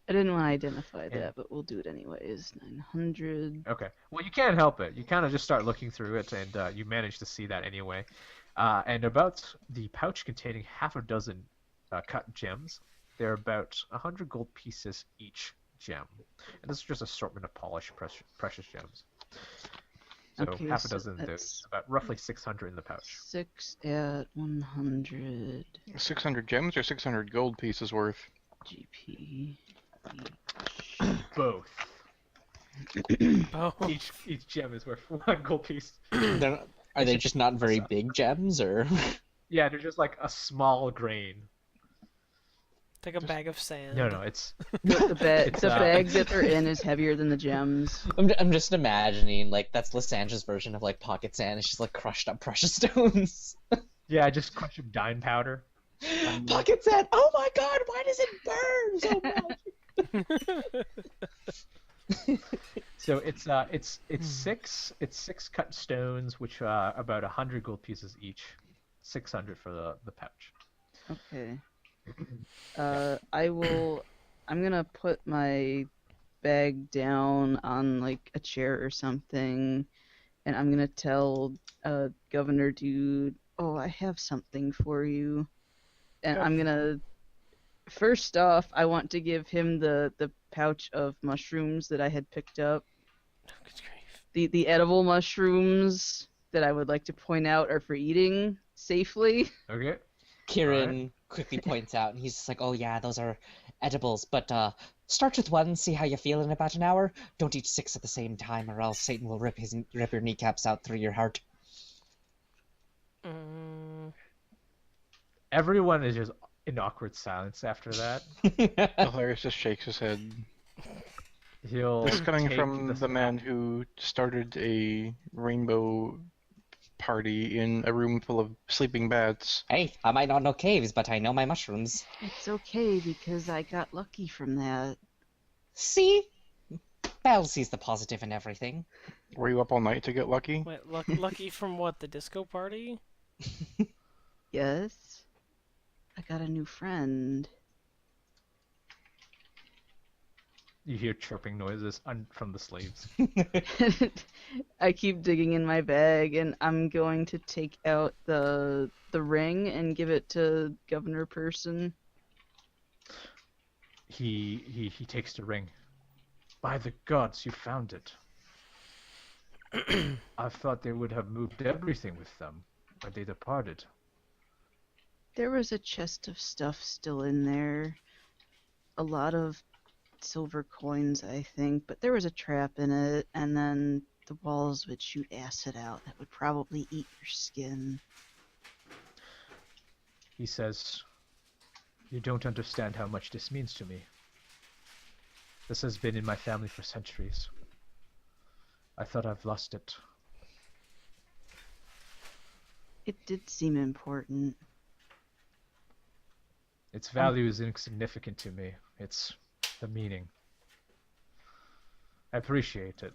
[SPEAKER 3] I didn't want to identify
[SPEAKER 5] And-
[SPEAKER 3] that, but we'll do it anyways. 900.
[SPEAKER 5] Okay. Well, you can't help it. You kind of just start looking through it, and you manage to see that anyway. And about the pouch containing half a dozen cut gems, they're about 100 gold pieces each gem. And this is just assortment of polished precious gems. So
[SPEAKER 3] Okay,
[SPEAKER 5] half a
[SPEAKER 3] so
[SPEAKER 5] dozen, there's
[SPEAKER 3] that's
[SPEAKER 5] about roughly 600 in the pouch.
[SPEAKER 3] 6 at 100
[SPEAKER 2] 600 gems or 600 gold pieces worth?
[SPEAKER 3] GP.
[SPEAKER 5] Both.
[SPEAKER 4] Oh,
[SPEAKER 5] Each gem is worth 1 gold piece.
[SPEAKER 7] Are they just not very big gems, or?
[SPEAKER 5] Yeah, they're just like a small grain.
[SPEAKER 4] take a bag of sand.
[SPEAKER 5] No, it's
[SPEAKER 3] The bag,
[SPEAKER 5] It's,
[SPEAKER 3] the bag that they're in is heavier than the gems.
[SPEAKER 7] I'm just imagining, like, that's Lysandre's version of, like, pocket sand. It's just, like, crushed up precious stones.
[SPEAKER 5] yeah, just crunch of dime powder.
[SPEAKER 7] Pocket sand! Oh my god, why does it burn so much?
[SPEAKER 5] So it's six cut stones, which are about 100 gold pieces each, 600 for the pouch.
[SPEAKER 3] Okay. I'm gonna put my bag down on like a chair or something, and I'm gonna tell Governor Dude Oh, I have something for you. And
[SPEAKER 2] Yep.
[SPEAKER 3] I'm gonna first off, I want to give him the pouch of mushrooms that I had picked up.
[SPEAKER 4] Good grief.
[SPEAKER 3] The edible mushrooms that I would like to point out are for eating safely.
[SPEAKER 5] Okay.
[SPEAKER 7] Kieran quickly points out, and he's just like, "Oh yeah, those are edibles, but start with one, see how you feel in about an hour. Don't eat 6 at the same time, or else Satan will rip your kneecaps out through your heart."
[SPEAKER 5] Everyone is just in awkward silence after that.
[SPEAKER 2] Hilarious just shakes his head.
[SPEAKER 5] He'll
[SPEAKER 2] This is coming
[SPEAKER 5] take
[SPEAKER 2] from the man who started a rainbow party in a room full of sleeping bats.
[SPEAKER 7] Hey, I might not know caves, but I know my mushrooms.
[SPEAKER 3] It's okay because I got lucky from that.
[SPEAKER 7] See? Belle sees the positive in everything.
[SPEAKER 2] Were you up all night to get lucky?
[SPEAKER 4] Wait, lucky from what? The disco party?
[SPEAKER 3] Yes. I got a new friend.
[SPEAKER 5] You hear chirping noises from the slaves.
[SPEAKER 3] I keep digging in my bag, and I'm going to take out the ring and give it to Governor Person.
[SPEAKER 5] He takes the ring. By the gods, you found it. I thought they would have moved everything with them, but they departed.
[SPEAKER 3] There was a chest of stuff still in there. A lot of silver coins, I think, but there was a trap in it, and then the walls would shoot acid out that would probably eat your skin.
[SPEAKER 5] He says, "You don't understand how much this means to me. This has been in my family for centuries. I thought I've lost it."
[SPEAKER 3] It did seem important.
[SPEAKER 5] Its value is insignificant to me. It's the meaning. I appreciate it.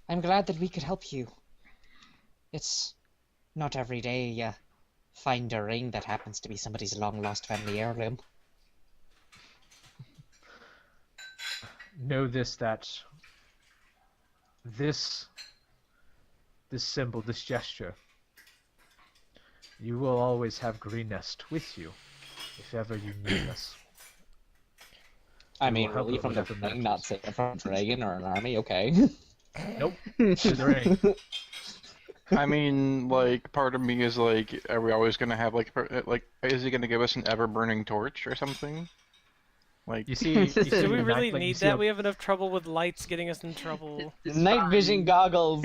[SPEAKER 6] I'm glad that we could help you. It's not every day you find a ring that happens to be somebody's long-lost family heirloom.
[SPEAKER 5] Know this, that this symbol, this gesture, you will always have Green Nest with you if ever you need us.
[SPEAKER 7] I
[SPEAKER 5] We
[SPEAKER 7] mean,
[SPEAKER 5] will help
[SPEAKER 7] really,
[SPEAKER 5] it
[SPEAKER 7] from the
[SPEAKER 5] whatever
[SPEAKER 7] ring, not
[SPEAKER 5] matters.
[SPEAKER 7] say from a dragon or an army, okay.
[SPEAKER 5] Nope. To the ring.
[SPEAKER 2] I mean, like, part of me is like, are we always gonna have is he gonna give us an ever-burning torch or something? Like,
[SPEAKER 5] You see
[SPEAKER 4] Do we
[SPEAKER 5] the
[SPEAKER 4] really
[SPEAKER 5] night- like, you
[SPEAKER 4] need
[SPEAKER 5] see
[SPEAKER 4] that?
[SPEAKER 5] a-
[SPEAKER 4] We have enough trouble with lights getting us in trouble.
[SPEAKER 7] Night vision goggles.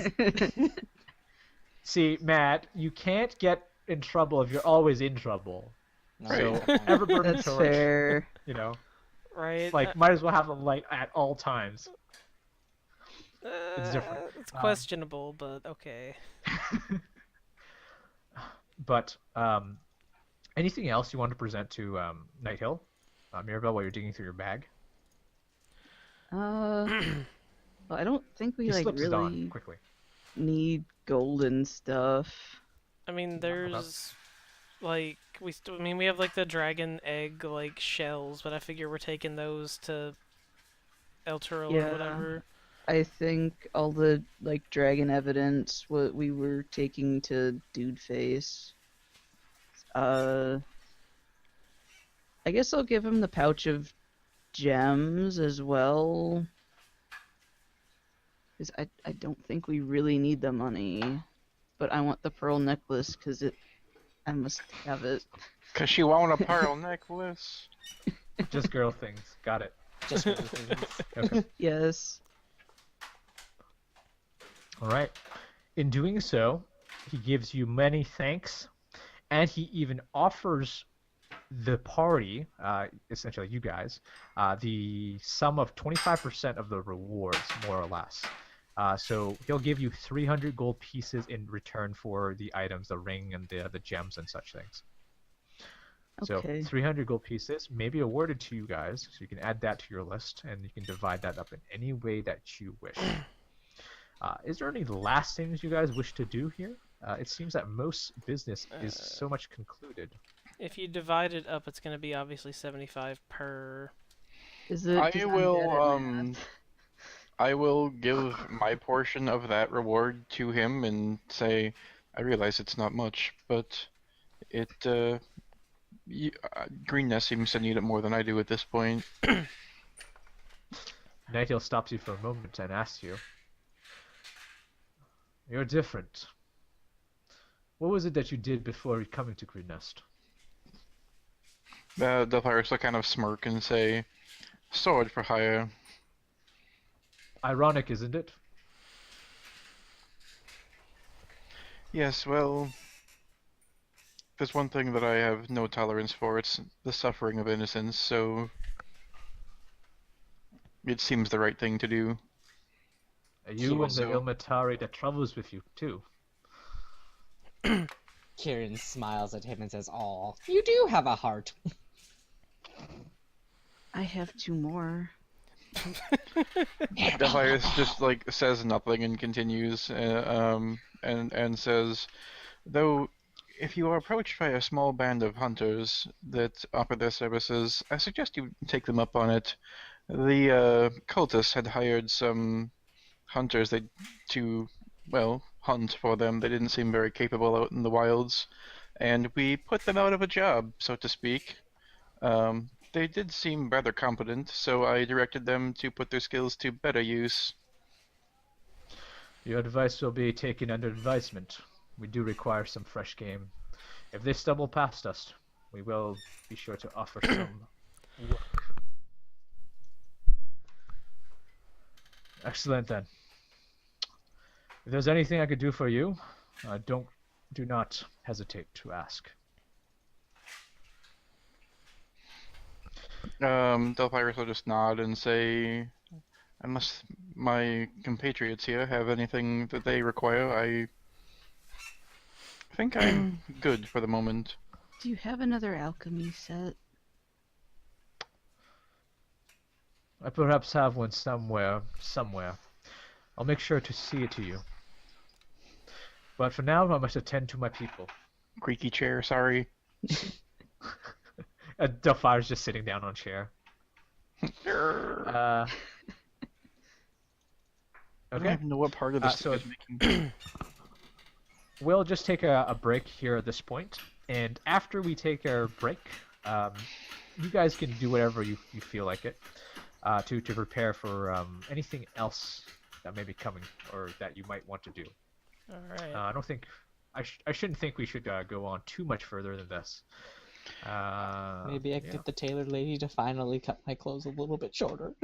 [SPEAKER 5] See, Matt, you can't get in trouble if you're always in trouble.
[SPEAKER 2] Right.
[SPEAKER 5] So, ever burning
[SPEAKER 3] That's
[SPEAKER 5] torch,
[SPEAKER 3] fair.
[SPEAKER 5] you know,
[SPEAKER 4] Right?
[SPEAKER 5] like, might as well have a light at all times. it's different.
[SPEAKER 4] It's questionable, but okay.
[SPEAKER 5] But, anything else you want to present to Night Hill? Mirabelle, while you're digging through your bag?
[SPEAKER 3] Well, I don't think we
[SPEAKER 5] He
[SPEAKER 3] like
[SPEAKER 5] slips it on
[SPEAKER 3] really
[SPEAKER 5] quickly.
[SPEAKER 3] need golden stuff.
[SPEAKER 4] I mean, there's like we have like the dragon egg like shells, but I figure we're taking those to El Toro
[SPEAKER 3] Yeah.
[SPEAKER 4] or whatever.
[SPEAKER 3] I think all the like dragon evidence what we were taking to Dude Face. I guess I'll give him the pouch of gems as well. Because I don't think we really need the money. But I want the pearl necklace because I must have it.
[SPEAKER 2] 'cause she want a pearl necklace.
[SPEAKER 5] Just girl things. Got it.
[SPEAKER 6] Just for the things.
[SPEAKER 5] Okay.
[SPEAKER 3] Yes.
[SPEAKER 5] All right. In doing so, he gives you many thanks, and he even offers the party, essentially you guys, the sum of 25% of the rewards, more or less. So he'll give you 300 gold pieces in return for the items, the ring and the gems and such things.
[SPEAKER 3] Okay.
[SPEAKER 5] So 300 gold pieces may be awarded to you guys, so you can add that to your list, and you can divide that up in any way that you wish. Is there any last things you guys wish to do here? It seems that most business is so much concluded.
[SPEAKER 4] If you divide it up, it's going to be obviously 75 per.
[SPEAKER 3] Is it?
[SPEAKER 2] I
[SPEAKER 3] 'cause I'm
[SPEAKER 2] will,
[SPEAKER 3] bad at math.
[SPEAKER 2] I will give my portion of that reward to him and say, I realize it's not much, but it Greenness seems to need it more than I do at this point.
[SPEAKER 5] Nightail stops you for a moment and asks you, "You're different. What was it that you did before coming to Green Nest?"
[SPEAKER 2] Delphyrus will kind of smirk and say, "Sword for hire."
[SPEAKER 5] Ironic, isn't it?
[SPEAKER 2] Yes, well, there's one thing that I have no tolerance for. It's the suffering of innocence, so it seems the right thing to do.
[SPEAKER 5] You and the
[SPEAKER 2] Also-
[SPEAKER 5] Ilmatari that travels with you, too.
[SPEAKER 6] Kieran smiles at him and says, "Aw, you do have a heart."
[SPEAKER 3] I have 2 more.
[SPEAKER 2] Delphyrus just like says nothing and continues, and says, though, if you are approached by a small band of hunters that offer their services, I suggest you take them up on it. The cultists had hired some hunters to, well, hunt for them. They didn't seem very capable out in the wilds, and we put them out of a job, so to speak. They did seem rather competent, so I directed them to put their skills to better use.
[SPEAKER 5] Your advice will be taken under advisement. We do require some fresh game. If they stumble past us, we will be sure to offer some work. Excellent then. If there's anything I could do for you, do not hesitate to ask.
[SPEAKER 2] Delphyrus will just nod and say, unless my compatriots here have anything that they require, I think I'm good for the moment.
[SPEAKER 3] Do you have another alchemy set?
[SPEAKER 5] I perhaps have one somewhere. I'll make sure to see it to you. But for now, I must attend to my people.
[SPEAKER 2] Creaky chair, sorry.
[SPEAKER 5] Delphire's just sitting down on a chair.
[SPEAKER 2] I don't
[SPEAKER 5] Okay.
[SPEAKER 2] even know what part of this
[SPEAKER 5] so-
[SPEAKER 2] is making.
[SPEAKER 5] We'll just take a break here at this point, and after we take our break, you guys can do whatever you feel like it to prepare for anything else that may be coming or that you might want to do.
[SPEAKER 4] All right.
[SPEAKER 5] I don't think I shouldn't think we should go on too much further than this.
[SPEAKER 6] Maybe I could get the tailor lady to finally cut my clothes a little bit shorter.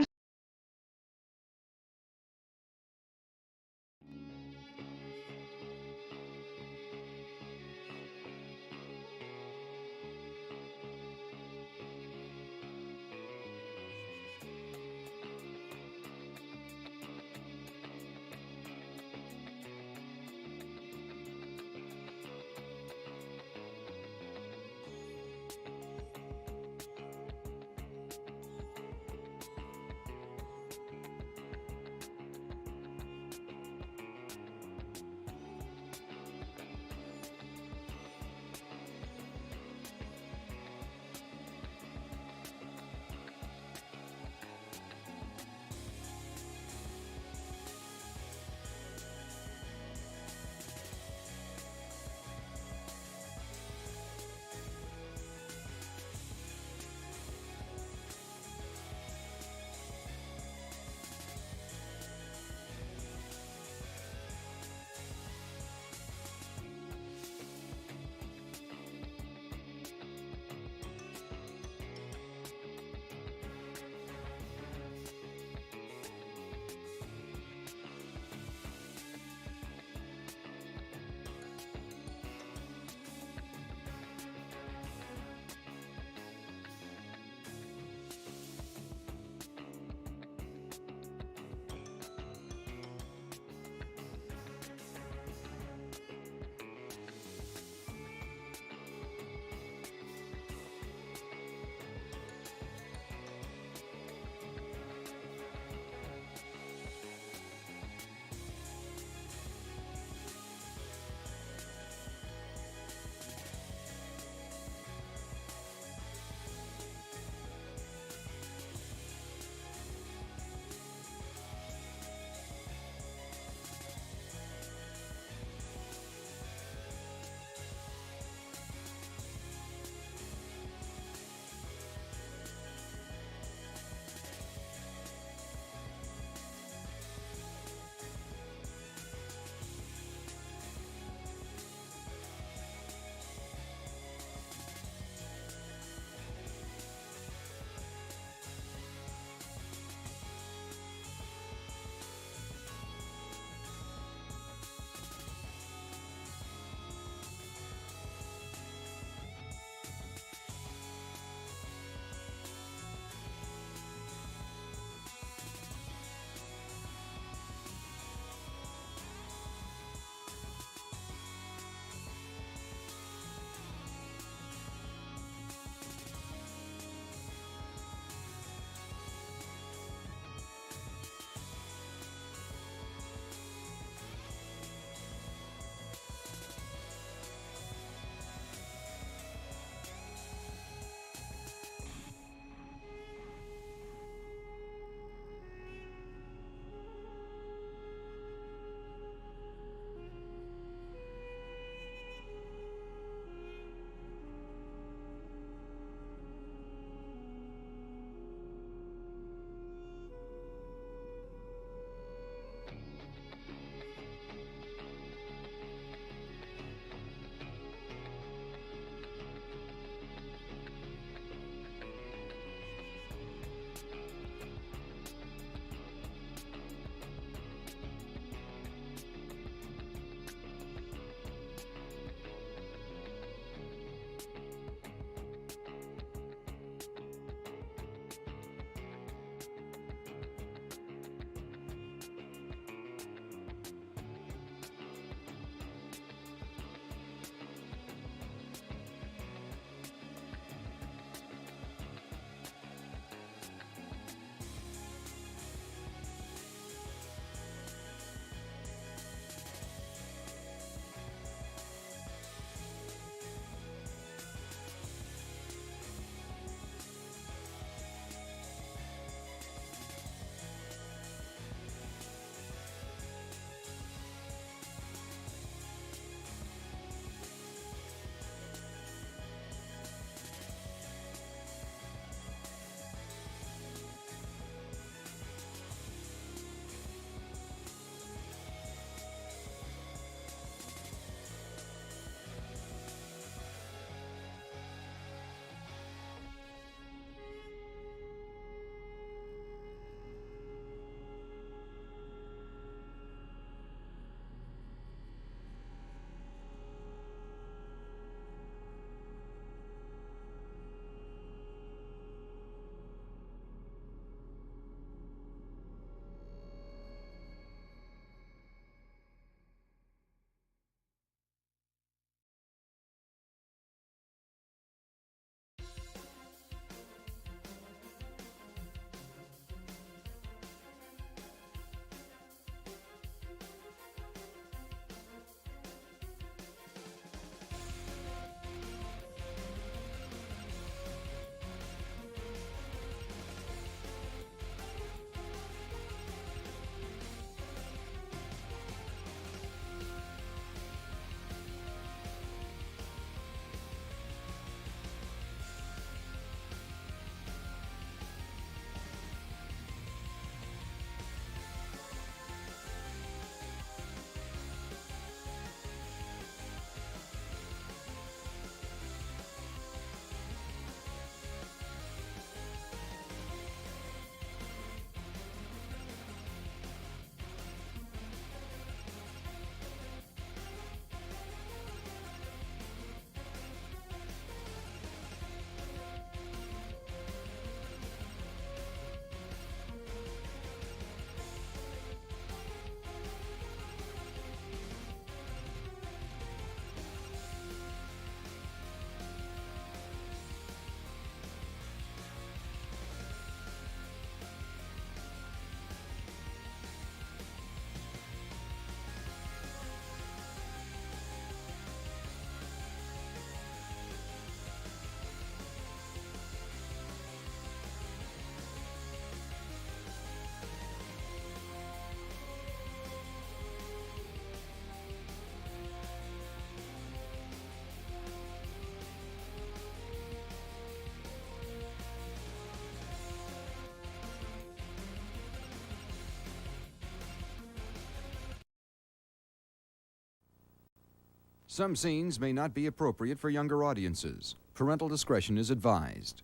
[SPEAKER 1] Some scenes may not be appropriate for younger audiences. Parental discretion is advised.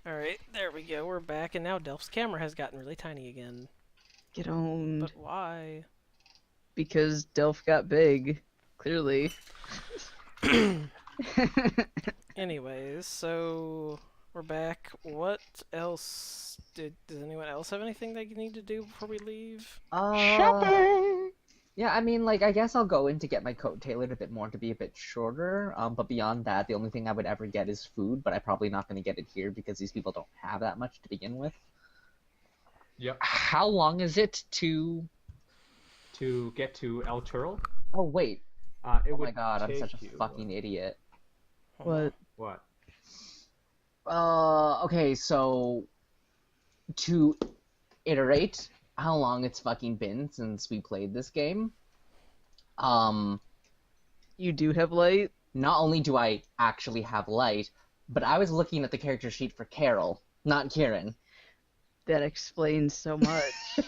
[SPEAKER 4] Alright, there we go. We're back, and now Delph's camera has gotten really tiny again.
[SPEAKER 3] Get owned.
[SPEAKER 4] But why?
[SPEAKER 3] Because Delph got big, clearly.
[SPEAKER 4] Anyways, so we're back. What else does anyone else have anything they need to do before we leave?
[SPEAKER 2] Shopping!
[SPEAKER 7] Yeah, I mean, like, I guess I'll go in to get my coat tailored a bit more to be a bit shorter. But beyond that, the only thing I would ever get is food, but I'm probably not going to get it here because these people don't have that much to begin with.
[SPEAKER 5] Yep.
[SPEAKER 6] How long is it to...
[SPEAKER 5] To get to El Turl,
[SPEAKER 7] Oh, wait.
[SPEAKER 5] it
[SPEAKER 7] Oh
[SPEAKER 5] would
[SPEAKER 7] my god, I'm
[SPEAKER 5] take
[SPEAKER 7] such a
[SPEAKER 5] you,
[SPEAKER 7] fucking idiot.
[SPEAKER 3] What?
[SPEAKER 5] What?
[SPEAKER 7] Okay, so... To iterate how long it's fucking been since we played this game,
[SPEAKER 3] You do have light?
[SPEAKER 7] not only do I actually have light, but I was looking at the character sheet for Carol, not Kieran.
[SPEAKER 3] That explains so much.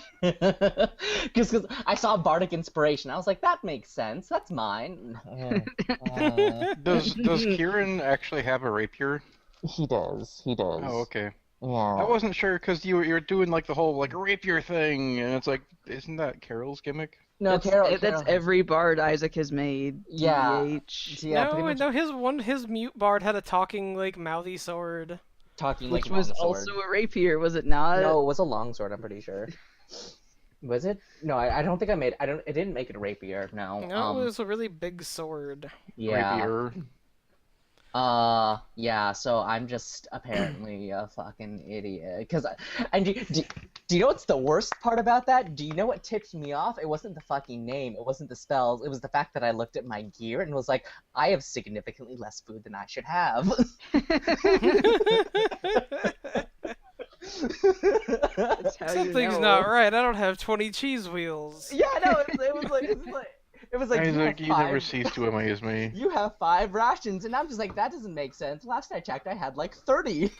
[SPEAKER 7] Because I saw Bardic Inspiration. I was like, that makes sense. That's mine.
[SPEAKER 2] Does Kieran actually have a rapier?
[SPEAKER 7] He does. He does.
[SPEAKER 2] Oh, okay. I
[SPEAKER 7] Yeah.
[SPEAKER 2] wasn't sure because you're doing like the whole like rapier thing, and it's like, isn't that Carol's gimmick?
[SPEAKER 7] No,
[SPEAKER 3] that's,
[SPEAKER 7] Carol.
[SPEAKER 3] that's
[SPEAKER 7] Carol-
[SPEAKER 3] every bard Isaac has made.
[SPEAKER 7] Yeah.
[SPEAKER 3] TBH.
[SPEAKER 7] Yeah, pretty much
[SPEAKER 4] no, his mute bard had a talking like mouthy sword.
[SPEAKER 7] talking
[SPEAKER 3] Which
[SPEAKER 7] like
[SPEAKER 3] was
[SPEAKER 7] longsword.
[SPEAKER 3] also a rapier, was it not?
[SPEAKER 7] No, it was a longsword. I'm pretty sure. Was it? No, I don't think I made. It didn't make it a rapier. No.
[SPEAKER 4] No, it was a really big sword.
[SPEAKER 7] Yeah.
[SPEAKER 2] Rapier.
[SPEAKER 7] Yeah, so I'm just apparently a fucking idiot. And do you know what's the worst part about that? Do you know what tipped me off? It wasn't the fucking name, it wasn't the spells, it was the fact that I looked at my gear and was like, I have significantly less food than I should have.
[SPEAKER 3] That's how
[SPEAKER 4] Something's
[SPEAKER 3] you know.
[SPEAKER 4] not right. I don't have 20 cheese wheels.
[SPEAKER 7] Yeah, no, it was like
[SPEAKER 2] Isaac,
[SPEAKER 7] you
[SPEAKER 2] you
[SPEAKER 7] have
[SPEAKER 2] never
[SPEAKER 7] five,
[SPEAKER 2] cease to amaze me.
[SPEAKER 7] you have 5 rations, and I'm just like, that doesn't make sense. Last I checked, I had like 30.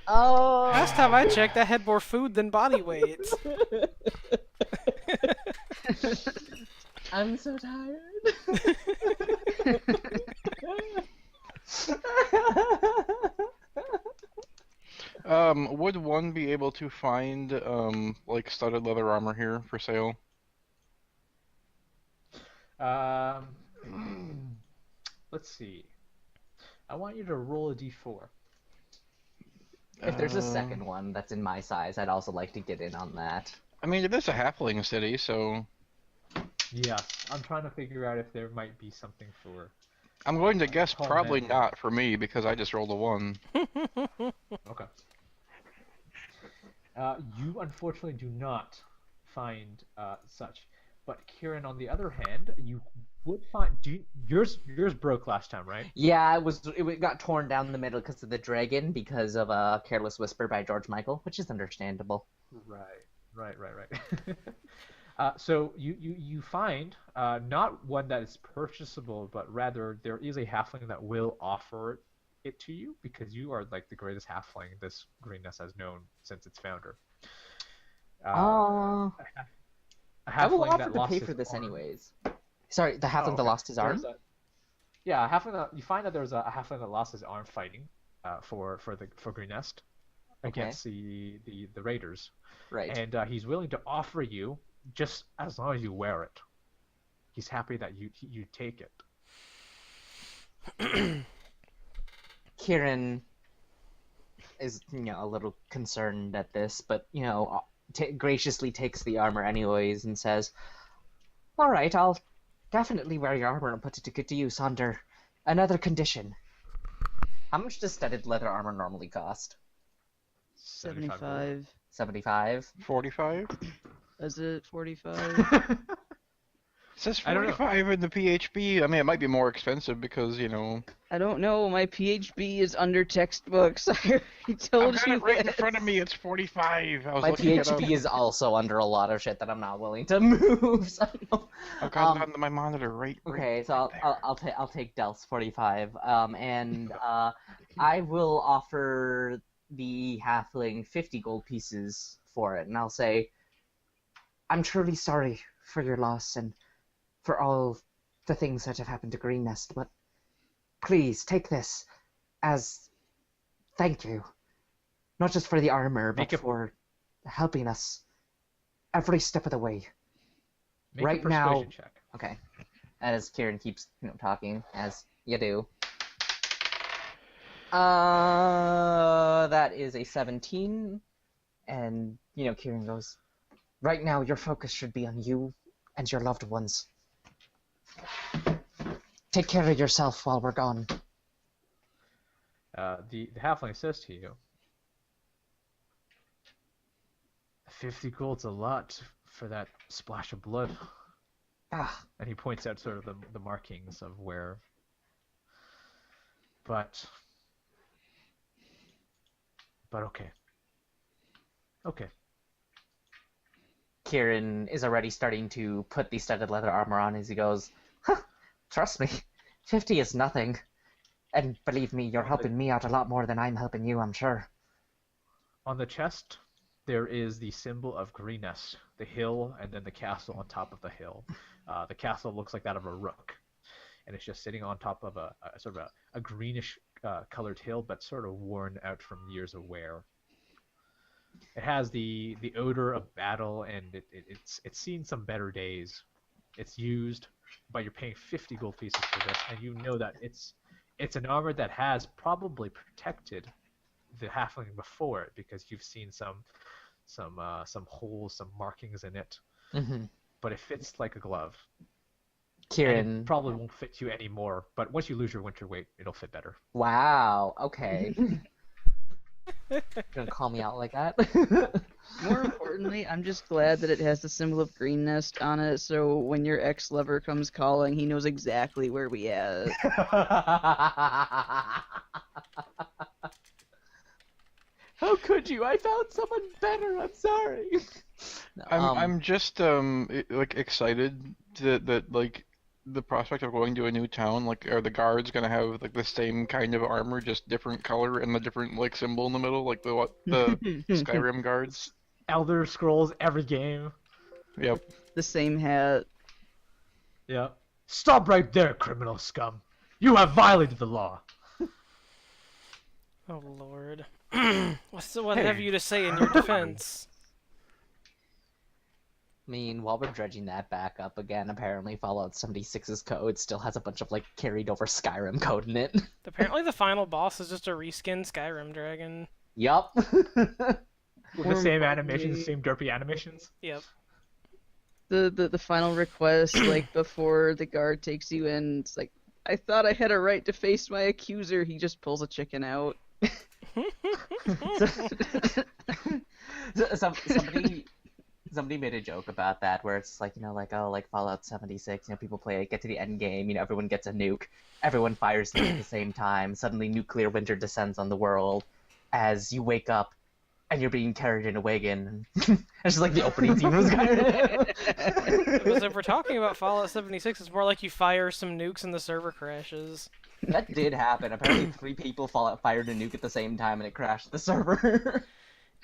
[SPEAKER 7] Oh.
[SPEAKER 4] Last time I checked, I had more food than body weight.
[SPEAKER 7] I'm so tired.
[SPEAKER 2] Would one be able to find like studded leather armor here for sale?
[SPEAKER 5] Let's see. I want you to roll a d4.
[SPEAKER 7] If there's a second one that's in my size, I'd also like to get in on that.
[SPEAKER 2] I mean, it is a halfling city, so
[SPEAKER 5] Yes, I'm trying to figure out if there might be something for.
[SPEAKER 2] I'm going to guess
[SPEAKER 5] Tall
[SPEAKER 2] probably
[SPEAKER 5] man.
[SPEAKER 2] not for me because I just rolled a 1.
[SPEAKER 5] Okay. You unfortunately do not find such, but Kieran, on the other hand, you would find. Yours broke last time, right?
[SPEAKER 7] Yeah, it got torn down the middle because of the dragon, because of a Careless Whisper by George Michael, which is understandable.
[SPEAKER 5] Right. So you find not one that is purchasable, but rather there is a halfling that will offer it to you because you are like the greatest halfling this greenness has known since its founder. A
[SPEAKER 7] I will
[SPEAKER 5] halfling
[SPEAKER 7] offer
[SPEAKER 5] that
[SPEAKER 7] to
[SPEAKER 5] lost
[SPEAKER 7] pay
[SPEAKER 5] his
[SPEAKER 7] for this
[SPEAKER 5] arm.
[SPEAKER 7] anyways. Sorry, the halfling
[SPEAKER 5] Oh,
[SPEAKER 7] that
[SPEAKER 5] okay.
[SPEAKER 7] lost his arm?
[SPEAKER 5] Yeah, a halfling that, you find that there's a halfling that lost his arm fighting for Green Nest against the raiders,
[SPEAKER 7] Right.
[SPEAKER 5] and he's willing to offer you just as long as you wear it. He's happy that you take it.
[SPEAKER 7] Kieran is, a little concerned at this, but, graciously takes the armor anyways and says, all right, I'll definitely wear your armor and put it to good use under another condition. How much does studded leather armor normally cost?
[SPEAKER 3] 75.
[SPEAKER 7] 75?
[SPEAKER 2] 45?
[SPEAKER 3] Is it 45?
[SPEAKER 2] It says
[SPEAKER 5] I don't know.
[SPEAKER 2] 45 in the PHP. I mean, it might be more expensive because,
[SPEAKER 3] I don't know. My PHB is under textbooks. I already
[SPEAKER 2] I've
[SPEAKER 3] told
[SPEAKER 2] got
[SPEAKER 3] you
[SPEAKER 2] it right in
[SPEAKER 3] this.
[SPEAKER 2] front of me. It's 45. I was
[SPEAKER 7] My
[SPEAKER 2] looking it up.
[SPEAKER 7] PHP is also under a lot of shit that I'm not willing to move. So,
[SPEAKER 2] I've got it on my monitor right
[SPEAKER 7] okay, so
[SPEAKER 2] right there.
[SPEAKER 7] I'll take Del's 45. And I will offer the halfling 50 gold pieces for it, and I'll say, I'm truly sorry for your loss and for all the things that have happened to Green Nest, but please take this as thank you. Not just for the armor, but for helping us every step of the way.
[SPEAKER 5] Make
[SPEAKER 7] Right
[SPEAKER 5] a
[SPEAKER 7] now-
[SPEAKER 5] persuasion check.
[SPEAKER 7] Okay. As Kieran keeps talking, as you do. That is a 17. And, Kieran goes, right now your focus should be on you and your loved ones. Take care of yourself while we're gone.
[SPEAKER 5] The halfling says to you, 50 gold's a lot for that splash of blood.
[SPEAKER 7] Ah,
[SPEAKER 5] And he points out sort of the markings of where. But okay. Okay.
[SPEAKER 7] Kieran is already starting to put the studded leather armor on as he goes, trust me, 50 is nothing. And believe me, you're helping me out a lot more than I'm helping you, I'm sure.
[SPEAKER 5] On the chest, there is the symbol of Greenest, the hill, and then the castle on top of the hill. The castle looks like that of a rook, and it's just sitting on top of a sort of a greenish colored hill, but sort of worn out from years of wear. It has the odor of battle, and it's seen some better days. It's used, but you're paying 50 gold pieces for this, and you know that it's an armor that has probably protected the halfling before it, because you've seen some holes, some markings in it.
[SPEAKER 7] Mm-hmm.
[SPEAKER 5] But it fits like a glove.
[SPEAKER 7] Kieran.
[SPEAKER 5] And it probably won't fit you anymore, but once you lose your winter weight, it'll fit better.
[SPEAKER 7] Wow, okay. You're gonna call me out like that?
[SPEAKER 3] More importantly, I'm just glad that it has the symbol of Green Nest on it, so when your ex-lover comes calling, he knows exactly where we at.
[SPEAKER 7] How could you? I found someone better. I'm sorry.
[SPEAKER 2] I'm just excited that like the prospect of going to a new town, like are the guards gonna have like the same kind of armor, just different color and the different like symbol in the middle, like the Skyrim guards?
[SPEAKER 5] Elder Scrolls every game.
[SPEAKER 2] Yep.
[SPEAKER 3] The same hat.
[SPEAKER 5] Yeah. Stop right there, criminal scum. You have violated the law.
[SPEAKER 4] Oh Lord. What have you to say in your defense?
[SPEAKER 7] I mean, while we're dredging that back up again, apparently Fallout 76's code still has a bunch of like carried over Skyrim code in it.
[SPEAKER 4] Apparently the final boss is just a reskinned Skyrim dragon.
[SPEAKER 7] Yup.
[SPEAKER 5] With the same animations, the same derpy animations.
[SPEAKER 4] Yep.
[SPEAKER 3] The final request, like before the guard takes you in, it's like, I thought I had a right to face my accuser. He just pulls a chicken out.
[SPEAKER 7] Somebody made a joke about that, where it's like, like Fallout 76, people play it, get to the end game, everyone gets a nuke, everyone fires them at the same time, suddenly nuclear winter descends on the world, as you wake up, and you're being carried in a wagon. It's just like the opening scene was kind of...
[SPEAKER 4] Because if we're talking about Fallout 76, it's more like you fire some nukes and the server crashes.
[SPEAKER 7] That did happen. Apparently 3 people fired a nuke at the same time, and it crashed the server.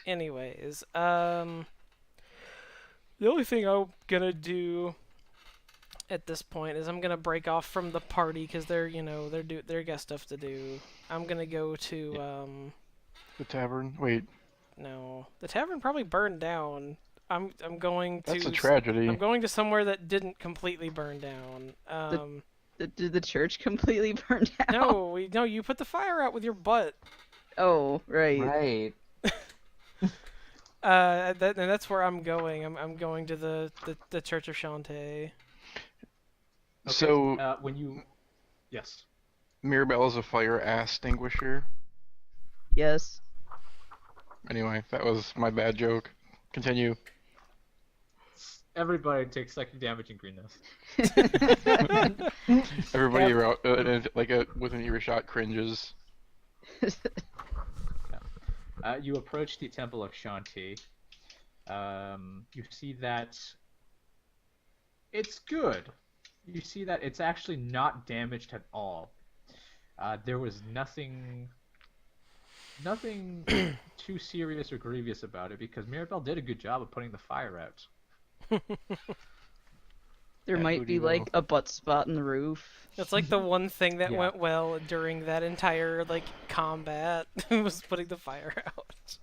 [SPEAKER 4] Anyways, the only thing I'm gonna do at this point is I'm gonna break off from the party because they're got stuff to do. I'm gonna go to
[SPEAKER 2] The tavern. Wait.
[SPEAKER 4] No, the tavern probably burned down. I'm going to.
[SPEAKER 2] That's a tragedy.
[SPEAKER 4] I'm going to somewhere that didn't completely burn down.
[SPEAKER 3] Did the church completely burn down?
[SPEAKER 4] No, you put the fire out with your butt.
[SPEAKER 3] Oh, right.
[SPEAKER 7] Right.
[SPEAKER 4] And that's where I'm going. I'm going to the Church of Shantae.
[SPEAKER 5] Okay,
[SPEAKER 2] So
[SPEAKER 5] when you... Yes.
[SPEAKER 2] Mirabelle is a fire extinguisher.
[SPEAKER 3] Yes.
[SPEAKER 2] Anyway, that was my bad joke. Continue.
[SPEAKER 5] Everybody takes psychic damage in Greenness.
[SPEAKER 2] Everybody within earshot cringes.
[SPEAKER 5] You approach the Temple of Shanti. You see that it's good. You see that it's actually not damaged at all. There was nothing nothing too serious or grievous about it because Mirabelle did a good job of putting the fire out.
[SPEAKER 3] There
[SPEAKER 2] Yeah,
[SPEAKER 3] might
[SPEAKER 2] booty
[SPEAKER 3] be
[SPEAKER 2] will.
[SPEAKER 3] like a butt spot in the roof.
[SPEAKER 4] That's like the one thing that
[SPEAKER 5] Yeah.
[SPEAKER 4] went well during that entire like combat was putting the fire out.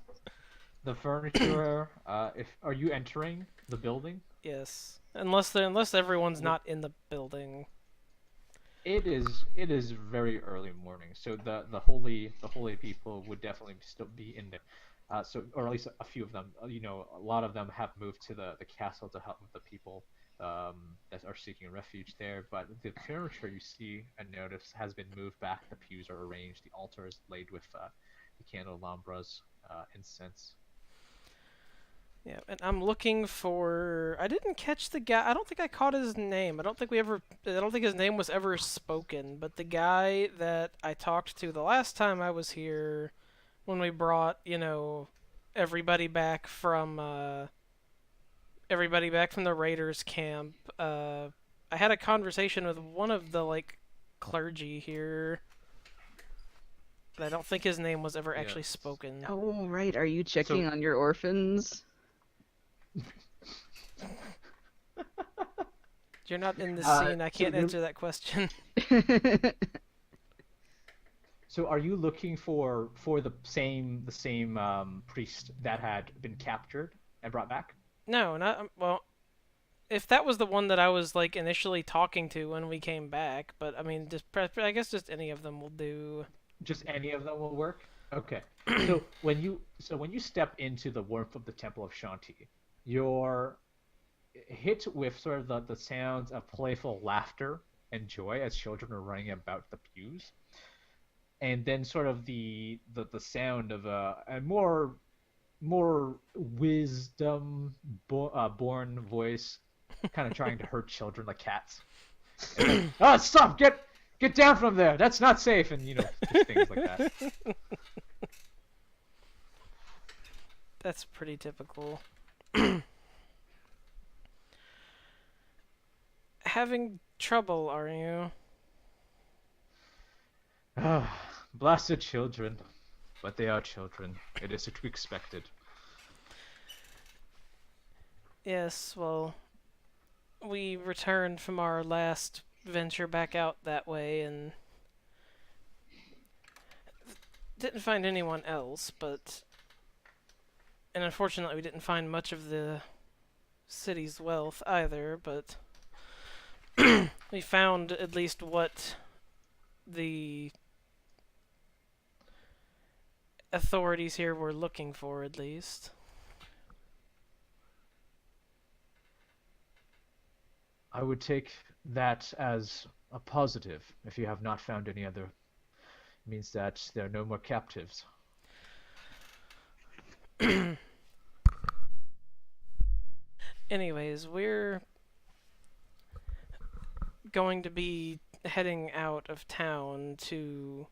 [SPEAKER 5] The furniture. Are you entering the building?
[SPEAKER 4] Yes, unless everyone's
[SPEAKER 5] Wh-
[SPEAKER 4] not in the building.
[SPEAKER 5] It is very early morning, so the holy people would definitely still be in there. Or at least a few of them. A lot of them have moved to the castle to help with the people that are seeking refuge there. But the furniture you see and notice has been moved back. The pews are arranged. The altar is laid with the candelabras, incense.
[SPEAKER 4] Yeah, and I'm looking for. I didn't catch the guy. I don't think I caught his name. I don't think his name was ever spoken. But the guy that I talked to the last time I was here, when we brought everybody back from the Raiders camp. I had a conversation with one of the clergy here. But I don't think his name was ever actually
[SPEAKER 5] Yes.
[SPEAKER 4] spoken.
[SPEAKER 3] Oh, right. Are you checking on your orphans?
[SPEAKER 4] You're not in this
[SPEAKER 5] Uh,
[SPEAKER 4] scene. I
[SPEAKER 5] so
[SPEAKER 4] can't
[SPEAKER 5] you're-
[SPEAKER 4] answer that question.
[SPEAKER 5] So are you looking for the same priest that had been captured and brought back?
[SPEAKER 4] No, not well. If that was the one that I was initially talking to when we came back, but I mean, I guess just any of them will do.
[SPEAKER 5] Just any of them will work? Okay. So when you step into the warmth of the Temple of Shanti, you're hit with sort of the sounds of playful laughter and joy as children are running about the pews. And then sort of the sound of a more wisdom born voice kind of trying to hurt children like cats. And like, oh, stop! Get down from there! That's not safe! And just things like that.
[SPEAKER 4] That's pretty typical. Having trouble, are you?
[SPEAKER 5] Ah, blasted children. But they are children. It is to be expected.
[SPEAKER 4] Yes, well, we returned from our last venture back out that way and didn't find anyone else, and unfortunately we didn't find much of the city's wealth either, but we found at least what the authorities here were looking for, at least.
[SPEAKER 5] I would take that as a positive. If you have not found any other, it means that there are no more captives.
[SPEAKER 4] Anyways, we're going to be heading out of town to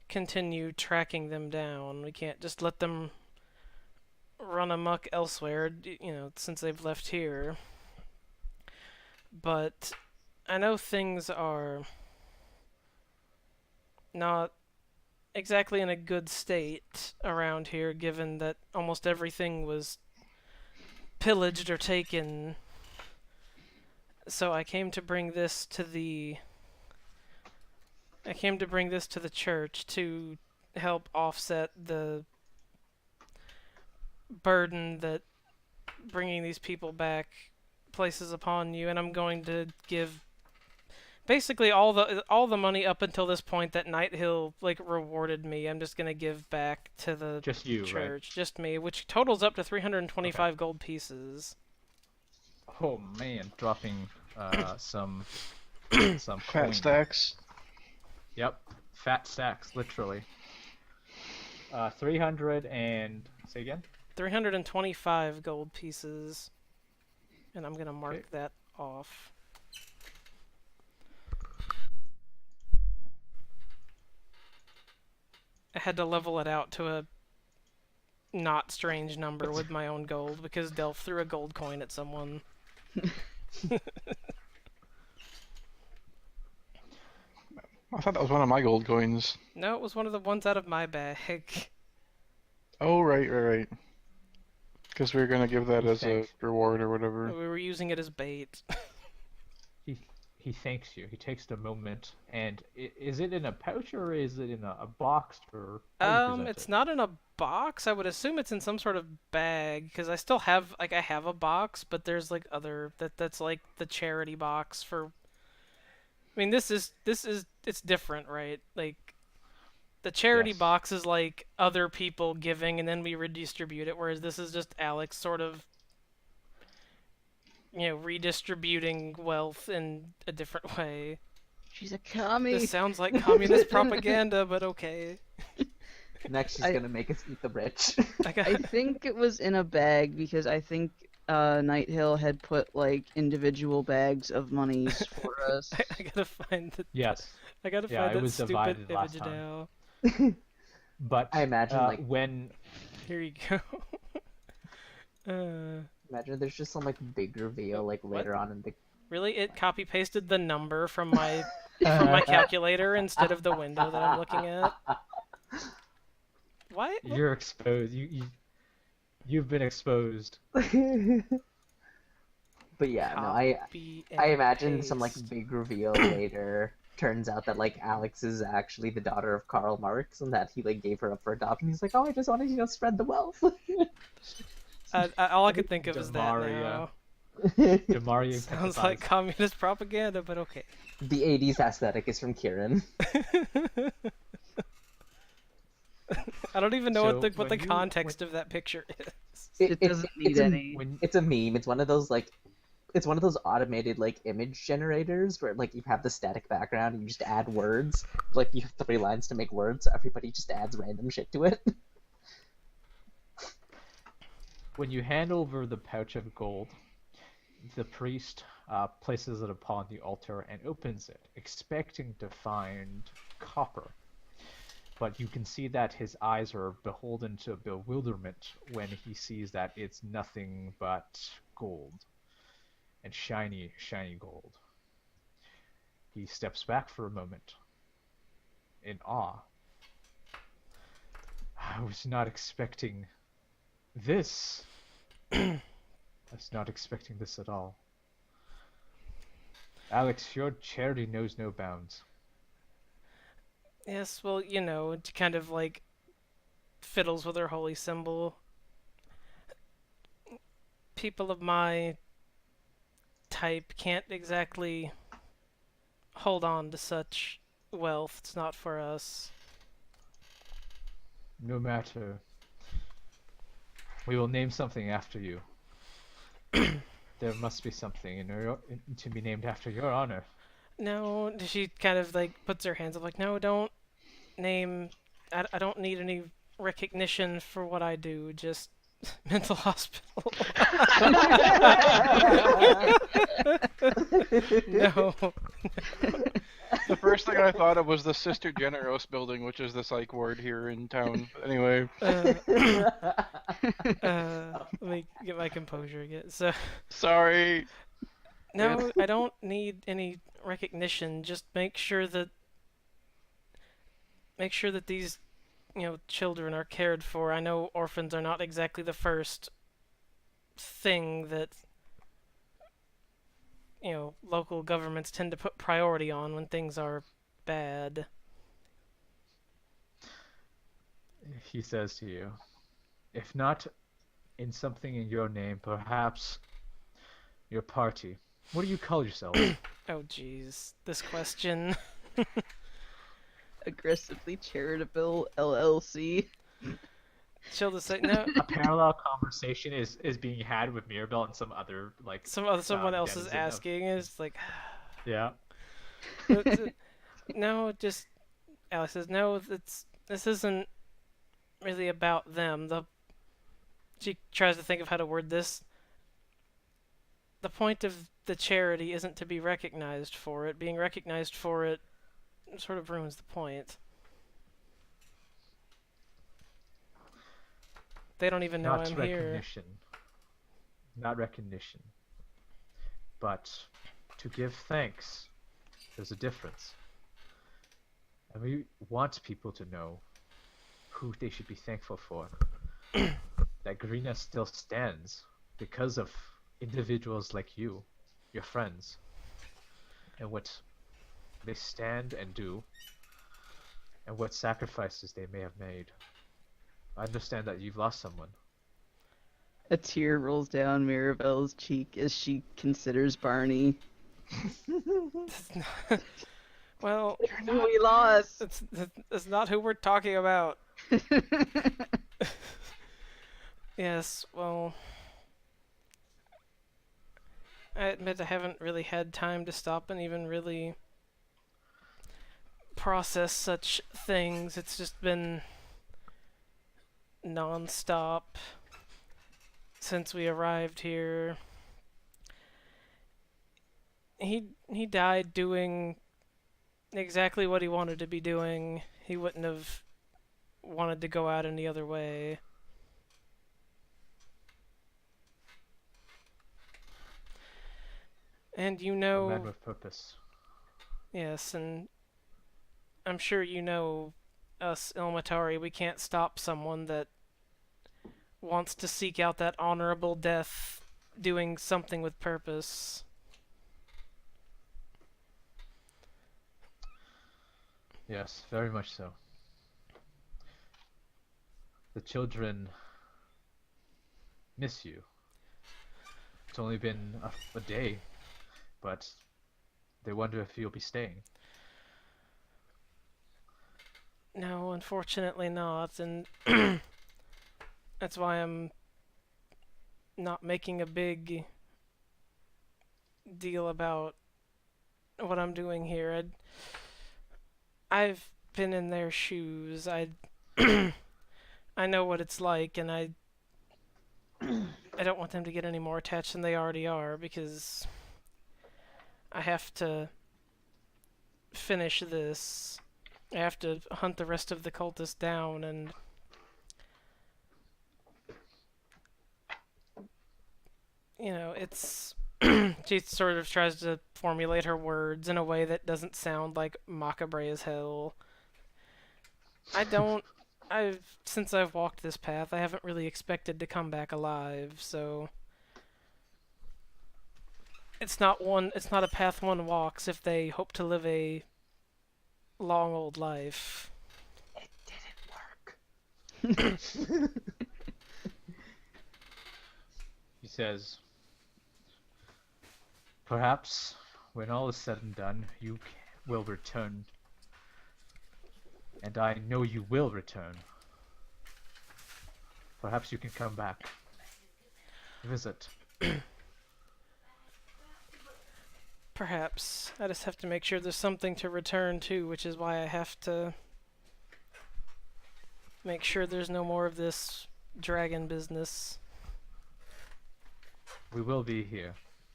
[SPEAKER 4] continue tracking them down. We can't just let them run amok elsewhere, since they've left here. But I know things are not exactly in a good state around here, given that almost everything was pillaged or taken. So I came to bring this to the church to help offset the burden that bringing these people back places upon you, and I'm going to give basically all the money up until this point that Nighthill rewarded me. I'm just gonna give back to the
[SPEAKER 5] Just you, right?
[SPEAKER 4] church, just me, which totals up to 325 gold pieces.
[SPEAKER 5] Oh man, dropping some
[SPEAKER 2] Fat
[SPEAKER 5] coin.
[SPEAKER 2] stacks.
[SPEAKER 5] Yep, fat stacks, literally. 300 and say again.
[SPEAKER 4] 325 gold pieces, and I'm gonna mark
[SPEAKER 5] Okay.
[SPEAKER 4] that off. I had to level it out to a not strange number with my own gold because Delph threw a gold coin at someone.
[SPEAKER 2] I thought that was one of my gold coins.
[SPEAKER 4] No, it was one of the ones out of my bag.
[SPEAKER 2] Oh, right. Because we were gonna give that as a
[SPEAKER 5] Thanks.
[SPEAKER 2] reward or whatever.
[SPEAKER 4] We were using it as bait.
[SPEAKER 5] He thanks you. He takes the moment, and is it in a pouch or is it in a box or? How do you present
[SPEAKER 4] It's
[SPEAKER 5] it?
[SPEAKER 4] not in a box. I would assume it's in some sort of bag because I still have I have a box, but there's like other that's like the charity box for. I mean, this is it's different, right? Like the charity
[SPEAKER 5] Yes.
[SPEAKER 4] box is like other people giving and then we redistribute it, whereas this is just Alex sort of redistributing wealth in a different way.
[SPEAKER 3] She's a commie.
[SPEAKER 4] This sounds like communist propaganda, but okay.
[SPEAKER 7] Next, she's gonna make us eat the rich.
[SPEAKER 4] I got
[SPEAKER 3] I think it was in a bag because I think Nighthill had put like individual bags of monies for us.
[SPEAKER 4] I gotta find the
[SPEAKER 5] Yes,
[SPEAKER 4] I gotta
[SPEAKER 5] Yeah,
[SPEAKER 4] find
[SPEAKER 5] it
[SPEAKER 4] that
[SPEAKER 5] was
[SPEAKER 4] stupid
[SPEAKER 5] divided
[SPEAKER 4] image
[SPEAKER 5] last time.
[SPEAKER 4] now.
[SPEAKER 5] but
[SPEAKER 7] I imagine, like-
[SPEAKER 5] when
[SPEAKER 4] Here you go.
[SPEAKER 7] Imagine there's just some like big reveal like later on in the.
[SPEAKER 4] Really, it copy pasted the number from my calculator instead of the window that I'm looking at. Why?
[SPEAKER 5] you're exposed, you've been exposed.
[SPEAKER 7] But yeah, no,
[SPEAKER 4] Copy
[SPEAKER 7] I
[SPEAKER 4] and
[SPEAKER 7] imagine some like
[SPEAKER 4] paste.
[SPEAKER 7] big reveal later. Turns out that like Alex is actually the daughter of Karl Marx, and that he like gave her up for adoption. He's like, oh, I just wanted spread the wealth.
[SPEAKER 4] All I could think of is that
[SPEAKER 5] Demaria.
[SPEAKER 4] now.
[SPEAKER 5] Demaria
[SPEAKER 4] Sounds like communist propaganda, but okay.
[SPEAKER 7] The 80s aesthetic is from Kieran.
[SPEAKER 4] I don't even know
[SPEAKER 5] So
[SPEAKER 4] what the
[SPEAKER 5] when you-
[SPEAKER 4] context of that picture is.
[SPEAKER 3] It doesn't need
[SPEAKER 7] it's a-
[SPEAKER 3] any.
[SPEAKER 7] It's a meme. It's one of those like, it's one of those automated like image generators where like you have the static background and you just add words. Like you have 3 lines to make words, so everybody just adds random shit to it.
[SPEAKER 5] When you hand over the pouch of gold, the priest places it upon the altar and opens it, expecting to find copper. But you can see that his eyes are beholden to bewilderment when he sees that it's nothing but gold. And shiny, shiny gold. He steps back for a moment, in awe. I was not expecting this. I was not expecting this at all. Alex, your charity knows no bounds.
[SPEAKER 4] Yes, well, it kind of like fiddles with her holy symbol. People of my type can't exactly hold on to such wealth. It's not for us.
[SPEAKER 5] No matter. We will name something after you. There must be something to be named after your honor.
[SPEAKER 4] No, she kind of like puts her hands up like, no, don't name. I don't need any recognition for what I do. Just mental hospital. No.
[SPEAKER 2] The first thing I thought of was the Sister Generos building, which is the psych ward here in town. Anyway,
[SPEAKER 4] Let me get my composure again. So,
[SPEAKER 2] sorry.
[SPEAKER 4] no, I don't need any recognition. Just make sure that these, children are cared for. I know orphans are not exactly the first thing that local governments tend to put priority on when things are bad.
[SPEAKER 5] He says to you, if not in something in your name, perhaps your party. What do you call yourself?
[SPEAKER 4] Oh, jeez, this question.
[SPEAKER 3] Aggressively charitable LLC.
[SPEAKER 4] She'll just say no.
[SPEAKER 5] A parallel conversation is being had with Mirabelle and some other like
[SPEAKER 4] Someone else is
[SPEAKER 5] denizen of-
[SPEAKER 4] asking. Is like,
[SPEAKER 5] Yeah.
[SPEAKER 4] no, just Alex says no. This isn't really about them. She tries to think of how to word this. The point of the charity isn't to be recognized for it. Being recognized for it sort of ruins the point. They don't even know
[SPEAKER 5] Not
[SPEAKER 4] I'm here.
[SPEAKER 5] recognition. Not recognition. But to give thanks, there's a difference. And we want people to know who they should be thankful for. That Greenest still stands because of individuals like you, your friends, and what they stand and do, and what sacrifices they may have made. I understand that you've lost someone.
[SPEAKER 3] A tear rolls down Mirabelle's cheek as she considers Barney.
[SPEAKER 4] Well,
[SPEAKER 3] Who we lost.
[SPEAKER 4] that's not who we're talking about. Yes, well, I admit I haven't really had time to stop and even really process such things. It's just been non-stop since we arrived here. He died doing exactly what he wanted to be doing. He wouldn't have wanted to go out any other way. And you
[SPEAKER 5] A
[SPEAKER 4] know,
[SPEAKER 5] man with purpose.
[SPEAKER 4] yes, and I'm sure you know us Ilmatari, we can't stop someone that wants to seek out that honorable death doing something with purpose.
[SPEAKER 5] Yes, very much so. The children miss you. It's only been a day, but they wonder if you'll be staying.
[SPEAKER 4] No, unfortunately not, and that's why I'm not making a big deal about what I'm doing here. I've been in their shoes. I know what it's like, and I don't want them to get any more attached than they already are, because I have to finish this. I have to hunt the rest of the cultists down, and you know, it's she sort of tries to formulate her words in a way that doesn't sound like macabre as hell. Since I've walked this path, I haven't really expected to come back alive, so it's not a path one walks if they hope to live a long old life.
[SPEAKER 6] It didn't work.
[SPEAKER 5] He says, perhaps when all is said and done, you will return. And I know you will return. Perhaps you can come back. Visit.
[SPEAKER 4] Perhaps. I just have to make sure there's something to return to, which is why I have to make sure there's no more of this dragon business.
[SPEAKER 5] We will be here.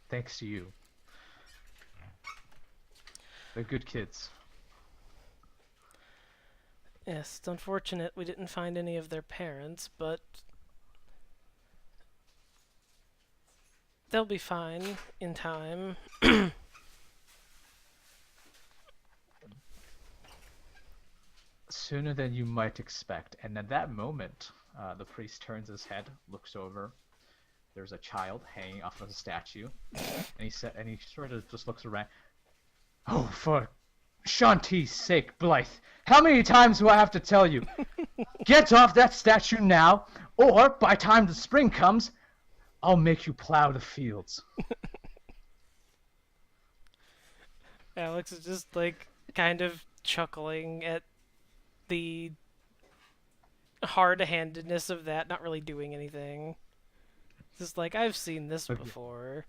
[SPEAKER 5] Thanks to you. They're good kids.
[SPEAKER 4] Yes, it's unfortunate we didn't find any of their parents, but they'll be fine in time.
[SPEAKER 5] Sooner than you might expect. And at that moment, the priest turns his head, looks over. There's a child hanging off of a statue, and he sort of just looks around. Oh, for Shanti's sake, Blythe! How many times do I have to tell you? Get off that statue now, or by time the spring comes, I'll make you plow the fields.
[SPEAKER 4] Alex is just like kind of chuckling at the hard-handedness of that, not really doing anything. Just like, I've seen this before.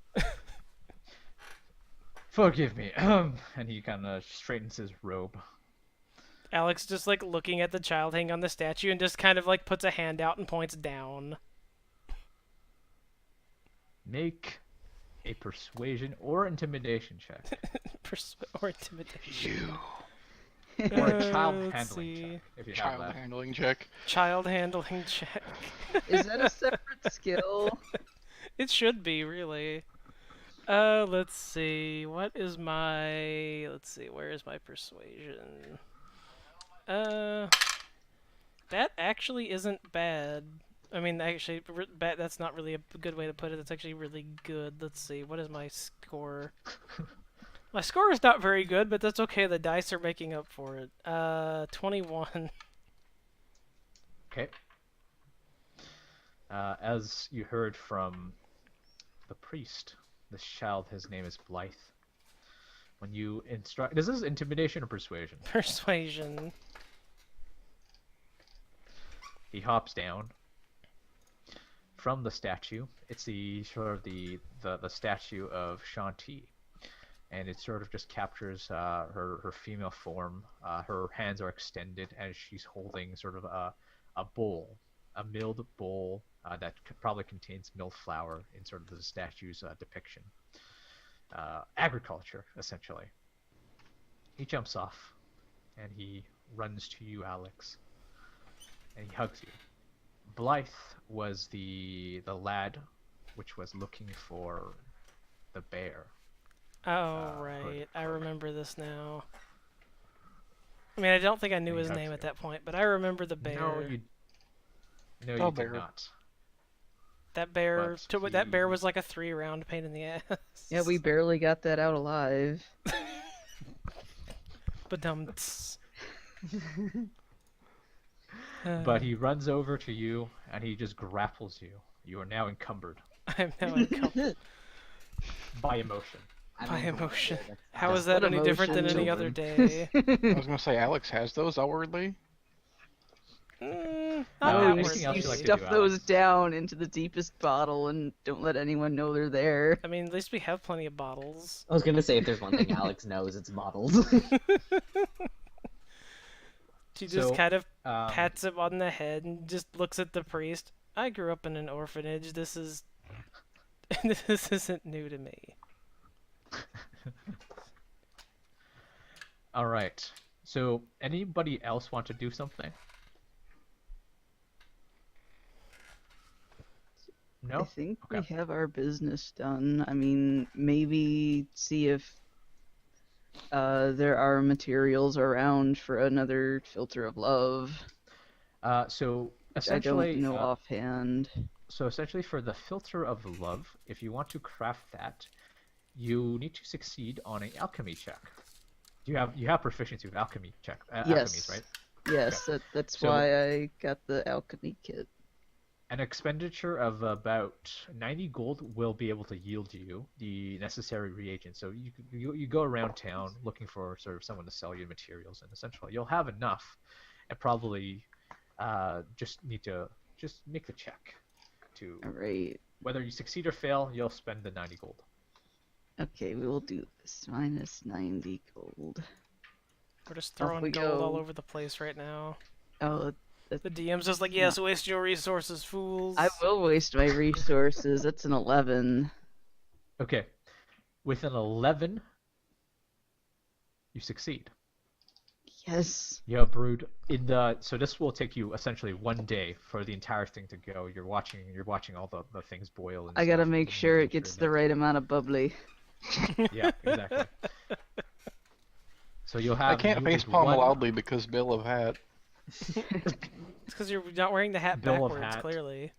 [SPEAKER 5] Forgive me. And he kind of straightens his robe.
[SPEAKER 4] Alex just like looking at the child hanging on the statue and just kind of like puts a hand out and points down.
[SPEAKER 5] Make a persuasion or intimidation check.
[SPEAKER 4] Or intimidation.
[SPEAKER 5] Or a child
[SPEAKER 4] Let's
[SPEAKER 5] handling
[SPEAKER 4] see.
[SPEAKER 5] check, if you have
[SPEAKER 2] Child
[SPEAKER 5] that.
[SPEAKER 2] handling check.
[SPEAKER 4] Child handling check.
[SPEAKER 3] Is that a separate skill?
[SPEAKER 4] It should be, really. Let's see. What is my... Let's see, where is my persuasion? That actually isn't bad. I mean, actually, bad. That's not really a good way to put it. That's actually really good. Let's see. What is my score? My score is not very good, but that's okay. The dice are making up for it. 21.
[SPEAKER 5] Okay. As you heard from the priest, this child, his name is Blythe. When you instruct, is this intimidation or persuasion?
[SPEAKER 4] Persuasion.
[SPEAKER 5] He hops down from the statue. It's the sort of the statue of Shanti, and it sort of just captures her female form. Her hands are extended as she's holding sort of a bowl, a milled bowl that probably contains milled flour in sort of the statue's depiction. Agriculture, essentially. He jumps off, and he runs to you, Alex, and he hugs you. Blythe was the lad which was looking for the bear.
[SPEAKER 4] Oh, right. I remember this now. I mean, I don't think I knew his name at that point, but I remember the bear.
[SPEAKER 5] You did not.
[SPEAKER 4] That bear,
[SPEAKER 5] But
[SPEAKER 4] that bear was like a 3-round pain in the ass.
[SPEAKER 3] Yeah, we barely got that out alive.
[SPEAKER 4] Badumts.
[SPEAKER 5] But he runs over to you and he just grapples you. You are now encumbered
[SPEAKER 4] I'm now encumbered
[SPEAKER 5] by emotion.
[SPEAKER 4] by emotion. How
[SPEAKER 7] That's
[SPEAKER 4] is that
[SPEAKER 3] what
[SPEAKER 4] any different than
[SPEAKER 3] emotion
[SPEAKER 4] any other day?
[SPEAKER 2] I was gonna say Alex has those outwardly.
[SPEAKER 4] Not
[SPEAKER 3] No,
[SPEAKER 5] anything
[SPEAKER 3] you
[SPEAKER 5] else you'd like to
[SPEAKER 3] stuff
[SPEAKER 5] do,
[SPEAKER 3] those
[SPEAKER 5] Alex?
[SPEAKER 3] down into the deepest bottle and don't let anyone know they're there.
[SPEAKER 4] I mean, at least we have plenty of bottles.
[SPEAKER 7] I was gonna say if there's one thing Alex knows, it's bottles.
[SPEAKER 4] She just
[SPEAKER 5] So,
[SPEAKER 4] kind of pats him on the head and just looks at the priest. I grew up in an orphanage. This isn't new to me.
[SPEAKER 5] All right. So, anybody else want to do something? No?
[SPEAKER 3] I think
[SPEAKER 5] Okay.
[SPEAKER 3] we have our business done. I mean, maybe see if there are materials around for another filter of love.
[SPEAKER 5] So,
[SPEAKER 3] Which I
[SPEAKER 5] essentially,
[SPEAKER 3] don't know offhand.
[SPEAKER 5] So essentially, for the filter of love, if you want to craft that, you need to succeed on an alchemy check. You have proficiency with alchemy check. Alchemies, right?
[SPEAKER 3] Yes, that's
[SPEAKER 5] So-
[SPEAKER 3] why I got the alchemy kit.
[SPEAKER 5] An expenditure of about 90 gold will be able to yield you the necessary reagents. So you go around town looking for sort of someone to sell you materials, and essentially you'll have enough, and probably just need to just make the check to
[SPEAKER 3] All right.
[SPEAKER 5] whether you succeed or fail. You'll spend the 90 gold.
[SPEAKER 3] Okay, we will do this. Minus 90 gold.
[SPEAKER 4] We're just
[SPEAKER 3] Off
[SPEAKER 4] throwing
[SPEAKER 3] we
[SPEAKER 4] gold all
[SPEAKER 3] go.
[SPEAKER 4] over the place right now.
[SPEAKER 3] Oh,
[SPEAKER 4] The DM's just like, yes, waste your resources, fools.
[SPEAKER 3] I will waste my resources. That's an 11.
[SPEAKER 5] Okay, with an 11, you succeed.
[SPEAKER 3] Yes.
[SPEAKER 5] You have brewed in the. So this will take you essentially 1 day for the entire thing to go. You're watching all the things boil. And
[SPEAKER 3] I gotta
[SPEAKER 5] stuff,
[SPEAKER 3] make
[SPEAKER 5] and
[SPEAKER 3] sure it
[SPEAKER 5] making
[SPEAKER 3] gets
[SPEAKER 5] that-
[SPEAKER 3] the right amount of bubbly.
[SPEAKER 5] Yeah, exactly. So you'll have.
[SPEAKER 2] I can't
[SPEAKER 5] yielded
[SPEAKER 2] facepalm
[SPEAKER 5] one-
[SPEAKER 2] loudly because Bill of Hat.
[SPEAKER 4] It's because you're not wearing the hat
[SPEAKER 5] Bill of
[SPEAKER 4] backwards,
[SPEAKER 5] hat.
[SPEAKER 4] clearly.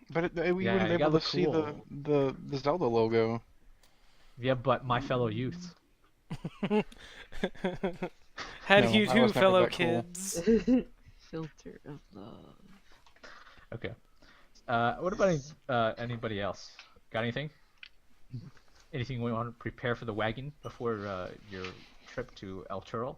[SPEAKER 2] But we
[SPEAKER 5] Yeah,
[SPEAKER 2] wouldn't
[SPEAKER 5] you
[SPEAKER 2] be able
[SPEAKER 5] gotta
[SPEAKER 2] to
[SPEAKER 5] look
[SPEAKER 2] see
[SPEAKER 5] cool.
[SPEAKER 2] the Zelda logo.
[SPEAKER 5] Yeah, but my fellow youth.
[SPEAKER 4] How
[SPEAKER 2] No,
[SPEAKER 4] do you
[SPEAKER 2] I
[SPEAKER 4] do,
[SPEAKER 2] was never
[SPEAKER 4] fellow
[SPEAKER 2] that cool.
[SPEAKER 4] kids?
[SPEAKER 3] Filter of love.
[SPEAKER 5] Okay. What about anybody else? Got anything? Anything we want to prepare for the wagon before your trip to El Toro?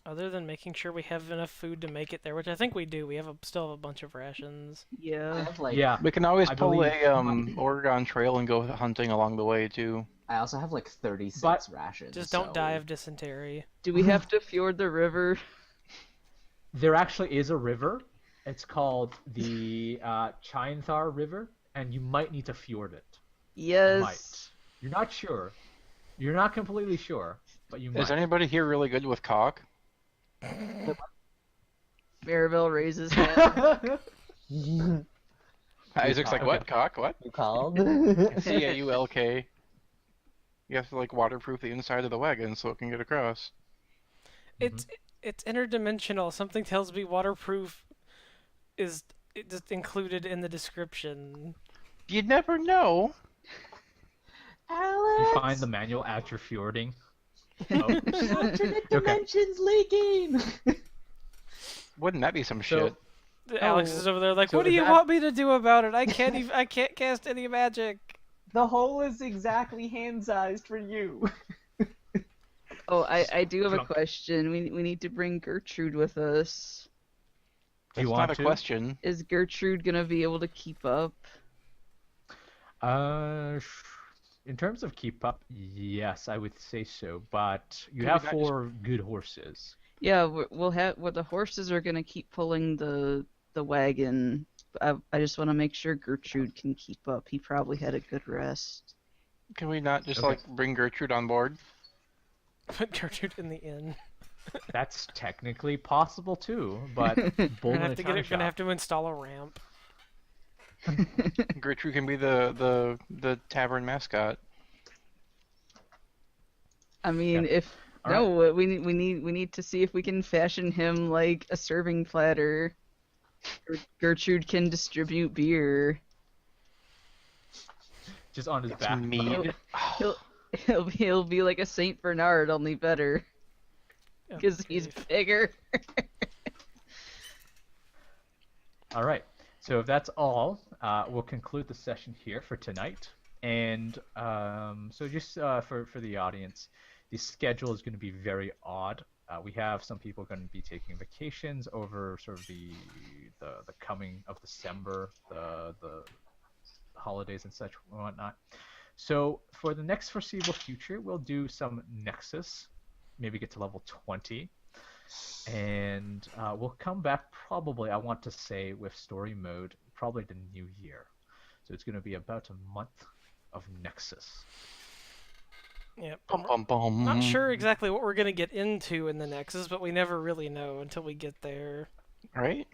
[SPEAKER 4] Other than making sure we have enough food to make it there, which I think we do. We still have a bunch of rations.
[SPEAKER 7] I
[SPEAKER 3] Yeah.
[SPEAKER 7] have like
[SPEAKER 5] Yeah.
[SPEAKER 2] We can always
[SPEAKER 5] I
[SPEAKER 2] pull
[SPEAKER 5] believe-
[SPEAKER 2] a Oregon Trail and go hunting along the way too.
[SPEAKER 7] I also have like 36
[SPEAKER 5] But-
[SPEAKER 7] rations.
[SPEAKER 4] Just don't die
[SPEAKER 7] so-
[SPEAKER 4] of dysentery.
[SPEAKER 3] Do we have to fjord the river?
[SPEAKER 5] There actually is a river. It's called the Chainthar River, and you might need to fjord it.
[SPEAKER 3] Yes.
[SPEAKER 5] Might. You're not sure. You're not completely sure, but you might.
[SPEAKER 2] Is anybody here really good with cock?
[SPEAKER 3] Maribel raises hand.
[SPEAKER 2] Isaac's like,
[SPEAKER 5] Okay.
[SPEAKER 2] what? Cock? What?
[SPEAKER 7] You called?
[SPEAKER 2] CAULK. You have to like waterproof the inside of the wagon so it can get across.
[SPEAKER 4] It's interdimensional. Something tells me waterproof is just included in the description.
[SPEAKER 2] You never know.
[SPEAKER 7] Alex!
[SPEAKER 5] You find the manual as you're fjording. Oh.
[SPEAKER 7] Alternate
[SPEAKER 5] Okay.
[SPEAKER 7] dimensions leaking!
[SPEAKER 2] Wouldn't that be some
[SPEAKER 5] So-
[SPEAKER 2] shit?
[SPEAKER 4] Alex is over there like,
[SPEAKER 5] So
[SPEAKER 4] what do
[SPEAKER 5] is
[SPEAKER 4] you
[SPEAKER 5] that-
[SPEAKER 4] want me to do about it? I can't even. I can't cast any magic.
[SPEAKER 7] The hole is exactly hand-sized for you.
[SPEAKER 3] Oh, I do have a
[SPEAKER 5] Plunk.
[SPEAKER 3] question. We need to bring Gertrude with us.
[SPEAKER 5] Do you
[SPEAKER 2] That's
[SPEAKER 5] want
[SPEAKER 2] not a
[SPEAKER 5] to?
[SPEAKER 2] question.
[SPEAKER 3] Is Gertrude gonna be able to keep up?
[SPEAKER 5] In terms of keep up, yes, I would say so. But you
[SPEAKER 2] Could we
[SPEAKER 5] have
[SPEAKER 2] not just-
[SPEAKER 5] 4 good horses.
[SPEAKER 3] Yeah, we'll have. Well, the horses are gonna keep pulling the wagon. I just want to make sure Gertrude can keep up. He probably had a good rest.
[SPEAKER 2] Can we not just
[SPEAKER 5] Okay.
[SPEAKER 2] like bring Gertrude on board?
[SPEAKER 4] Put Gertrude in the inn.
[SPEAKER 5] That's technically possible too, but
[SPEAKER 4] We're
[SPEAKER 5] bull
[SPEAKER 4] gonna
[SPEAKER 5] in
[SPEAKER 4] have
[SPEAKER 5] a
[SPEAKER 4] to
[SPEAKER 5] china
[SPEAKER 4] gonna have
[SPEAKER 5] shop.
[SPEAKER 4] to install a ramp.
[SPEAKER 2] Gertrude can be the tavern mascot.
[SPEAKER 3] I mean,
[SPEAKER 5] Yeah.
[SPEAKER 3] if
[SPEAKER 5] All
[SPEAKER 3] no, we need to see if we can fashion him like a serving platter. Gertrude can distribute beer.
[SPEAKER 5] Just on his
[SPEAKER 2] It's
[SPEAKER 5] back.
[SPEAKER 2] mead.
[SPEAKER 3] He'll be like a Saint Bernard, only better,
[SPEAKER 4] Oh,
[SPEAKER 3] because he's
[SPEAKER 4] grief.
[SPEAKER 3] bigger.
[SPEAKER 5] All right. So if that's all, we'll conclude the session here for tonight. And so just for the audience, the schedule is going to be very odd. We have some people going to be taking vacations over sort of the coming of December, the holidays and such and whatnot. So for the next foreseeable future, we'll do some Nexus, maybe get to level 20. And we'll come back probably, I want to say, with story mode, probably the new year. So it's going to be about a month of Nexus.
[SPEAKER 4] Yep.
[SPEAKER 2] Bum, bum, bum.
[SPEAKER 4] Not sure exactly what we're gonna get into in the Nexus, but we never really know until we get there.
[SPEAKER 2] Right?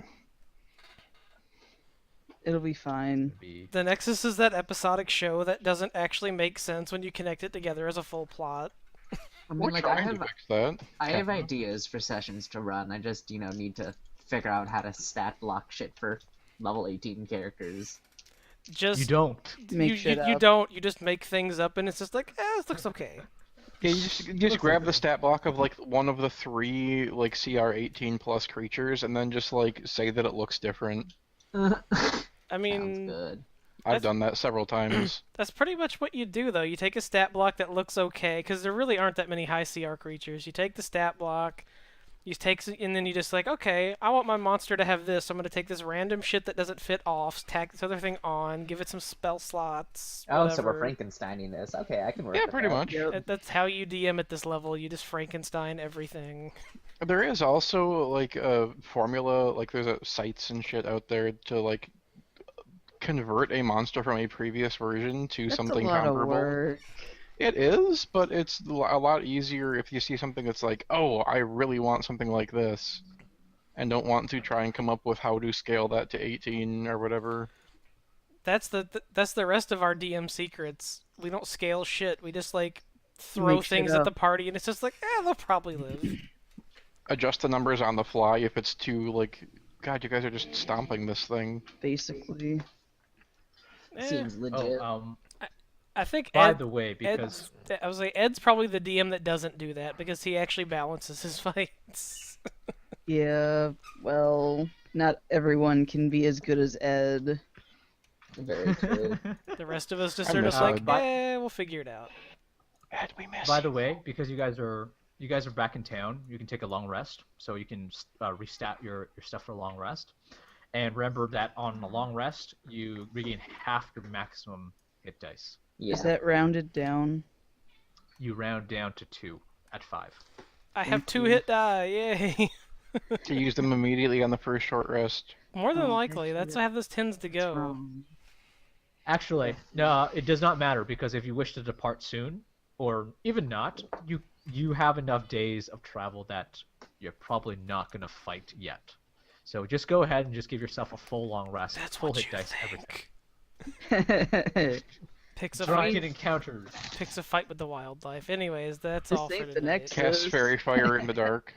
[SPEAKER 3] It'll be fine.
[SPEAKER 5] It'll be
[SPEAKER 4] The Nexus is that episodic show that doesn't actually make sense when you connect it together as a full plot.
[SPEAKER 7] I mean,
[SPEAKER 2] We're
[SPEAKER 7] like,
[SPEAKER 2] trying to fix that.
[SPEAKER 7] I have ideas for sessions to run. I just, need to figure out how to stat block shit for level 18 characters.
[SPEAKER 4] Just
[SPEAKER 5] You don't.
[SPEAKER 3] Make shit
[SPEAKER 4] you
[SPEAKER 3] up.
[SPEAKER 4] don't. You just make things up, and it's just like, this looks okay.
[SPEAKER 2] Yeah, you just grab the stat block of like one of the 3 like CR 18 plus creatures, and then just like say that it looks different.
[SPEAKER 4] I
[SPEAKER 7] Sounds
[SPEAKER 4] mean,
[SPEAKER 7] good.
[SPEAKER 2] I've
[SPEAKER 4] That's-
[SPEAKER 2] done that several times.
[SPEAKER 4] that's pretty much what you do, though. You take a stat block that looks okay, because there really aren't that many high CR creatures. You take the stat block, and then you just like, okay, I want my monster to have this. So I'm gonna take this random shit that doesn't fit off, tack this other thing on, give it some spell slots.
[SPEAKER 7] Oh, so we're
[SPEAKER 4] whatever.
[SPEAKER 7] Frankensteining this. Okay, I can work
[SPEAKER 2] Yeah,
[SPEAKER 7] with
[SPEAKER 2] pretty
[SPEAKER 7] that.
[SPEAKER 2] much.
[SPEAKER 4] That's how you DM at this level. You just Frankenstein everything.
[SPEAKER 2] There is also like a formula, like there's sites and shit out there to like convert a monster from a previous version to
[SPEAKER 3] That's
[SPEAKER 2] something
[SPEAKER 3] a lot
[SPEAKER 2] comparable.
[SPEAKER 3] of work.
[SPEAKER 2] It is, but it's a lot easier if you see something that's like, oh, I really want something like this, and don't want to try and come up with how to scale that to 18 or whatever.
[SPEAKER 4] That's the rest of our DM secrets. We don't scale shit. We just like throw
[SPEAKER 3] Make shit
[SPEAKER 4] things at
[SPEAKER 3] up.
[SPEAKER 4] the party, and it's just like, they'll probably live.
[SPEAKER 2] Adjust the numbers on the fly if it's too like, God, you guys are just stomping this thing.
[SPEAKER 3] Basically.
[SPEAKER 4] Eh,
[SPEAKER 7] Seems legit.
[SPEAKER 4] I think
[SPEAKER 5] By
[SPEAKER 4] Ed,
[SPEAKER 5] the way, because
[SPEAKER 4] I was like, Ed's probably the DM that doesn't do that because he actually balances his fights.
[SPEAKER 3] Yeah. Well, not everyone can be as good as Ed.
[SPEAKER 7] Very true.
[SPEAKER 4] The rest of us just
[SPEAKER 2] I
[SPEAKER 4] are
[SPEAKER 2] miss
[SPEAKER 4] just like,
[SPEAKER 2] Ed.
[SPEAKER 4] we'll figure it out.
[SPEAKER 2] Ed, we miss
[SPEAKER 5] by
[SPEAKER 2] you.
[SPEAKER 5] the way, because you guys are back in town, you can take a long rest, so you can restat your stuff for a long rest. And remember that on a long rest, you regain half your maximum hit dice.
[SPEAKER 7] Yeah.
[SPEAKER 3] Is that rounded down?
[SPEAKER 5] You round down to 2 at 5.
[SPEAKER 4] I have 2 hit die, yay!
[SPEAKER 2] To use them immediately on the first short rest.
[SPEAKER 4] More than
[SPEAKER 3] Oh,
[SPEAKER 4] likely, that's how this tends to go.
[SPEAKER 5] Actually, no, it does not matter because if you wish to depart soon, or even not, you have enough days of travel that you're probably not going to fight yet. So just go ahead and just give yourself a full long rest,
[SPEAKER 4] That's
[SPEAKER 5] full
[SPEAKER 4] what
[SPEAKER 5] hit
[SPEAKER 4] you
[SPEAKER 5] dice,
[SPEAKER 4] think.
[SPEAKER 5] everything.
[SPEAKER 4] Picks a
[SPEAKER 5] Drunken
[SPEAKER 4] fight.
[SPEAKER 5] encounters.
[SPEAKER 4] Picks a fight with the wildlife. Anyways, that's
[SPEAKER 3] This
[SPEAKER 4] all for
[SPEAKER 3] ain't the
[SPEAKER 4] tonight.
[SPEAKER 3] next-
[SPEAKER 2] Cast
[SPEAKER 3] Yes.
[SPEAKER 2] fairy fire in the dark.